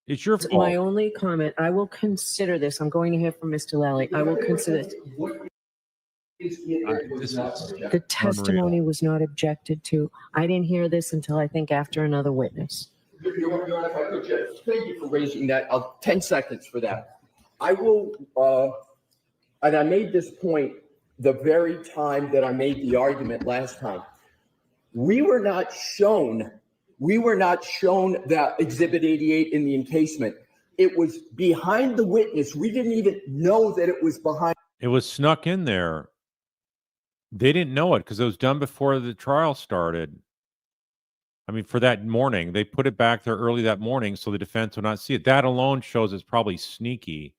It's your fault. My only comment, I will consider this. I'm going to hear from Mr. Lally. I will consider this. The testimony was not objected to. I didn't hear this until I think after another witness. Your Honor, if I could just thank you for raising that. 10 seconds for that. I will, and I made this point the very time that I made the argument last time. We were not shown that Exhibit 88 in the encasement. It was behind the witness. We didn't even know that it was behind. It was snuck in there. They didn't know it because it was done before the trial started. I mean, for that morning, they put it back there early that morning so the defense would not see it. That alone shows it's probably sneaky.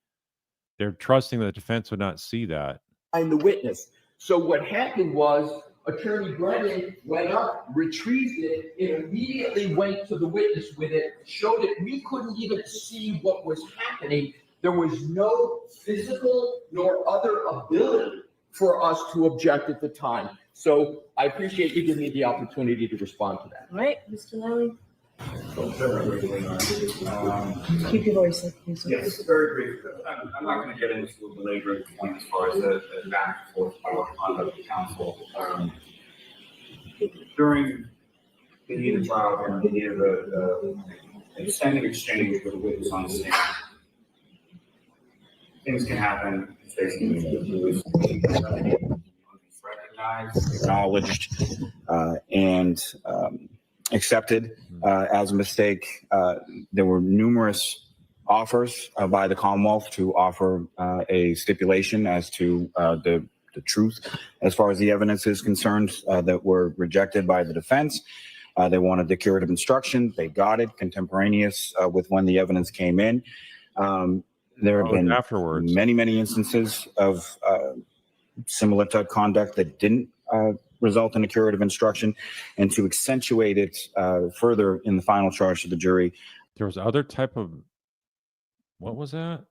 They're trusting that the defense would not see that. Behind the witness. So what happened was Attorney Brennan went up, retrieved it, and immediately went to the witness with it, showed it. We couldn't even see what was happening. There was no physical nor other ability for us to object at the time. So I appreciate you giving me the opportunity to respond to that. All right, Mr. Lally. So very briefly, Keep your voice up, please. yes, very briefly. I'm not going to get into the belaboring point as far as the back and forth conduct of counsel. During the heat of trial, during the heat of the extended exchange with the witness on the stand, things can happen. Recognized, acknowledged, and accepted as a mistake. There were numerous offers by the Commonwealth to offer a stipulation as to the truth as far as the evidence is concerned that were rejected by the defense. They wanted the curative instruction. They got it contemporaneous with when the evidence came in. There have been afterwards many instances of similar type conduct that didn't result in a curative instruction, and to accentuate it further in the final charge to the jury. There was other type of, what was that?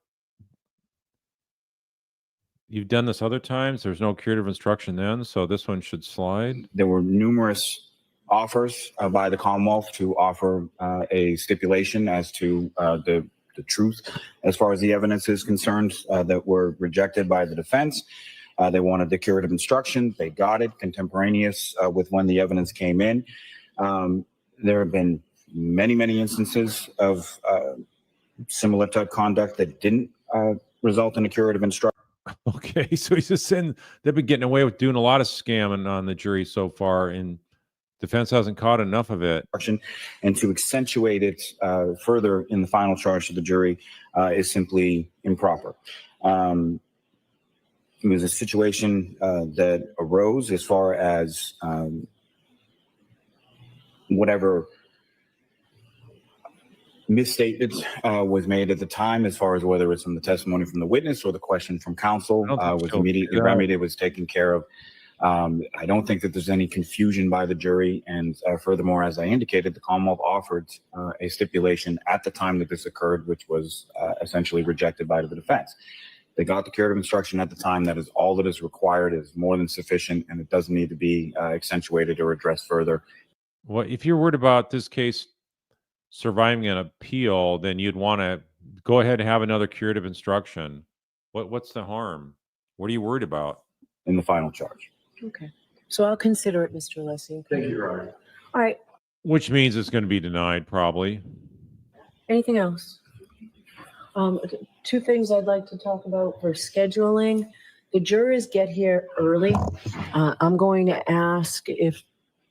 You've done this other times. There's no curative instruction then, so this one should slide. There were numerous offers by the Commonwealth to offer a stipulation as to the truth as far as the evidence is concerned that were rejected by the defense. They wanted the curative instruction. They got it contemporaneous with when the evidence came in. There have been many instances of similar type conduct that didn't result in a curative instruction. Okay, so he's just saying they've been getting away with doing a lot of scamming on the jury so far, and defense hasn't caught enough of it. And to accentuate it further in the final charge to the jury is simply improper. It was a situation that arose as far as whatever misstatement was made at the time, as far as whether it's from the testimony from the witness or the question from counsel was immediately remedied, was taken care of. I don't think that there's any confusion by the jury. And furthermore, as I indicated, the Commonwealth offered a stipulation at the time that this occurred, which was essentially rejected by the defense. They got the curative instruction at the time. That is all that is required. It is more than sufficient, and it doesn't need to be accentuated or addressed further. Well, if you're worried about this case surviving an appeal, then you'd want to go ahead and have another curative instruction. What's the harm? What are you worried about? In the final charge. Okay. So I'll consider it, Mr. Alessi. Thank you, Your Honor. All right. Which means it's going to be denied, probably. Anything else? Two things I'd like to talk about for scheduling. The jurors get here early. I'm going to ask if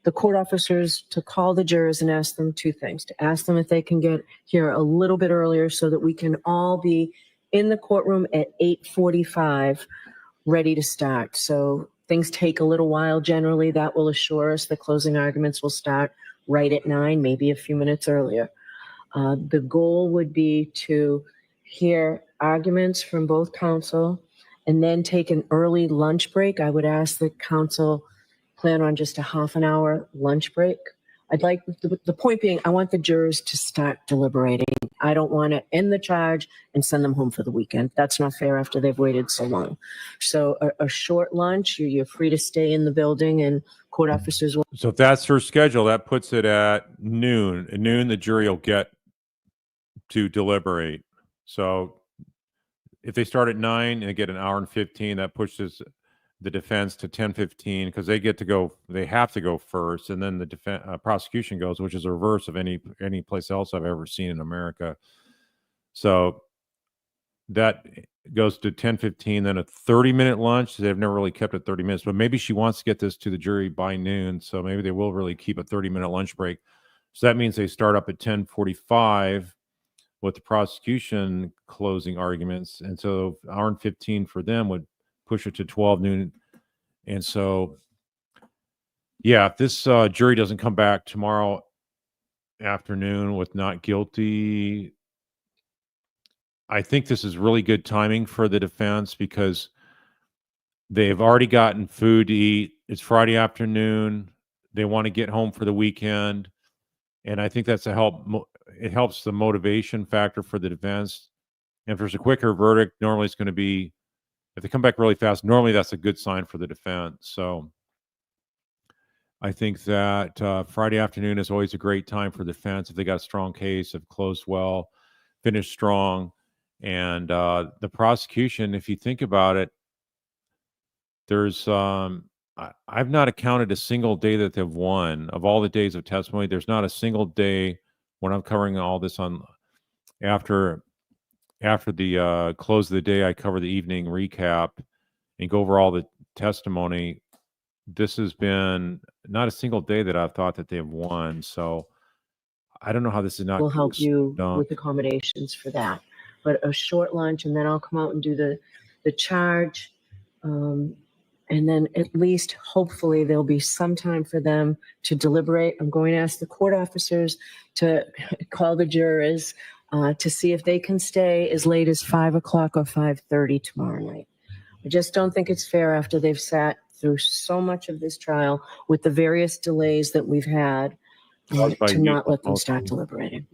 the court officers to call the jurors and ask them two things. To ask them if they can get here a little bit earlier so that we can all be in the courtroom at 8:45, ready to start. So things take a little while generally. That will assure us the closing arguments will start right at 9, maybe a few minutes earlier. The goal would be to hear arguments from both counsel and then take an early lunch break. I would ask the counsel plan on just a half an hour lunch break. I'd like, the point being, I want the jurors to start deliberating. I don't want to end the charge and send them home for the weekend. That's not fair after they've waited so long. So a short lunch, you're free to stay in the building and court officers will. So if that's her schedule, that puts it at noon. At noon, the jury will get to deliberate. So if they start at 9 and they get an hour and 15, that pushes the defense to 10:15 because they get to go. They have to go first, and then the prosecution goes, which is a reverse of any place else I've ever seen in America. So that goes to 10:15, then a 30-minute lunch. They've never really kept it 30 minutes, but maybe she wants to get this to the jury by noon, so maybe they will really keep a 30-minute lunch break. So that means they start up at 10:45 with the prosecution closing arguments, and so hour and 15 for them would push it to 12 noon. And so, yeah, if this jury doesn't come back tomorrow afternoon with not guilty, I think this is really good timing for the defense because they've already gotten food to eat. It's Friday afternoon. They want to get home for the weekend. And I think that's it helps the motivation factor for the defense. And if there's a quicker verdict, normally it's going to be, if they come back really fast, normally that's a good sign for the defense. So I think that Friday afternoon is always a great time for the defense if they got a strong case, have closed well, finished strong. And the prosecution, if you think about it, there's I've not accounted a single day that they've won of all the days of testimony. There's not a single day when I'm covering all this on after the close of the day. I cover the evening recap and go over all the testimony. This has been not a single day that I've thought that they have won. So I don't know how this is not. Will help you with accommodations for that. But a short lunch, and then I'll come out and do the charge. And then at least, hopefully, there'll be some time for them to deliberate. I'm going to ask the court officers to call the jurors to see if they can stay as late as 5 o'clock or 5:30 tomorrow night. I just don't think it's fair after they've sat through so much of this trial with the various delays that we've had to not let them start deliberating.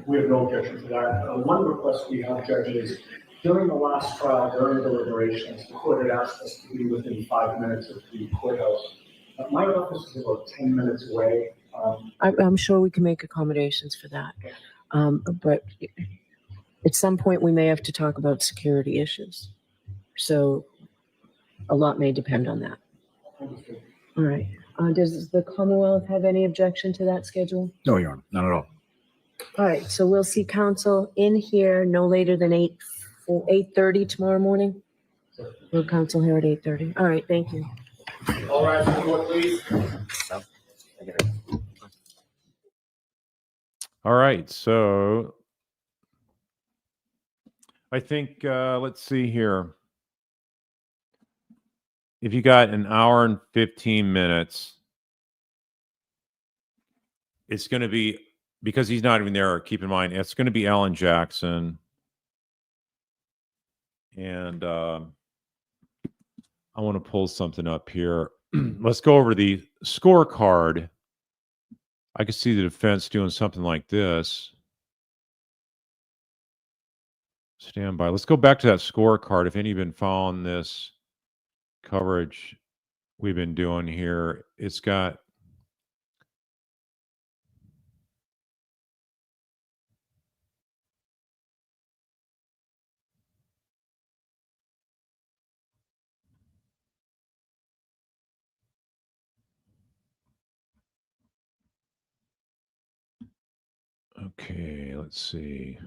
We have no objection to that. One request we have, Judge, is during the last trial, during deliberations, the court had asked us to be within 5 minutes of the courthouse. My office is about 10 minutes away. I'm sure we can make accommodations for that. But at some point, we may have to talk about security issues. So a lot may depend on that. All right. Does the Commonwealth have any objection to that schedule? No, Your Honor, not at all. All right, so we'll see counsel in here no later than 8:30 tomorrow morning. We'll counsel here at 8:30. All right, thank you. All right, please. All right, so I think let's see here. If you got an hour and 15 minutes, it's going to be, because he's not even there, keep in mind, it's going to be Alan Jackson. And I want to pull something up here. Let's go over the scorecard. I can see the defense doing something like this. Stand by. Let's go back to that scorecard. If any of you have been following this coverage we've been doing here, it's got okay, let's see.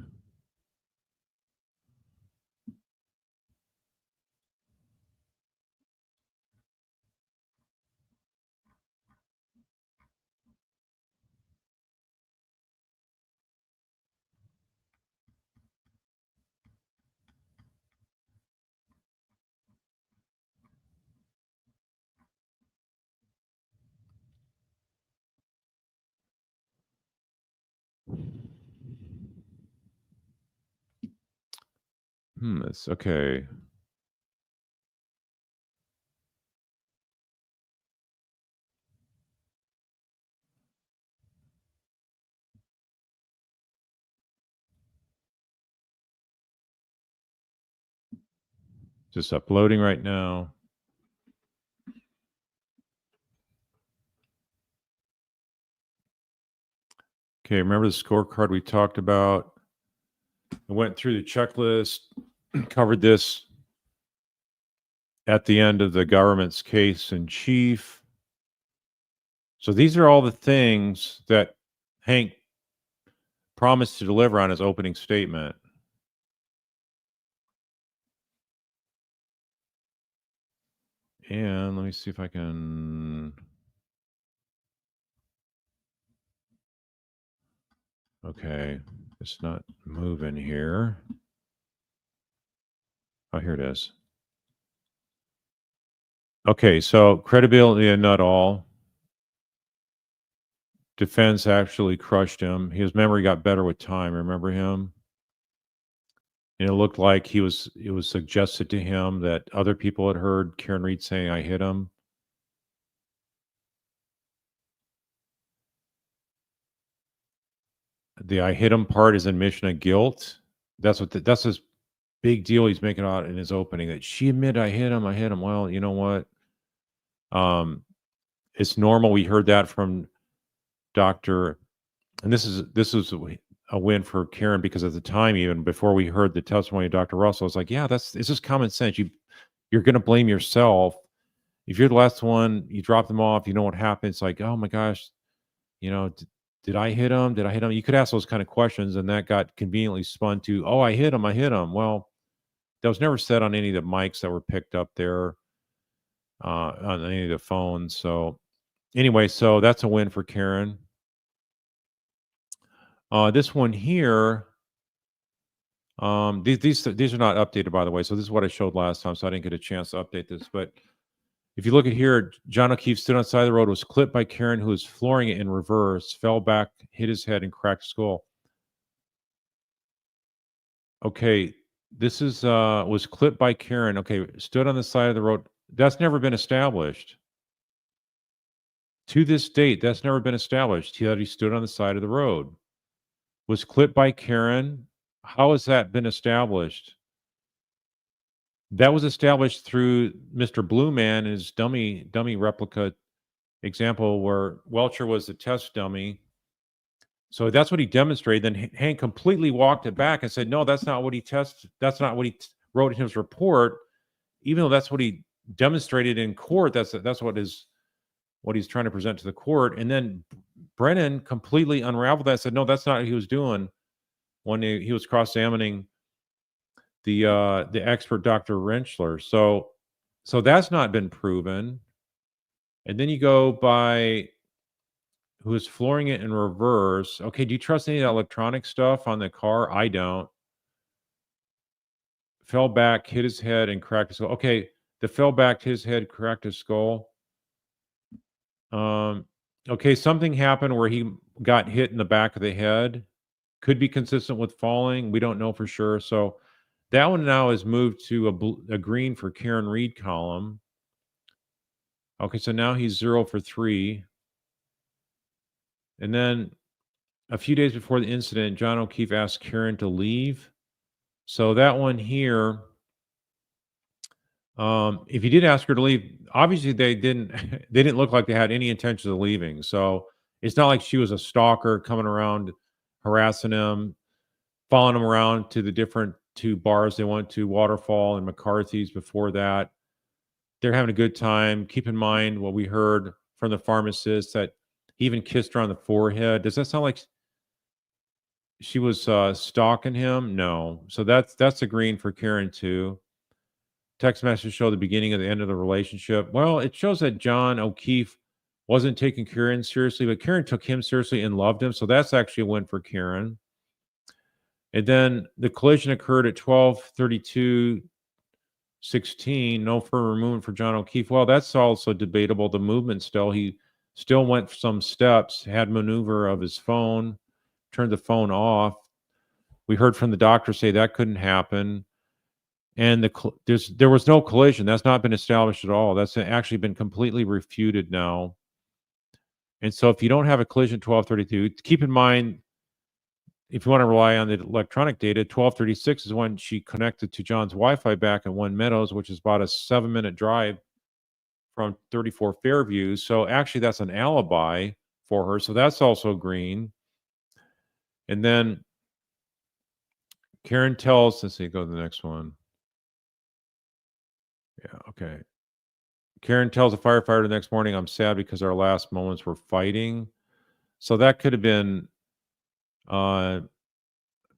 It's okay. Just uploading right now. Okay, remember the scorecard we talked about? I went through the checklist, covered this at the end of the government's case in chief. So these are all the things that Hank promised to deliver on his opening statement. And let me see if I can. Okay, it's not moving here. Oh, here it is. Okay, so credibility and not all. Defense actually crushed him. His memory got better with time. Remember him? And it looked like it was suggested to him that other people had heard Karen Reed saying, I hit him. The I hit him part is admission of guilt. That's this big deal he's making out in his opening, that she admitted I hit him. Well, you know what? It's normal. We heard that from Dr. And this is a win for Karen, because at the time, even before we heard the testimony of Dr. Russell, it's like, yeah, it's just common sense. You're going to blame yourself. If you're the last one, you drop them off, you know what happens. It's like, oh my gosh, did I hit him? Did I hit him? You could ask those kind of questions, and that got conveniently spun to, oh, I hit him. Well, that was never said on any of the mics that were picked up there, on any of the phones. So anyway, so that's a win for Karen. This one here, these are not updated, by the way. So this is what I showed last time, so I didn't get a chance to update this. But if you look at here, John O'Keefe stood on the side of the road, was clipped by Karen, who was flooring it in reverse, fell back, hit his head, and cracked his skull. Okay, this is was clipped by Karen. Okay, stood on the side of the road. That's never been established. To this date, that's never been established. He stood on the side of the road. Was clipped by Karen. How has that been established? That was established through Mr. Blue Man and his dummy replica example, where Welcher was the test dummy. So that's what he demonstrated. Then Hank completely walked it back and said, no, that's not what he tested. That's not what he wrote in his report, even though that's what he demonstrated in court. That's what he's trying to present to the court. And then Brennan completely unraveled that and said, no, that's not what he was doing when he was cross-examining the expert Dr. Rentschler. So that's not been proven. And then you go by who is flooring it in reverse. Okay, do you trust any of that electronic stuff on the car? I don't. Fell back, hit his head, and cracked his skull. Okay, the fell back, hit his head, cracked his skull. Okay, something happened where he got hit in the back of the head. Could be consistent with falling. We don't know for sure. So that one now is moved to a green for Karen Reed column. Okay, so now he's 0 for 3. And then a few days before the incident, John O'Keefe asked Karen to leave. So that one here, if he did ask her to leave, obviously they didn't look like they had any intention of leaving. So it's not like she was a stalker coming around harassing him, following him around to the different 2 bars they went to, Waterfall and McCarthy's before that. They're having a good time. Keep in mind what we heard from the pharmacist, that he even kissed her on the forehead. Does that sound like she was stalking him? No. So that's a green for Karen too. Text message show the beginning of the end of the relationship. Well, it shows that John O'Keefe wasn't taking Karen seriously, but Karen took him seriously and loved him. So that's actually a win for Karen. And then the collision occurred at 12:32:16. No further movement for John O'Keefe. Well, that's also debatable. The movement he still went some steps, had maneuver of his phone, turned the phone off. We heard from the doctor say that couldn't happen. And there was no collision. That's not been established at all. That's actually been completely refuted now. And so if you don't have a collision 1232, keep in mind, if you want to rely on the electronic data, 1236 is when she connected to John's Wi-Fi back at One Meadows, which is about a 7-minute drive from 34 Fairview. So actually that's an alibi for her. So that's also green. And then Karen tells, let's see, go to the next one. Yeah, okay. Karen tells the firefighter the next morning, I'm sad because our last moments were fighting. So that could have been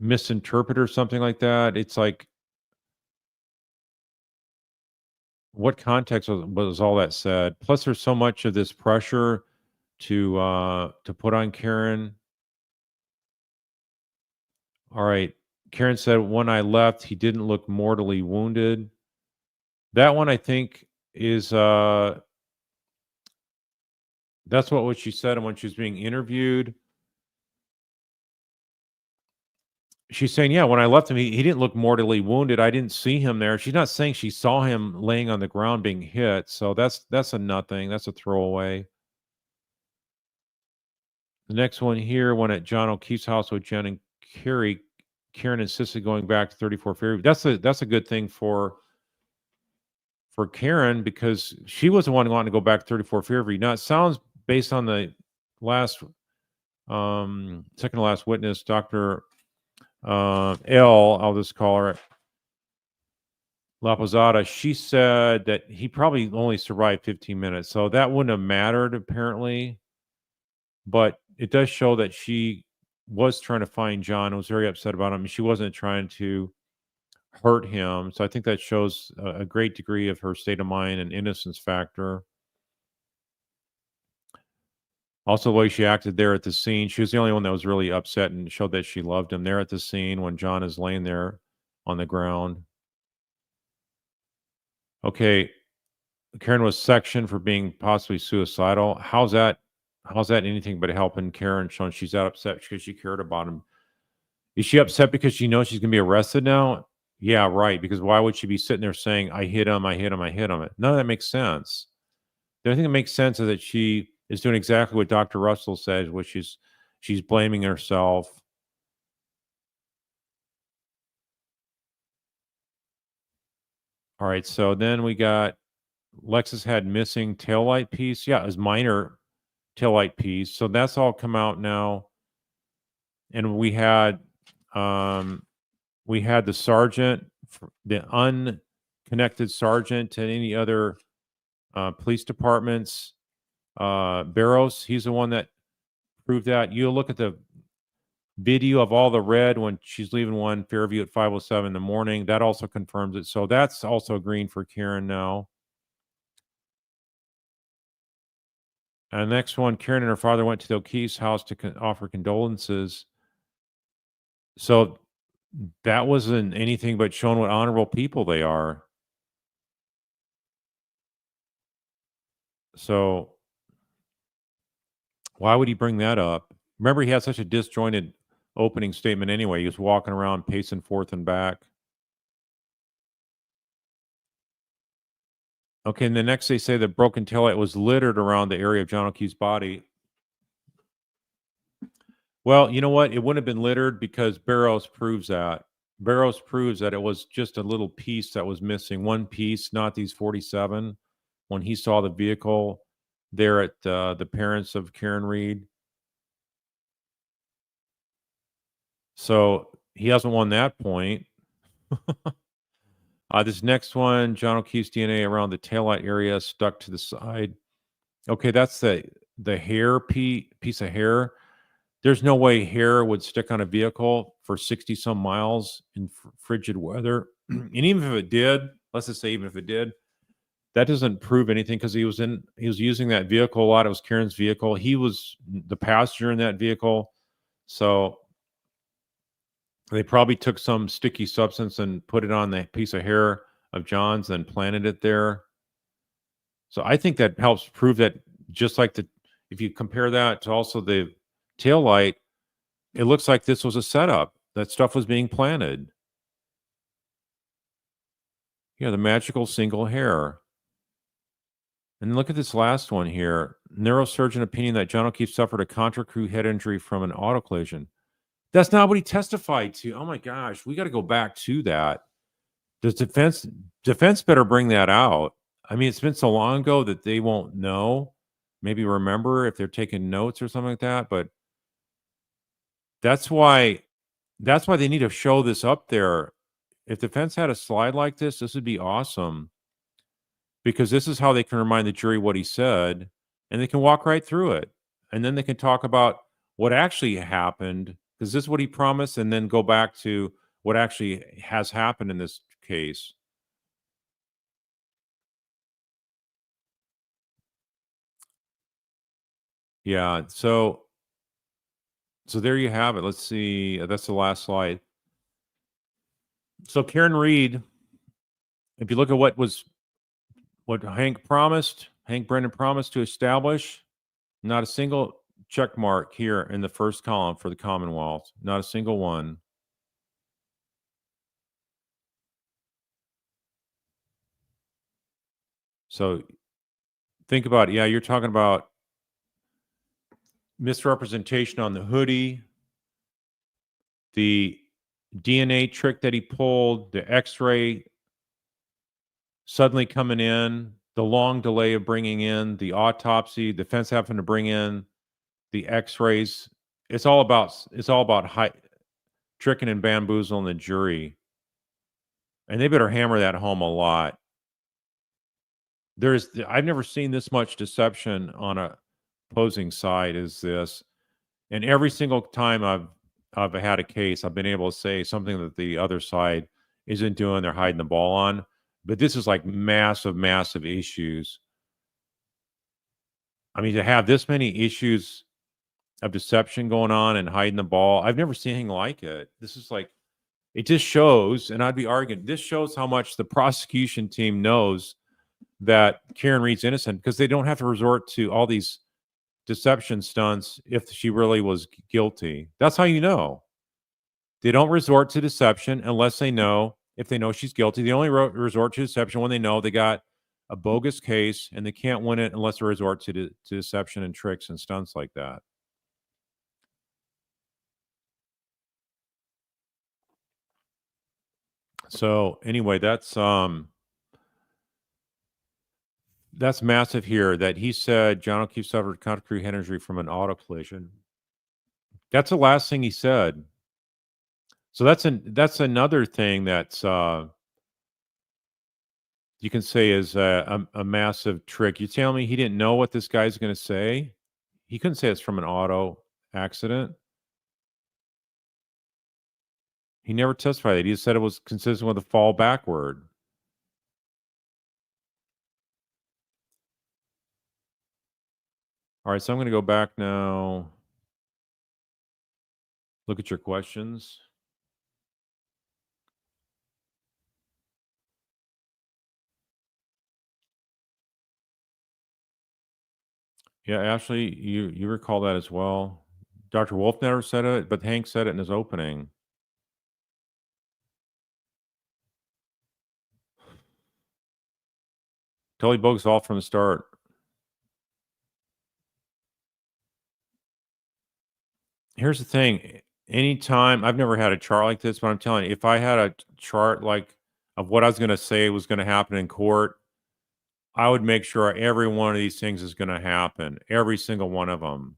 misinterpreted or something like that. It's like, what context was all that said? Plus, there's so much of this pressure to put on Karen. All right. Karen said, when I left, he didn't look mortally wounded. That one, I think, is that's what she said. And when she was being interviewed, she's saying, yeah, when I left him, he didn't look mortally wounded. I didn't see him there. She's not saying she saw him laying on the ground being hit. So that's a nothing. That's a throwaway. The next one here, when at John O'Keefe's house with Jen and Carrie, Karen insisted going back to 34 Fairview. That's a good thing for Karen, because she was the one wanting to go back to 34 Fairview. Now it sounds, based on the last second to last witness, Dr. L, I'll just call her La Posada, she said that he probably only survived 15 minutes. So that wouldn't have mattered apparently. But it does show that she was trying to find John and was very upset about him. She wasn't trying to hurt him. So I think that shows a great degree of her state of mind and innocence factor. Also, the way she acted there at the scene, she was the only one that was really upset and showed that she loved him there at the scene when John is laying there on the ground. Okay, Karen was sectioned for being possibly suicidal. How's that anything but helping Karen, showing she's that upset because she cared about him? Is she upset because she knows she's going to be arrested now? Yeah, right. Because why would she be sitting there saying, I hit him, I hit him, I hit him? None of that makes sense. The only thing that makes sense is that she is doing exactly what Dr. Russell says, which is she's blaming herself. All right, so then we got Lexus had missing taillight piece. Yeah, it was minor taillight piece. So that's all come out now. And we had the sergeant, the unconnected sergeant to any other police departments. Barros, he's the one that proved that. You look at the video of all the red when she's leaving one Fairview at 5:07 in the morning. That also confirms it. So that's also green for Karen now. And next one, Karen and her father went to the O'Keefe's house to offer condolences. So that wasn't anything but showing what honorable people they are. So why would he bring that up? Remember, he had such a disjointed opening statement anyway. He was walking around, pacing forth and back. Okay, and the next they say the broken taillight was littered around the area of John O'Keefe's body. Well, you know what? It wouldn't have been littered because Barros proves that. Barros proves that it was just a little piece that was missing. One piece, not these 47. When he saw the vehicle there at the parents of Karen Reed. So he hasn't won that point. This next one, John O'Keefe's DNA around the taillight area stuck to the side. Okay, that's the hair piece of hair. There's no way hair would stick on a vehicle for 60 some miles in frigid weather. And even if it did, let's just say even if it did, that doesn't prove anything because he was using that vehicle a lot. It was Karen's vehicle. He was the passenger in that vehicle. So they probably took some sticky substance and put it on the piece of hair of John's and planted it there. So I think that helps prove that, just like if you compare that to also the taillight, it looks like this was a setup. That stuff was being planted. Yeah, the magical single hair. And look at this last one here. Neurosurgeon opinion that John O'Keefe suffered a contra crew head injury from an auto collision. That's not what he testified to. Oh my gosh, we got to go back to that. Does defense better bring that out? I mean, it's been so long ago that they won't know. Maybe remember if they're taking notes or something like that. But that's why they need to show this up there. If defense had a slide like this would be awesome. Because this is how they can remind the jury what he said, and they can walk right through it. And then they can talk about what actually happened, because this is what he promised, and then go back to what actually has happened in this case. Yeah, so there you have it. Let's see. That's the last slide. So Karen Reed, if you look at what Hank Brennan promised to establish, not a single check mark here in the first column for the Commonwealth. Not a single one. So think about it. Yeah, you're talking about misrepresentation on the hoodie, the DNA trick that he pulled, the x-ray suddenly coming in, the long delay of bringing in the autopsy, defense having to bring in the x-rays. It's all about tricking and bamboozling the jury. And they better hammer that home a lot. I've never seen this much deception on a opposing side as this. And every single time I've had a case, I've been able to say something that the other side isn't doing, they're hiding the ball on. But this is like massive, massive issues. I mean, to have this many issues of deception going on and hiding the ball, I've never seen anything like it. This is like, it just shows, and I'd be arguing, this shows how much the prosecution team knows that Karen Reed's innocent, because they don't have to resort to all these deception stunts if she really was guilty. That's how you know. They don't resort to deception unless if they know she's guilty. They only resort to deception when they know they got a bogus case, and they can't win it unless they resort to deception and tricks and stunts like that. So anyway, that's massive here, that he said John O'Keefe suffered contra crew head injury from an auto collision. That's the last thing he said. So that's another thing that's you can say is a massive trick. You tell me he didn't know what this guy's going to say? He couldn't say it's from an auto accident. He never testified that. He just said it was consistent with a fall backward. All right, so I'm going to go back now. Look at your questions. Yeah, Ashley, you recall that as well. Dr. Wolf never said it, but Hank said it in his opening. Totally bogus all from the start. Here's the thing. Anytime, I've never had a chart like this, but I'm telling you, if I had a chart like of what I was going to say was going to happen in court, I would make sure every one of these things is going to happen. Every single one of them.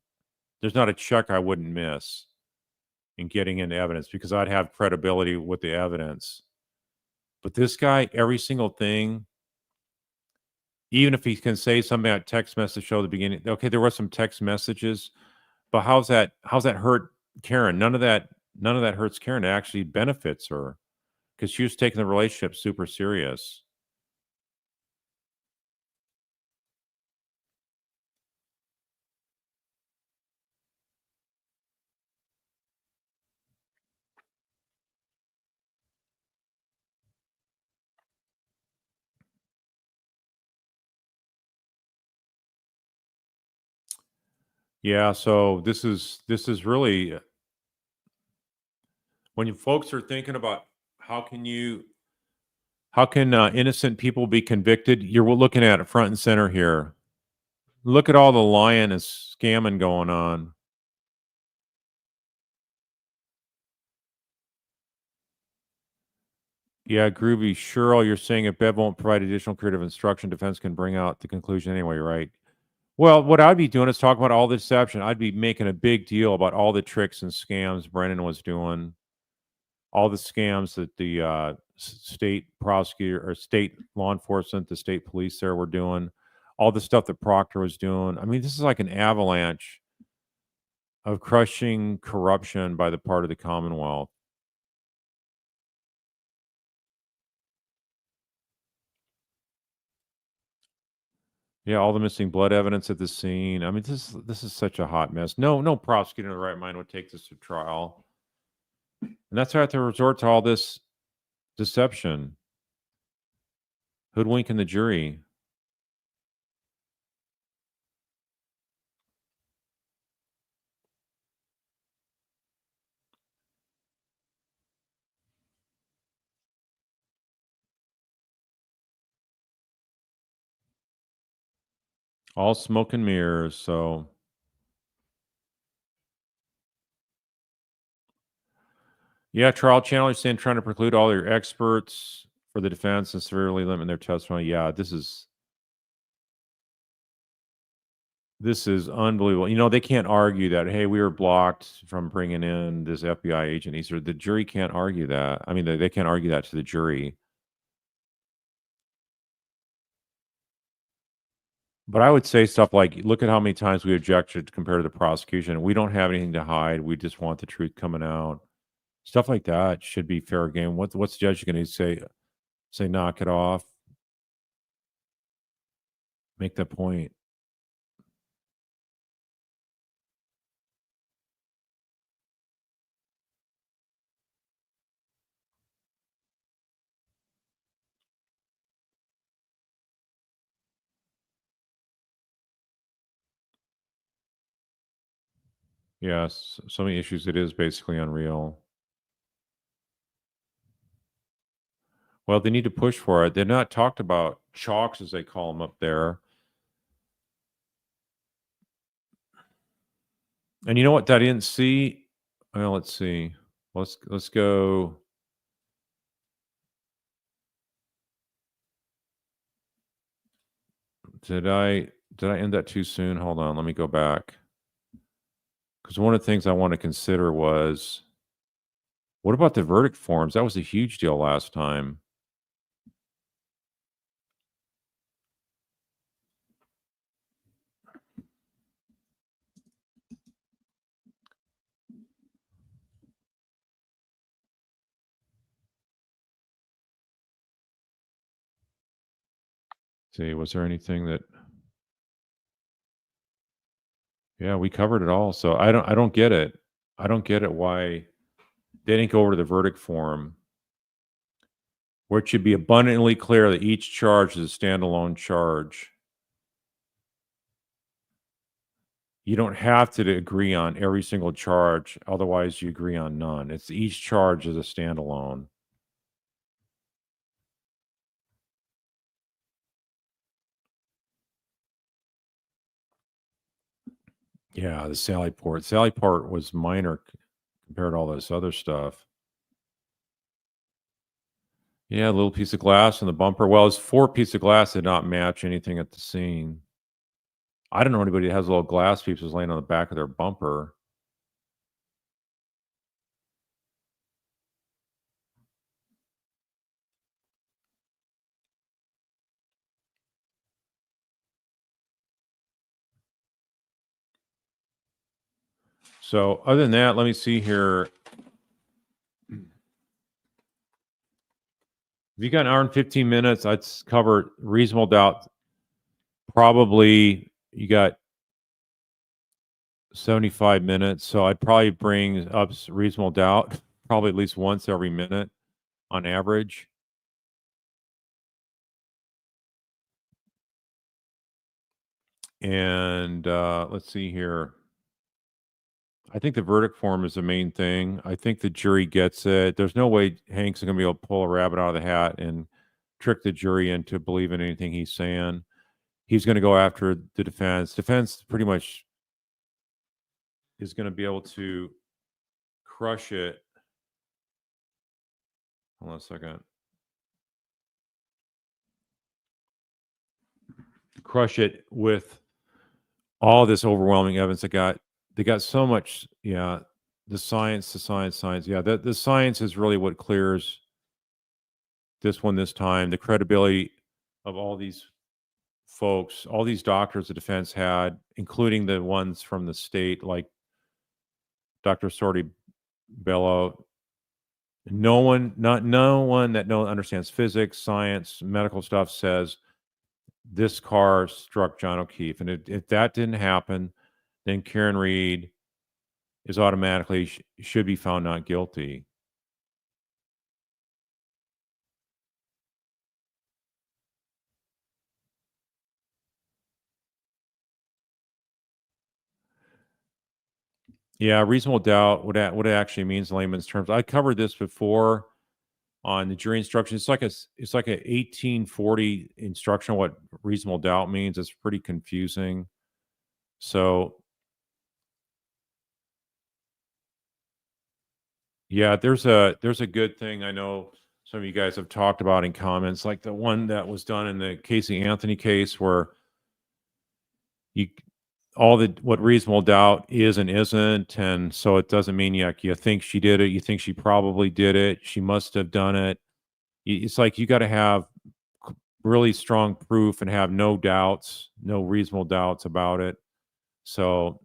There's not a check I wouldn't miss in getting into evidence, because I'd have credibility with the evidence. But this guy, every single thing, even if he can say something at text message show at the beginning, okay, there were some text messages, but how's that hurt Karen? None of that hurts Karen. It actually benefits her, because she was taking the relationship super serious. Yeah, so this is really, when you folks are thinking about how can you How can innocent people be convicted? You're looking at it front and center here. Look at all the lying and scamming going on. Yeah, Groovy. Cheryl, you're saying if Bev won't provide additional creative instruction, defense can bring out the conclusion anyway, right? Well, what I'd be doing is talking about all the deception. I'd be making a big deal about all the tricks and scams Brennan was doing, all the scams that the state prosecutor or state law enforcement, the state police there were doing, all the stuff that Proctor was doing. I mean, this is like an avalanche of crushing corruption by the part of the Commonwealth. Yeah, all the missing blood evidence at the scene. I mean, this is such a hot mess. No prosecutor in the right mind would take this to trial. And that's why I have to resort to all this deception, hoodwinking the jury. All smoke and mirrors. So, yeah, trial channel, you're saying trying to preclude all your experts for the defense and severely limit their testimony. Yeah, this is unbelievable. You know, they can't argue that, hey, we were blocked from bringing in this FBI agent. The jury can't argue that. I mean, they can't argue that to the jury. But I would say stuff like, look at how many times we objected compared to the prosecution. We don't have anything to hide. We just want the truth coming out. Stuff like that should be fair game. What's the judge going to say? Say, knock it off. Make that point. Yes, so many issues. It is basically unreal. Well, they need to push for it. They're not talked about chalks, as they call them up there. And you know what? I didn't see. Well, let's see. Let's go. Did I end that too soon? Hold on. Let me go back. Because one of the things I want to consider was, what about the verdict forms? That was a huge deal last time. See, was there anything that? Yeah, we covered it all. So I don't get it. I don't get it why they didn't go over to the verdict form, where it should be abundantly clear that each charge is a standalone charge. You don't have to agree on every single charge, otherwise you agree on none. It's each charge is a standalone. Yeah, the Sally Port. Sally Port was minor compared to all this other stuff. Yeah, a little piece of glass in the bumper. Well, it's 4 pieces of glass did not match anything at the scene. I don't know anybody that has little glass pieces laying on the back of their bumper. So other than that, let me see here. If you got an hour and 15 minutes, I'd cover reasonable doubt. Probably you got 75 minutes. So I'd probably bring up reasonable doubt probably at least once every minute on average. And let's see here. I think the verdict form is the main thing. I think the jury gets it. There's no way Hank's going to be able to pull a rabbit out of the hat and trick the jury into believing anything he's saying. He's going to go after the defense. Defense pretty much is going to be able to crush it. Hold on a second. Crush it with all this overwhelming evidence. They got so much. Yeah, the science. Yeah, the science is really what clears this one this time. The credibility of all these folks, all these doctors the defense had, including the ones from the state, like Dr. Sorty Bello. No one that understands physics, science, medical stuff says this car struck John O'Keefe. And if that didn't happen, then Karen Reed is automatically should be found not guilty. Yeah, reasonable doubt, what it actually means in layman's terms. I covered this before on the jury instruction. It's like a 1840 instruction. What reasonable doubt means. It's pretty confusing. So yeah, there's a good thing I know some of you guys have talked about in comments, like the one that was done in the Casey Anthony case, where what reasonable doubt is and isn't, and so it doesn't mean you think she did it, you think she probably did it, she must have done it. It's like you got to have really strong proof and have no doubts, no reasonable doubts about it. So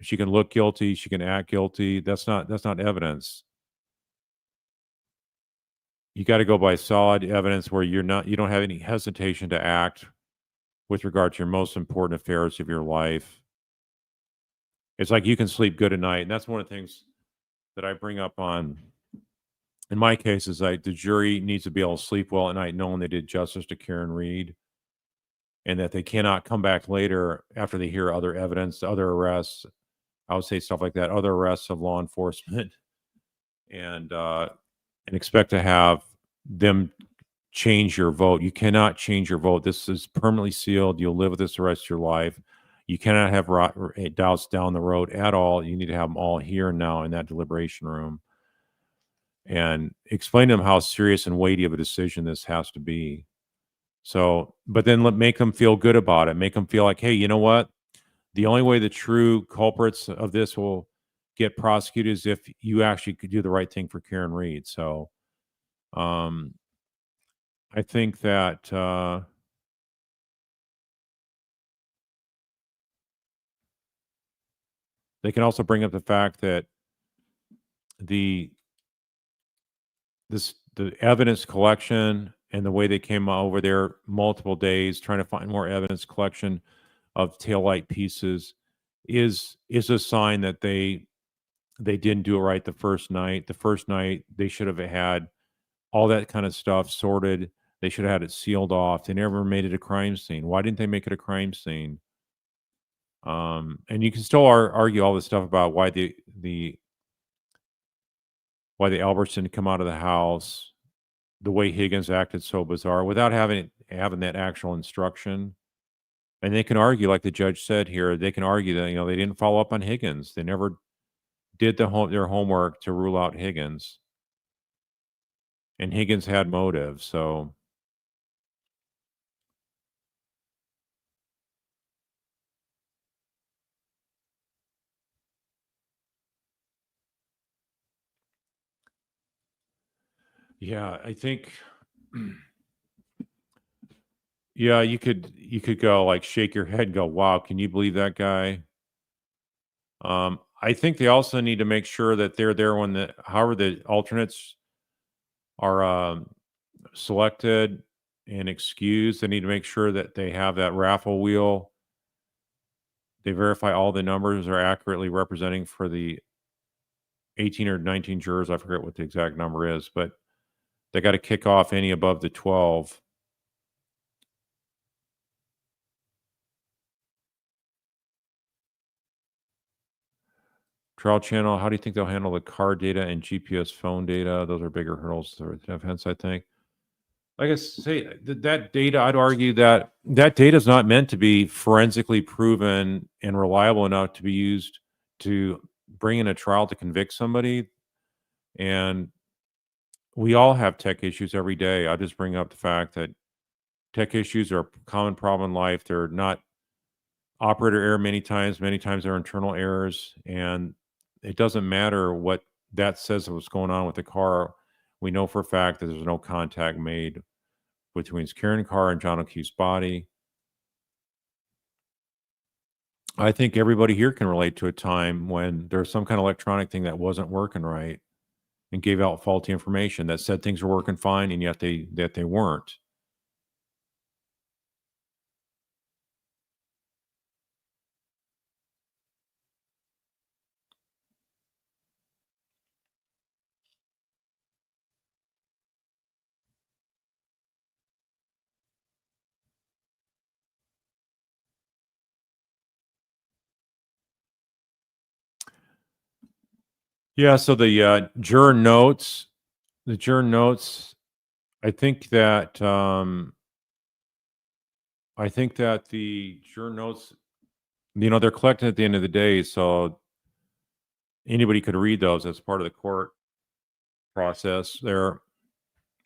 she can look guilty, she can act guilty. That's not evidence. You got to go by solid evidence where you don't have any hesitation to act with regard to your most important affairs of your life. It's like you can sleep good at night. And that's one of the things that I bring up in my case is the jury needs to be able to sleep well at night knowing they did justice to Karen Reed, and that they cannot come back later after they hear other evidence, other arrests. I would say stuff like that, other arrests of law enforcement, and expect to have them change your vote. You cannot change your vote. This is permanently sealed. You'll live with this the rest of your life. You cannot have doubts down the road at all. You need to have them all here and now in that deliberation room, and explain to them how serious and weighty of a decision this has to be. So, but then make them feel good about it. Make them feel like, hey, you know what? The only way the true culprits of this will get prosecuted is if you actually could do the right thing for Karen Reed. So, I think that they can also bring up the fact that the evidence collection and the way they came over there multiple days trying to find more evidence collection of taillight pieces is a sign that they didn't do it right the first night. The first night they should have had all that kind of stuff sorted. They should have had it sealed off. They never made it a crime scene. Why didn't they make it a crime scene? And you can still argue all this stuff about why the Alberts didn't come out of the house, the way Higgins acted so bizarre, without having that actual instruction. And they can argue, like the judge said here, they can argue that they didn't follow up on Higgins. They never did their homework to rule out Higgins, and Higgins had motive. So yeah, I think yeah, you could go like shake your head and go, wow, can you believe that guy? I think they also need to make sure that they're there when however the alternates are selected and excused. They need to make sure that they have that raffle wheel. They verify all the numbers are accurately representing for the 18 or 19 jurors. I forget what the exact number is, but they got to kick off any above the 12. Trial channel, how do you think they'll handle the car data and GPS phone data? Those are bigger hurdles for the defense, I think. like I say, that data, I'd argue that that data is not meant to be forensically proven and reliable enough to be used to bring in a trial to convict somebody. And we all have tech issues every day. I just bring up the fact that tech issues are a common problem in life. They're not operator error many times they're internal errors. And it doesn't matter what that says of what's going on with the car. We know for a fact that there's no contact made between Karen Carr and John O'Keefe's body. I think everybody here can relate to a time when there's some kind of electronic thing that wasn't working right and gave out faulty information that said things were working fine, and yet they weren't. Yeah, so the juror notes, I think that the juror notes, they're collected at the end of the day, so anybody could read those as part of the court process. They're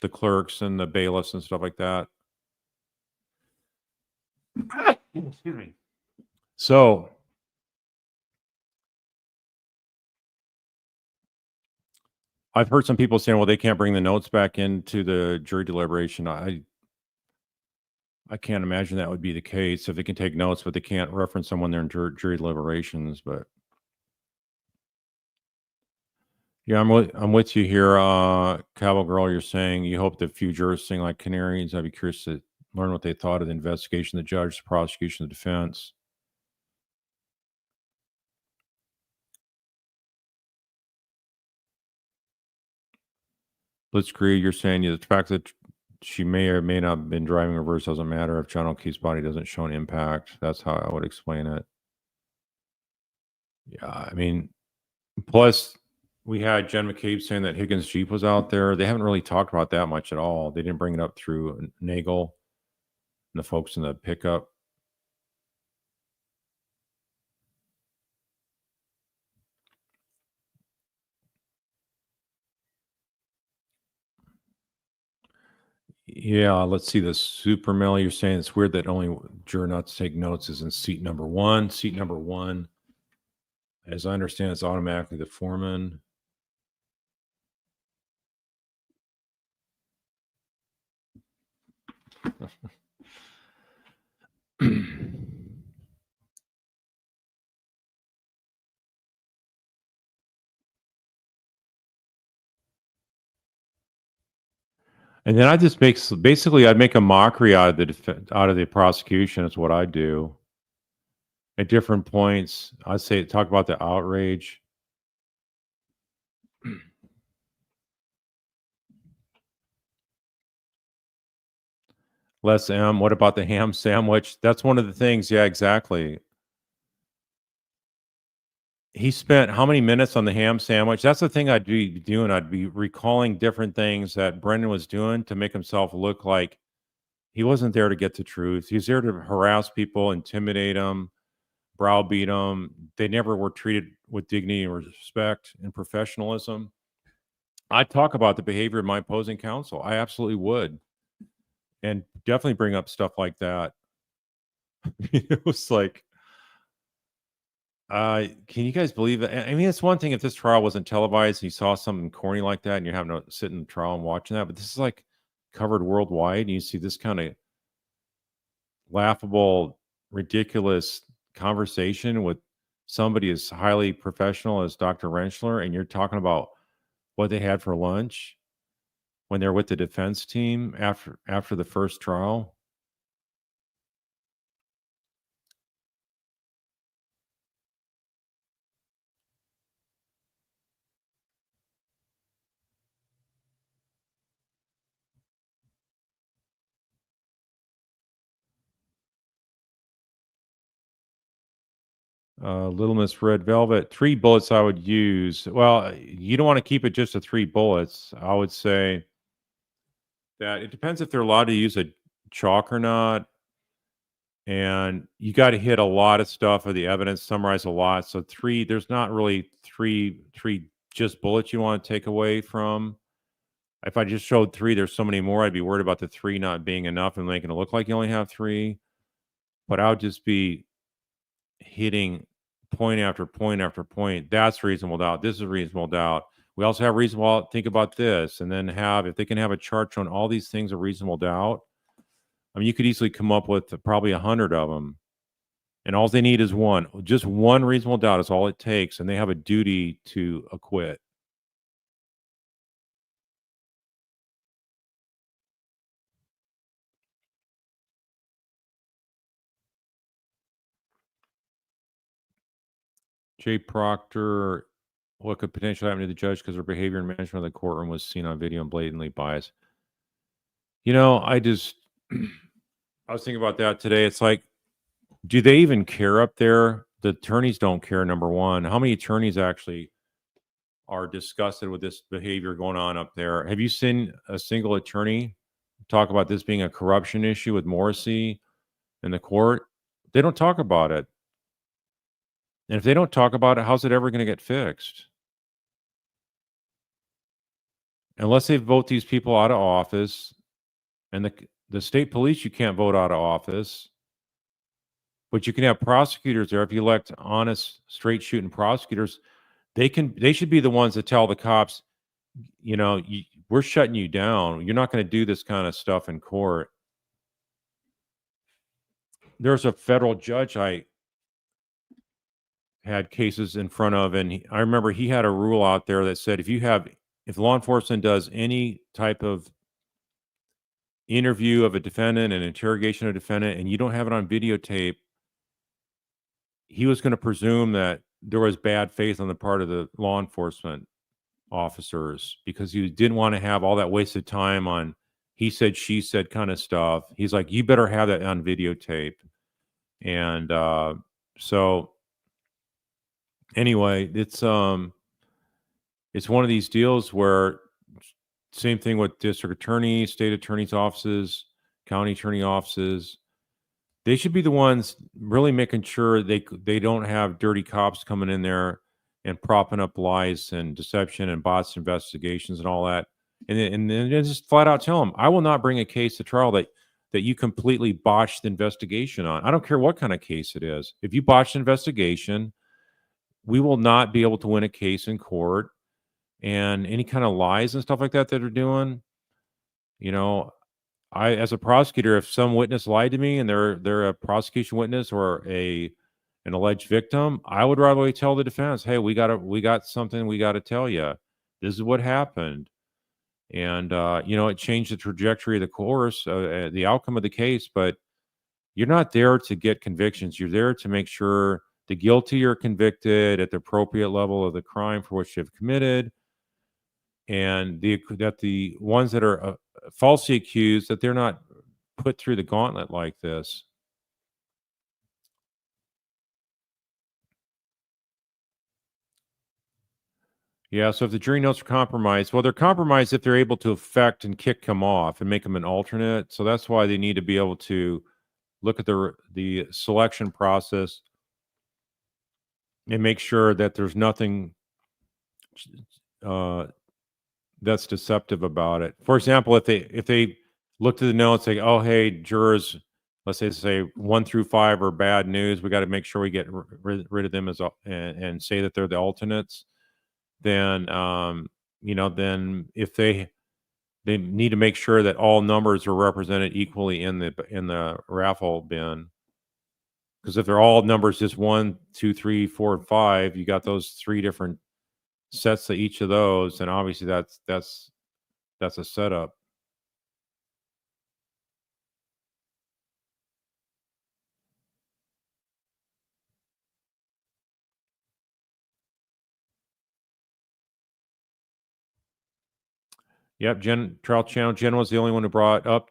the clerks and the bailiffs and stuff like that. Excuse me. So I've heard some people saying, well, they can't bring the notes back into the jury deliberation. I can't imagine that would be the case if they can take notes, but they can't reference them when they're in jury deliberations. But yeah, I'm with you here, Cowboy Girl. You're saying you hope that few jurors sing like canaries. I'd be curious to learn what they thought of the investigation, the judge, the prosecution, the defense. Blitzkrieg, you're saying the fact that she may or may not have been driving reverse doesn't matter if John O'Keefe's body doesn't show an impact. That's how I would explain it. Yeah, I mean, plus we had Jen McCabe saying that Higgins' Jeep was out there. They haven't really talked about that much at all. They didn't bring it up through Nagel and the folks in the pickup. Yeah, let's see the super mail. You're saying it's weird that only juror not to take notes is in seat number one. Seat number one, as I understand, it's automatically the foreman. And then I just basically I'd make a mockery out of the prosecution is what I do. At different points, I'd say talk about the outrage. Les M, what about the ham sandwich? That's one of the things. Yeah, exactly. He spent how many minutes on the ham sandwich? That's the thing I'd be doing. I'd be recalling different things that Brendan was doing to make himself look like he wasn't there to get the truth. He's there to harass people, intimidate them, browbeat them. They never were treated with dignity and respect and professionalism. I'd talk about the behavior of my opposing counsel. I absolutely would. And definitely bring up stuff like that. It was like, can you guys believe it? I mean, it's one thing if this trial wasn't televised and you saw something corny like that and you're having to sit in the trial and watching that, but this is like covered worldwide and you see this kind of laughable, ridiculous conversation with somebody as highly professional as Dr. Rentschler, and you're talking about what they had for lunch when they're with the defense team after the first trial. Little Miss Red Velvet, 3 bullets I would use. Well, you don't want to keep it just to 3 bullets. I would say that it depends if they're allowed to use a chalk or not. And you got to hit a lot of stuff of the evidence, summarize a lot. So there's not really three just bullets you want to take away from. If I just showed 3, there's so many more. I'd be worried about the 3 not being enough and making it look like you only have 3. But I would just be hitting point after point after point. That's reasonable doubt. This is reasonable doubt. We also have reasonable doubt. Think about this, and then if they can have a chart showing all these things are reasonable doubt. I mean, you could easily come up with probably 100 of them, and all they need is one. Just one reasonable doubt is all it takes, and they have a duty to acquit. Jay Proctor, what could potentially happen to the judge because her behavior and management of the courtroom was seen on video and blatantly biased? You know, I was thinking about that today. It's like, do they even care up there? The attorneys don't care, number one. How many attorneys actually are disgusted with this behavior going on up there? Have you seen a single attorney talk about this being a corruption issue with Morrissey in the court? They don't talk about it. And if they don't talk about it, how's it ever going to get fixed? Unless they vote these people out of office, and the state police, you can't vote out of office, but you can have prosecutors there. If you elect honest, straight shooting prosecutors, they should be the ones that tell the cops, you know, we're shutting you down. You're not going to do this kind of stuff in court. There's a federal judge I had cases in front of, and I remember he had a rule out there that said if law enforcement does any type of interview of a defendant and interrogation of a defendant and you don't have it on videotape, he was going to presume that there was bad faith on the part of the law enforcement officers because he didn't want to have all that wasted time on he said, she said kind of stuff. He's like, you better have that on videotape. And so anyway, it's one of these deals where same thing with district attorneys, state attorneys' offices, county attorney offices. They should be the ones really making sure they don't have dirty cops coming in there and propping up lies and deception and bots investigations and all that. And then just flat out tell them, I will not bring a case to trial that you completely botched the investigation on. I don't care what kind of case it is. If you botched the investigation, we will not be able to win a case in court. And any kind of lies and stuff like that they're doing, you know, I, as a prosecutor, if some witness lied to me and they're a prosecution witness or an alleged victim, I would rather tell the defense, hey, we got something we got to tell you. This is what happened. And, you know, it changed the trajectory of the course, the outcome of the case, but you're not there to get convictions. You're there to make sure the guilty are convicted at the appropriate level of the crime for which they've committed. And that the ones that are falsely accused, that they're not put through the gauntlet like this. Yeah, so if the jury notes are compromised, well, they're compromised if they're able to affect and kick him off and make him an alternate. So that's why they need to be able to look at the selection process and make sure that there's nothing that's deceptive about it. For example, if they look to the notes, say, oh, hey, jurors, let's say 1 through 5 are bad news, we got to make sure we get rid of them and say that they're the alternates. Then you know, then if they need to make sure that all numbers are represented equally in the raffle bin, because if they're all numbers just 1, 2, 3, 4, and 5, you got those 3 different sets of each of those, and obviously that's a setup. Yep, Trial Channel. Jen was the only one who brought up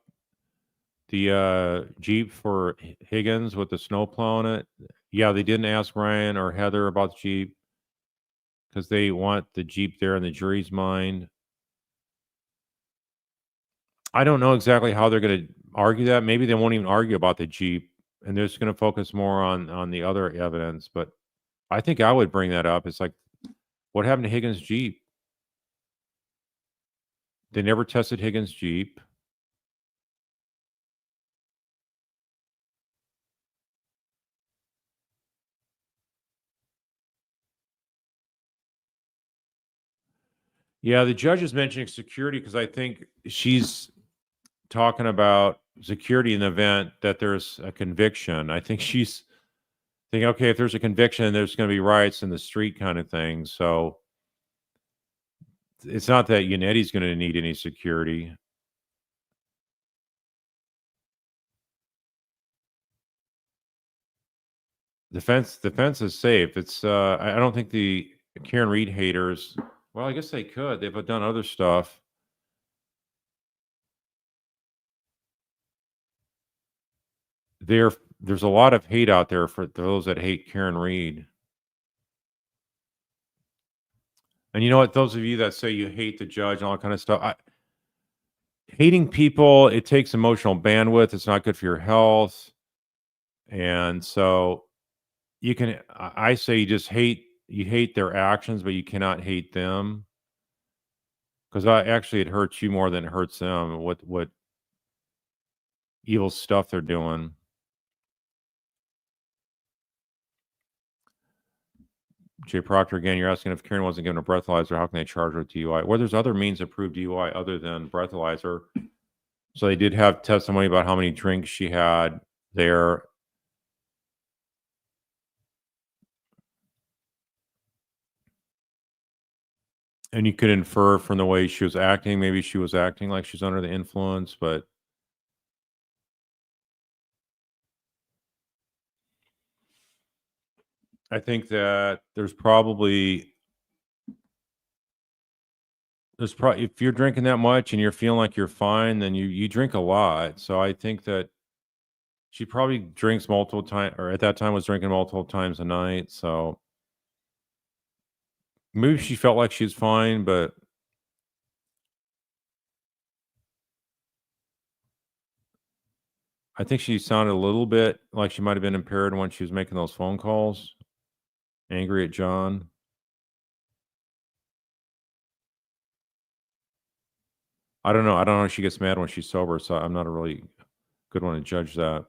the Jeep for Higgins with the snowplow on it. Yeah, they didn't ask Ryan or Heather about the Jeep because they want the Jeep there in the jury's mind. I don't know exactly how they're going to argue that. Maybe they won't even argue about the Jeep, and they're just going to focus more on the other evidence. But I think I would bring that up. It's like, what happened to Higgins' Jeep? They never tested Higgins' Jeep. Yeah, the judge is mentioning security because I think she's talking about security in the event that there's a conviction. I think she's thinking, okay, if there's a conviction, there's going to be riots in the street kind of thing. So it's not that Unetti's going to need any security. Defense is safe. It's I don't think the Karen Reed haters. Well, I guess they could. They've done other stuff. There's a lot of hate out there for those that hate Karen Reed. And you know what? Those of you that say you hate the judge and all that kind of stuff, hating people, it takes emotional bandwidth. It's not good for your health. And so I say you hate their actions, but you cannot hate them. Because actually it hurts you more than it hurts them. What evil stuff they're doing. Jay Proctor, again, you're asking if Karen wasn't given a breathalyzer, how can they charge her with DUI? Well, there's other means to prove DUI other than breathalyzer. So they did have testimony about how many drinks she had there. And you could infer from the way she was acting, maybe she was acting like she's under the influence, but I think that there's probably if you're drinking that much and you're feeling like you're fine, then you drink a lot. So I think that she probably drinks multiple times, or at that time was drinking multiple times a night. So maybe she felt like she's fine, but I think she sounded a little bit like she might have been impaired when she was making those phone calls, angry at John. I don't know. I don't know if she gets mad when she's sober, so I'm not a really good one to judge that.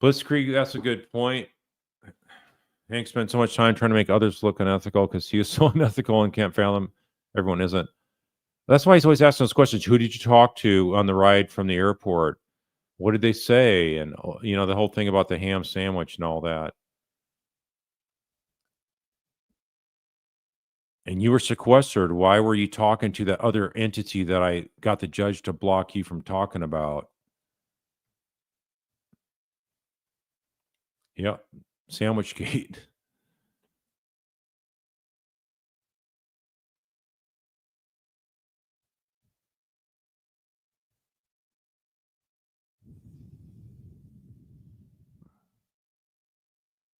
Blitzkrieg, that's a good point. Hank spent so much time trying to make others look unethical because he is so unethical and can't fathom everyone isn't. That's why he's always asking those questions. Who did you talk to on the ride from the airport? What did they say? And, the whole thing about the ham sandwich and all that. And you were sequestered. Why were you talking to that other entity that I got the judge to block you from talking about? Yep. Sandwich gate.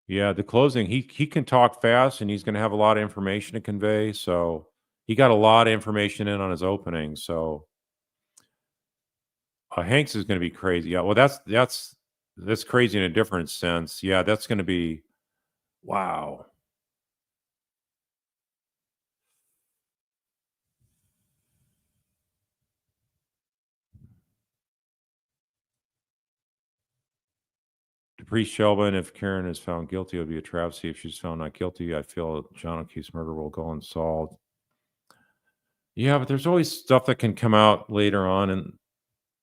Yeah, the closing, he can talk fast and he's going to have a lot of information to convey. So he got a lot of information in on his opening. So Hanks is going to be crazy. Yeah, well, that's crazy in a different sense. Yeah, that's going to be wow. Dupree Shelvin, if Karen is found guilty, it would be a travesty. If she's found not guilty, I feel John O'Keefe's murder will go unsolved. Yeah, but there's always stuff that can come out later on. And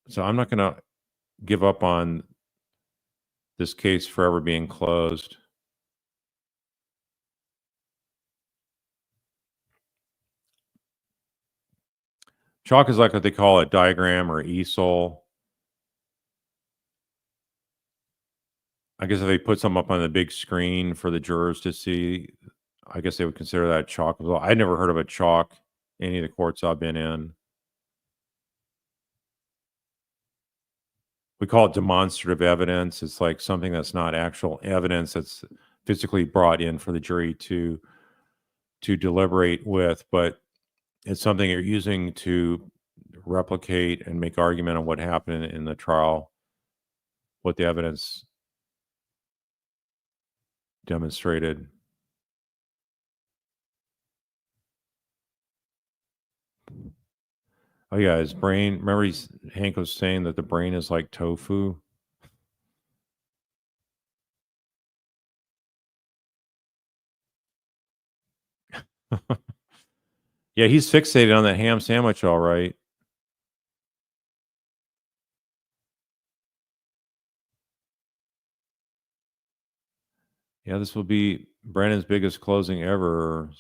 so I'm not going to give up on this case forever being closed. Chalk is like what they call a diagram or easel. I guess if they put something up on the big screen for the jurors to see, I guess they would consider that chalk as well. I never heard of a chalk in any of the courts I've been in. We call it demonstrative evidence. It's like something that's not actual evidence that's physically brought in for the jury to deliberate with. But it's something you're using to replicate and make argument on what happened in the trial, what the evidence demonstrated. Oh yeah, his brain. Remember, Hank was saying that the brain is like tofu. Yeah, he's fixated on that ham sandwich, all right. Yeah, this will be Brandon's biggest closing ever.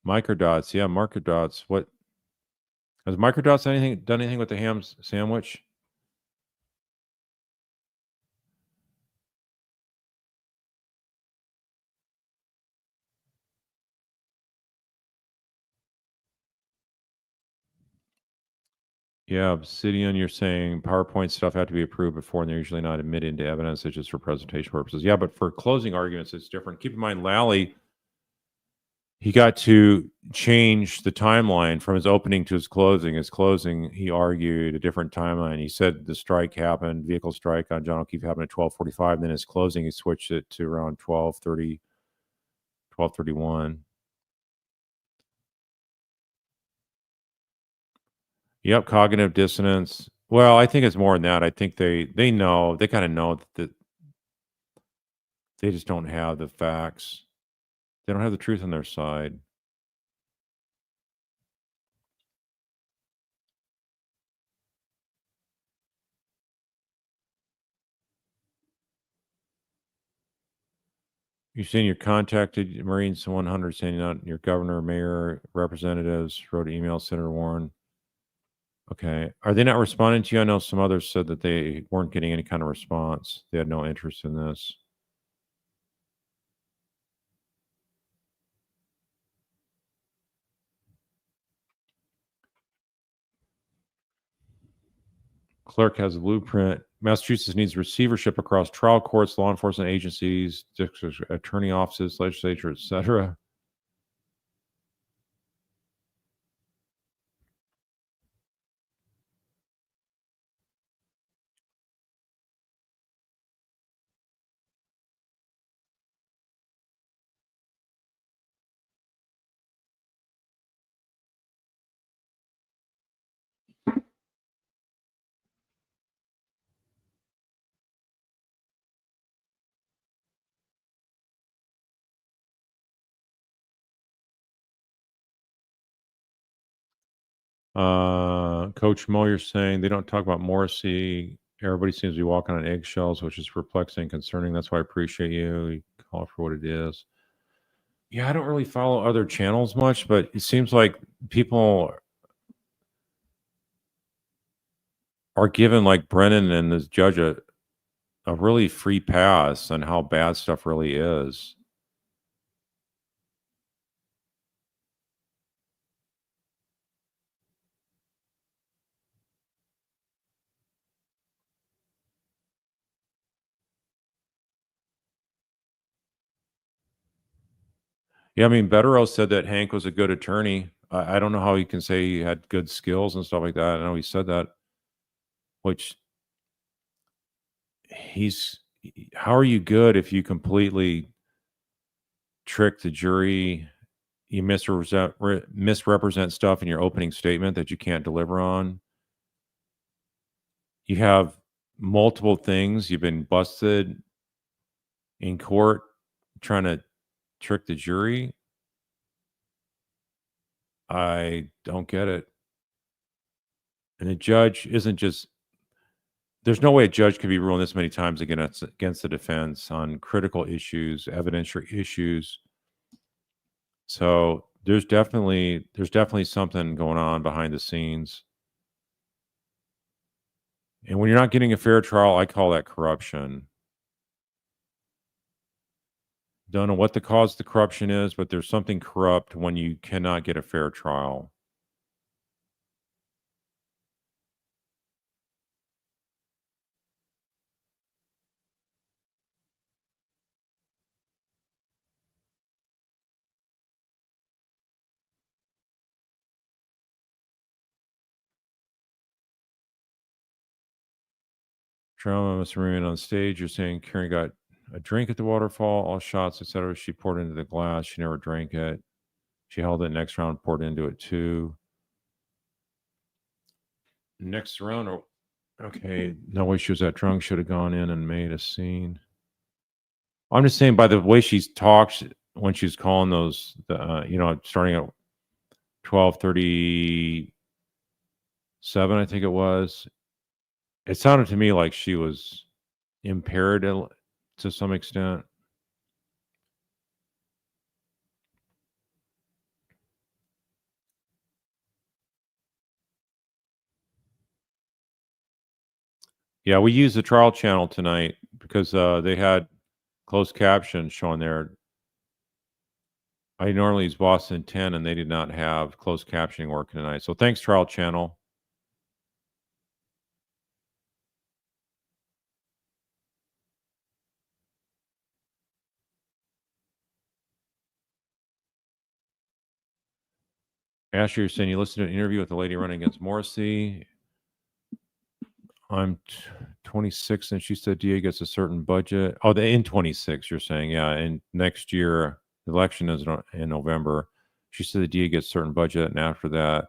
Microdots, yeah, microdots. What has microdots done anything with the ham sandwich? Yeah, Obsidian, you're saying PowerPoint stuff had to be approved before, and they're usually not admitted into evidence. It's just for presentation purposes. Yeah, but for closing arguments, it's different. Keep in mind, Lally, he got to change the timeline from his opening to his closing. His closing, he argued a different timeline. He said the strike happened, vehicle strike on John O'Keefe happened at 12:45. Then his closing, he switched it to around 12:30, 12:31. Yep, cognitive dissonance. Well, I think it's more than that. I think they know, they kind of know that they just don't have the facts. They don't have the truth on their side. You're saying you contacted Marines 100, saying not your governor, mayor, representatives, wrote an email, Senator Warren. Okay. Are they not responding to you? I know some others said that they weren't getting any kind of response. They had no interest in this. Clerk has a blueprint. Massachusetts needs receivership across trial courts, law enforcement agencies, district attorney offices, legislature, etc. Coach Moyer saying they don't talk about Morrissey. Everybody seems to be walking on eggshells, which is perplexing and concerning. That's why I appreciate you. You call it for what it is. Yeah, I don't really follow other channels much, but it seems like people are given, like Brennan and this judge, a really free pass on how bad stuff really is. Yeah, I mean, Betterow said that Hank was a good attorney. I don't know how he can say he had good skills and stuff like that. I know he said that, which how are you good if you completely trick the jury? You misrepresent stuff in your opening statement that you can't deliver on. You have multiple things. You've been busted in court trying to trick the jury. I don't get it. And the judge isn't just, there's no way a judge could be ruling this many times against the defense on critical issues, evidentiary issues. So there's definitely something going on behind the scenes. And when you're not getting a fair trial, I call that corruption. Don't know what the cause of the corruption is, but there's something corrupt when you cannot get a fair trial. Trauma must remain on stage. You're saying Karen got a drink at the waterfall, all shots, etc. She poured into the glass. She never drank it. She held it next round, poured into it too. Next round, okay, no way she was that drunk. Should have gone in and made a scene. I'm just saying by the way she talks when she's calling those, starting at 12:37, I think it was. It sounded to me like she was impaired to some extent. Yeah, we used the trial channel tonight because they had closed captions showing there. I normally use Boston 10, and they did not have closed captioning working tonight. So thanks, trial channel. Ashley, you're saying you listened to an interview with the lady running against Morrissey. I'm 26, and she said DA gets a certain budget. Oh, in 26, you're saying, yeah. And next year, the election is in November. She said the DA gets a certain budget, and after that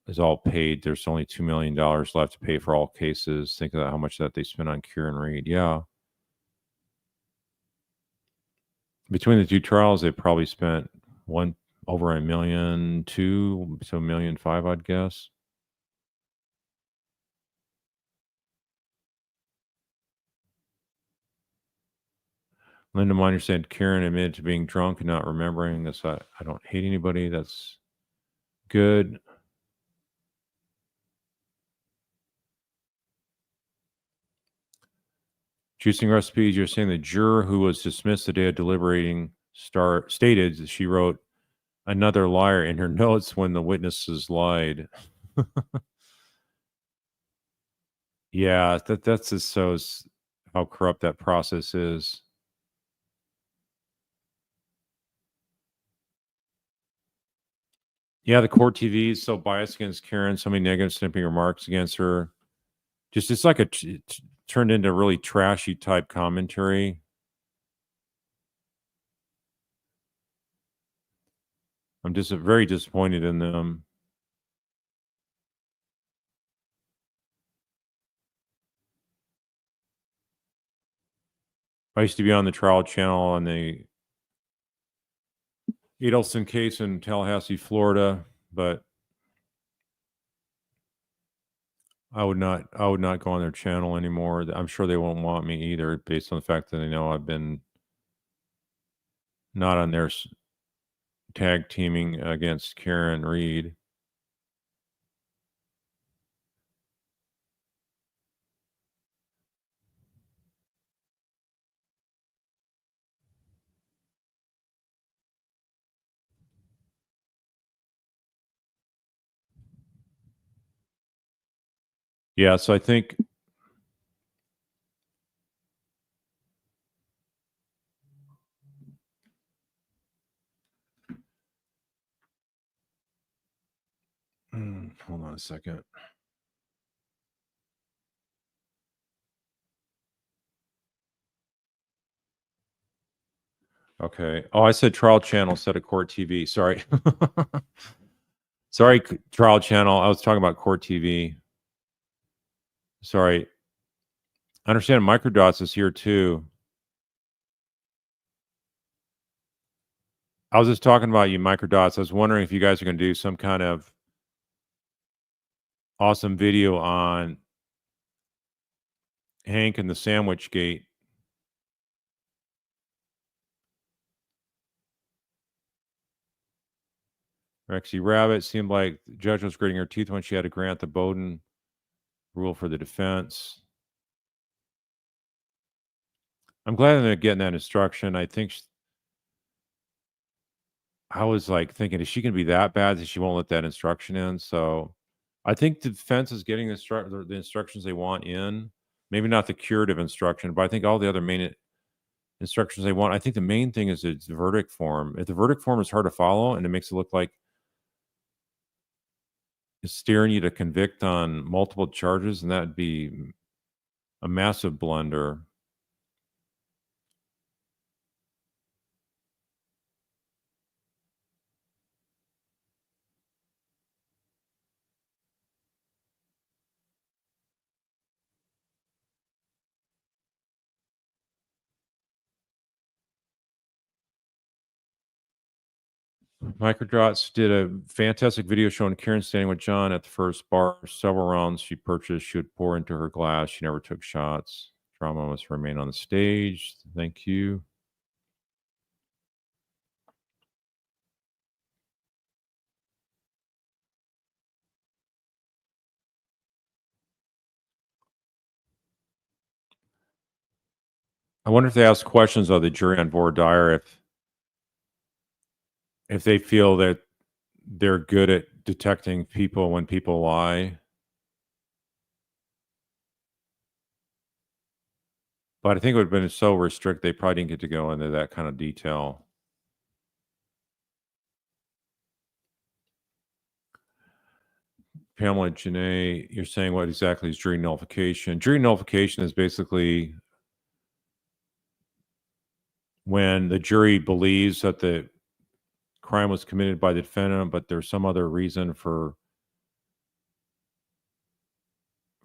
is all paid. There's only $2 million left to pay for all cases. Think about how much that they spent on Kieran Reed. Yeah. Between the two trials, they probably spent over $1.2 million, so $1.5 million, I'd guess. Linda Miner said Karen admitted to being drunk and not remembering this. I don't hate anybody. That's good. Juicing recipes. You're saying the juror who was dismissed the day of deliberating stated that she wrote another liar in her notes when the witnesses lied. Yeah, that's just shows how corrupt that process is. Yeah, the court TV is so biased against Karen, so many negative snipping remarks against her. Just it's like turned into really trashy type commentary. I'm just very disappointed in them. I used to be on the trial channel on the Edelson case in Tallahassee, Florida, but I would not go on their channel anymore. I'm sure they won't want me either, based on the fact that they know I've been not on their tag teaming against Karen Reed. Yeah, so I think hold on a second. Okay. Oh, I said trial channel instead of court TV. Sorry. Sorry, trial channel. I was talking about court TV. Sorry. I understand Microdots is here too. I was just talking about you, Microdots. I was wondering if you guys are going to do some kind of awesome video on Hank and the Sandwich Gate. Rexy Rabbit seemed like the judge was gritting her teeth when she had to grant the Bowden rule for the defense. I'm glad they're getting that instruction. I think I was like thinking, is she going to be that bad that she won't let that instruction in? So I think the defense is getting the instructions they want in. Maybe not the curative instruction, but I think all the other main instructions they want. I think the main thing is its verdict form. If the verdict form is hard to follow and it makes it look like it's steering you to convict on multiple charges, and that'd be a massive blunder. Microdrots did a fantastic video showing Karen standing with John at the first bar. Several rounds she purchased, she would pour into her glass. She never took shots. Drama must remain on the stage. Thank you. I wonder if they ask questions of the jury on voir dire if they feel that they're good at detecting people when people lie. But I think it would have been so restricted, they probably didn't get to go into that kind of detail. Pamela Janae, you're saying what exactly is jury nullification? Jury nullification is basically when the jury believes that the crime was committed by the defendant, but there's some other reason for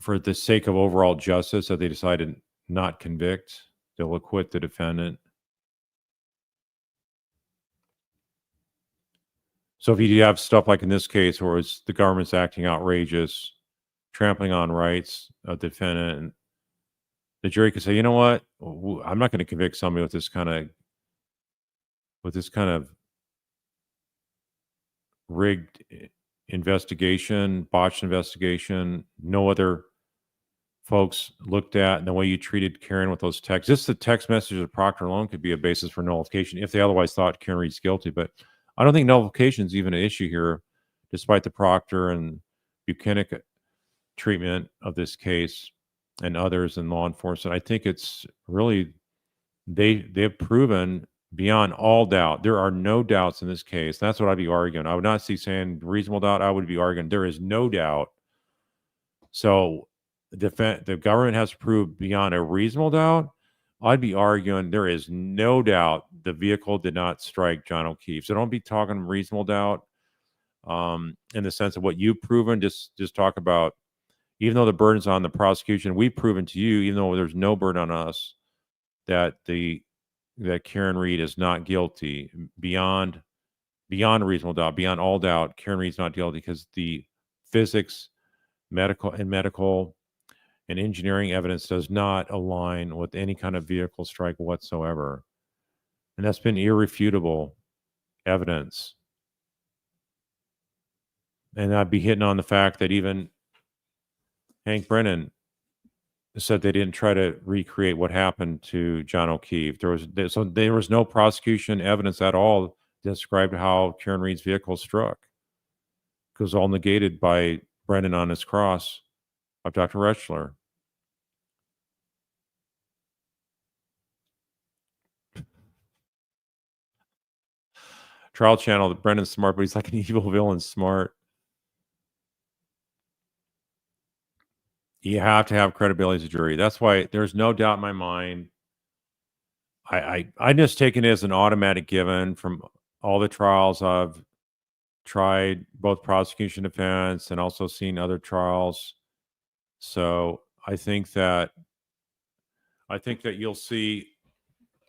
the sake of overall justice that they decided not convict, they'll acquit the defendant. So if you have stuff like in this case where it's the government's acting outrageous, trampling on rights of the defendant, and the jury could say, you know what, I'm not going to convict somebody with this kind of rigged investigation, botched investigation. No other folks looked at, and the way you treated Karen with those texts. Just the text messages of Proctor alone could be a basis for nullification if they otherwise thought Karen Reed's guilty. But I don't think nullification is even an issue here, despite the Proctor and Buchanan treatment of this case and others in law enforcement. I think it's really they've proven beyond all doubt. There are no doubts in this case. That's what I'd be arguing. I would not see saying reasonable doubt. I would be arguing there is no doubt. So the government has to prove beyond a reasonable doubt. I'd be arguing there is no doubt the vehicle did not strike John O'Keefe. So don't be talking reasonable doubt in the sense of what you've proven. Just talk about, even though the burden's on the prosecution, we've proven to you, even though there's no burden on us, that Karen Reed is not guilty beyond reasonable doubt, beyond all doubt. Karen Reed's not guilty because the physics, medical and engineering evidence does not align with any kind of vehicle strike whatsoever. And that's been irrefutable evidence. And I'd be hitting on the fact that even Hank Brennan said they didn't try to recreate what happened to John O'Keefe. There was no prosecution evidence at all that described how Karen Reed's vehicle struck. It was all negated by Brennan on his cross of Dr. Rechler. Trial channel, Brendan's smart, but he's like an evil villain smart. You have to have credibility as a jury. That's why there's no doubt in my mind. I just taken it as an automatic given from all the trials I've tried, both prosecution, defense, and also seen other trials. So I think that you'll see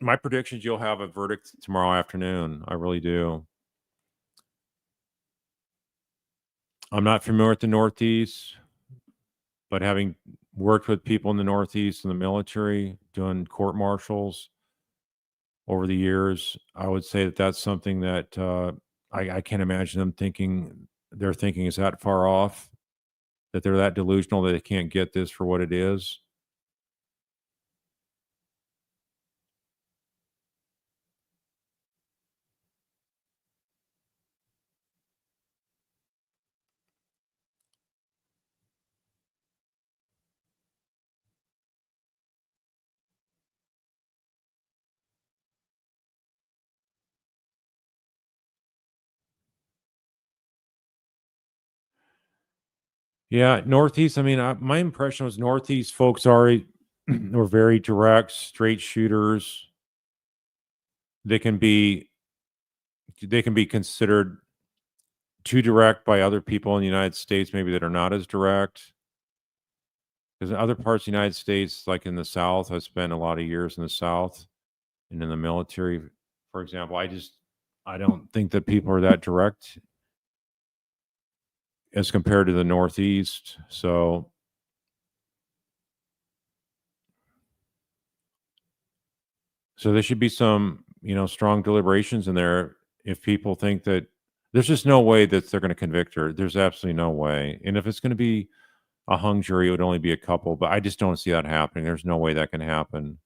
my predictions. You'll have a verdict tomorrow afternoon. I really do. I'm not familiar with the Northeast, but having worked with people in the Northeast in the military, doing court martials over the years, I would say that that's something that I can't imagine them thinking. They're thinking is that far off, that they're that delusional that they can't get this for what it is. Yeah, Northeast. I mean, my impression was Northeast folks already or very direct, straight shooters. They can be considered too direct by other people in the United States, maybe that are not as direct. Because in other parts of the United States, like in the South, I spent a lot of years in the South and in the military, for example. I don't think that people are that direct as compared to the Northeast. So there should be some, strong deliberations in there. If people think that there's just no way that they're going to convict her, there's absolutely no way. And if it's going to be a hung jury, it would only be a couple, but I just don't see that happening. There's no way that can happen.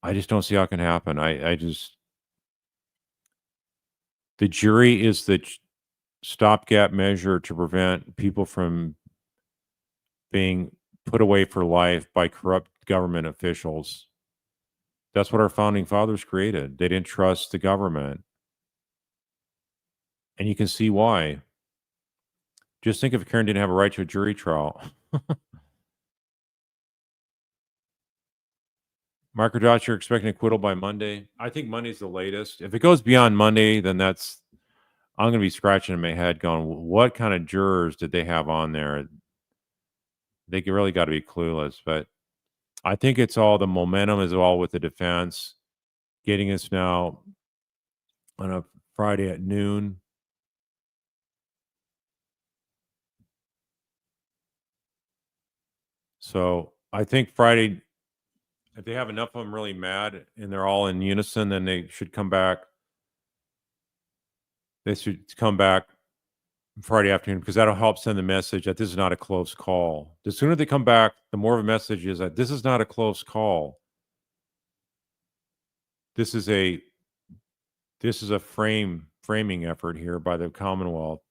I just don't see how it can happen. The jury is the stopgap measure to prevent people from being put away for life by corrupt government officials. That's what our founding fathers created. They didn't trust the government. And you can see why. Just think if Karen didn't have a right to a jury trial. Marco Josh, you're expecting acquittal by Monday. I think Monday's the latest. If it goes beyond Monday, then I'm going to be scratching in my head going, what kind of jurors did they have on there? They really got to be clueless. But I think it's all the momentum is all with the defense getting us now on a Friday at noon. So I think Friday, if they have enough of them really mad and they're all in unison, then they should come back. They should come back Friday afternoon, because that'll help send the message that this is not a close call. The sooner they come back, the more of a message is that this is not a close call. This is a framing effort here by the Commonwealth.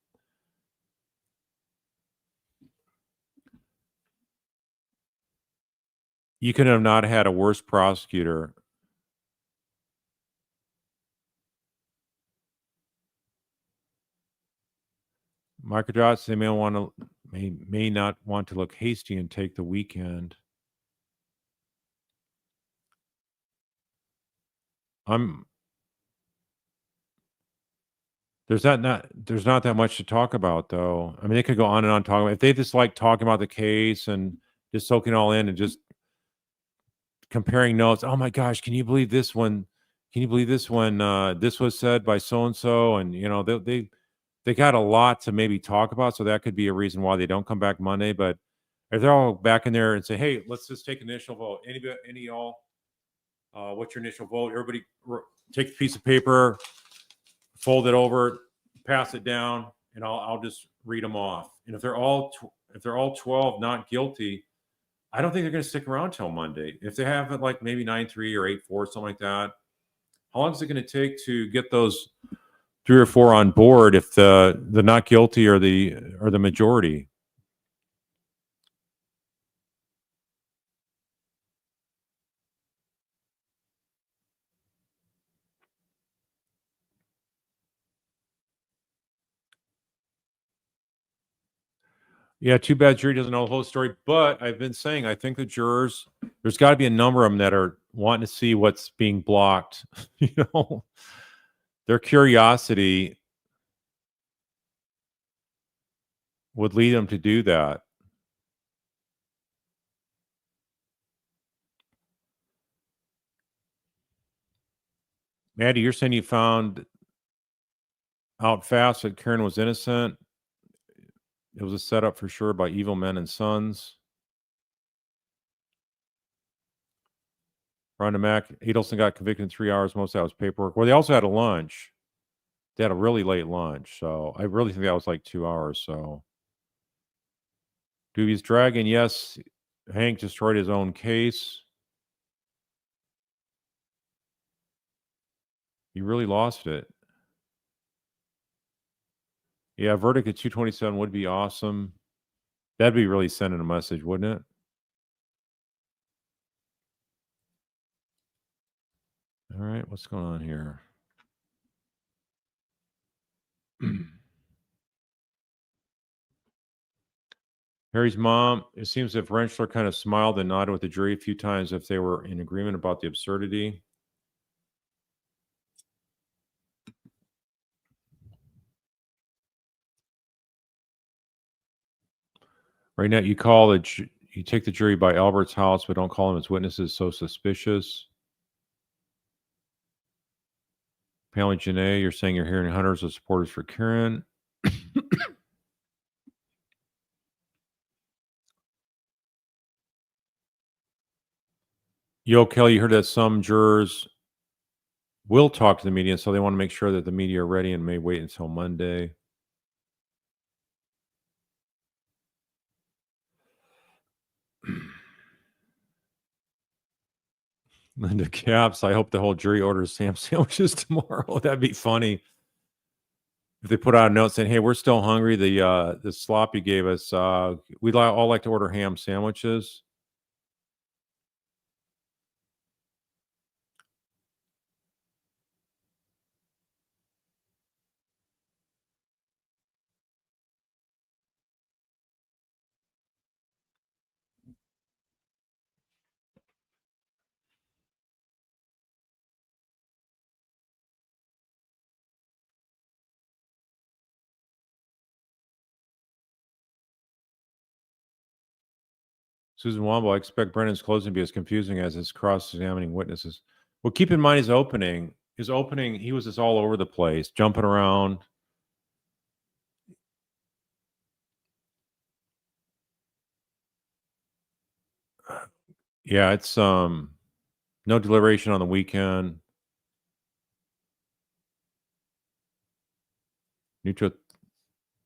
You could have not had a worse prosecutor. Microdots, they may not want to look hasty and take the weekend. There's not that much to talk about, though. I mean, they could go on and on talking about, if they just like talking about the case and just soaking all in and just comparing notes. Oh my gosh, can you believe this one? Can you believe this one? This was said by so and so, and they got a lot to maybe talk about, so that could be a reason why they don't come back Monday. But if they're all back in there and say, "Hey, let's just take an initial vote," any y'all, what's your initial vote? Everybody take a piece of paper, fold it over, pass it down, and I'll just read them off. And if they're all 12 not guilty, I don't think they're going to stick around till Monday. If they have it like maybe 9-3 or 8-4, something like that, how long is it going to take to get those 3 or 4 on board if the not guilty or the majority? Yeah, too bad jury doesn't know the whole story. But I've been saying, I think the jurors, there's got to be a number of them that are wanting to see what's being blocked. Their curiosity would lead them to do that. Maddie, you're saying you found out fast that Karen was innocent. It was a setup for sure by evil men and sons. Rhonda Mack, Adelson got convicted in 3 hours. Most of that was paperwork. Well, they also had a lunch. They had a really late lunch. So I really think that was like 2 hours. So Doobie's Dragon, yes, Hank destroyed his own case. He really lost it. Yeah, verdict at 227 would be awesome. That'd be really sending a message, wouldn't it? All right, what's going on here? Harry's mom, it seems if Rentschler kind of smiled and nodded with the jury a few times if they were in agreement about the absurdity. Right now, you take the jury by Albert's house, but don't call them as witnesses. So suspicious. Apparently, Janae, you're saying you're hearing hundreds of supporters for Karen. Yo, Kelly, you heard that some jurors will talk to the media, so they want to make sure that the media are ready and may wait until Monday. Linda Caps, I hope the whole jury orders ham sandwiches tomorrow. That'd be funny. If they put out a note saying, "Hey, we're still hungry. The slop you gave us, we'd all like to order ham sandwiches." Susan Womble, I expect Brennan's closing to be as confusing as his cross-examining witnesses. Well, keep in mind his opening, he was just all over the place, jumping around. Yeah, it's no deliberation on the weekend. Neutral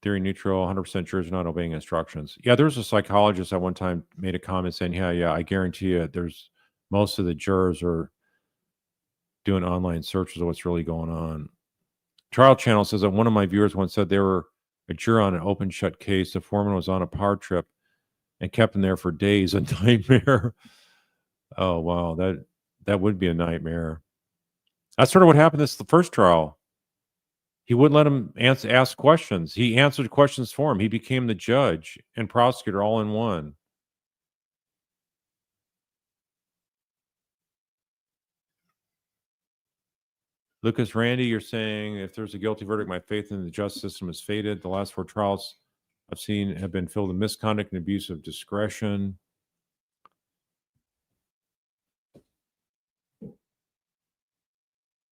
theory neutral, 100% jurors not obeying instructions. Yeah, there was a psychologist at one time made a comment saying, yeah, I guarantee you there's most of the jurors are doing online searches of what's really going on. Trial Channel says that one of my viewers once said they were a juror on an open shut case. The foreman was on a power trip and kept him there for days. A nightmare. Oh, wow. That would be a nightmare. That's sort of what happened the first trial. He wouldn't let him ask questions. He answered questions for him. He became the judge and prosecutor all in one. Lucas Randy, you're saying if there's a guilty verdict, my faith in the justice system is faded. The last 4 trials I've seen have been filled with misconduct and abuse of discretion.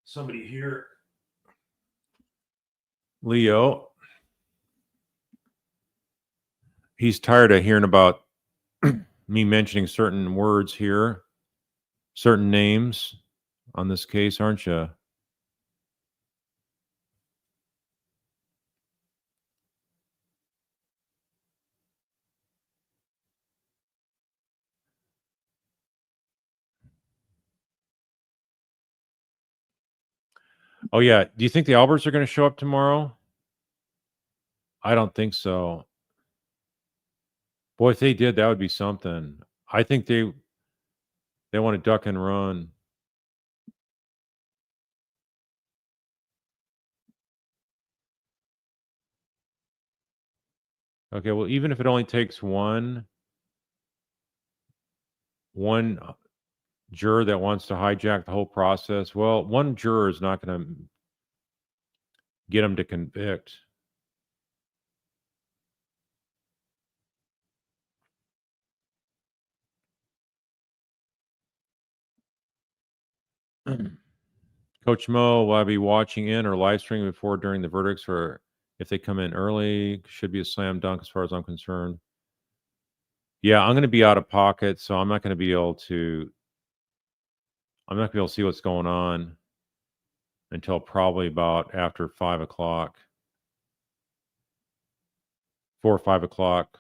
Somebody here. Leo. He's tired of hearing about me mentioning certain words here, certain names on this case, aren't you? Oh, yeah. Do you think the Alberts are going to show up tomorrow? I don't think so. Boy, if they did, that would be something. I think they want to duck and run. Okay, well, even if it only takes one juror that wants to hijack the whole process, well, one juror is not going to get them to convict. Coach Mo, will I be watching in or live streaming before during the verdicts, or if they come in early, should be a slam dunk as far as I'm concerned. Yeah, I'm going to be out of pocket, so I'm not going to be able to see what's going on until probably about after 5 o'clock, 4 or 5 o'clock.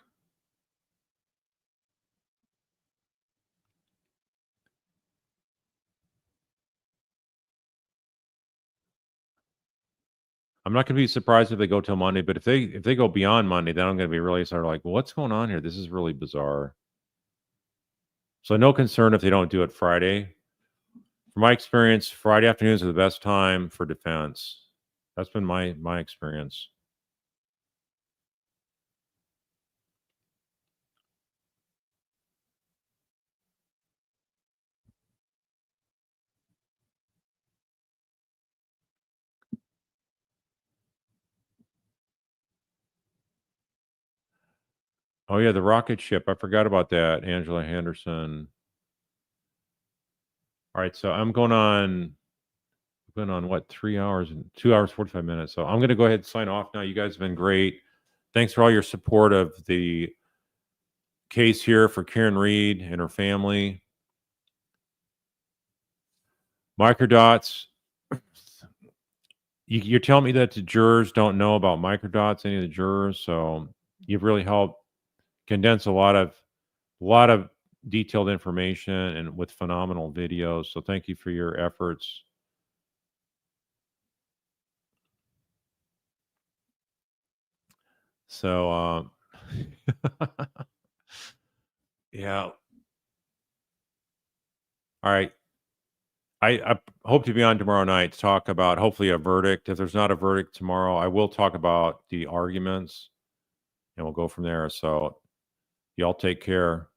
I'm not going to be surprised if they go till Monday, but if they go beyond Monday, then I'm going to be really sort of like, well, what's going on here? This is really bizarre. So no concern if they don't do it Friday. From my experience, Friday afternoons are the best time for defense. That's been my experience. Oh yeah, the rocket ship. I forgot about that. Angela Henderson. All right, so I'm going on what, 3 hours and 2 hours 45 minutes. So I'm going to go ahead and sign off now. You guys have been great. Thanks for all your support of the case here for Karen Reed and her family. Microdots. You're telling me that the jurors don't know about microdots, any of the jurors. So you've really helped condense a lot of detailed information and with phenomenal videos. So thank you for your efforts. So yeah. All right. I hope to be on tomorrow night to talk about hopefully a verdict. If there's not a verdict tomorrow, I will talk about the arguments and we'll go from there. So y'all take care.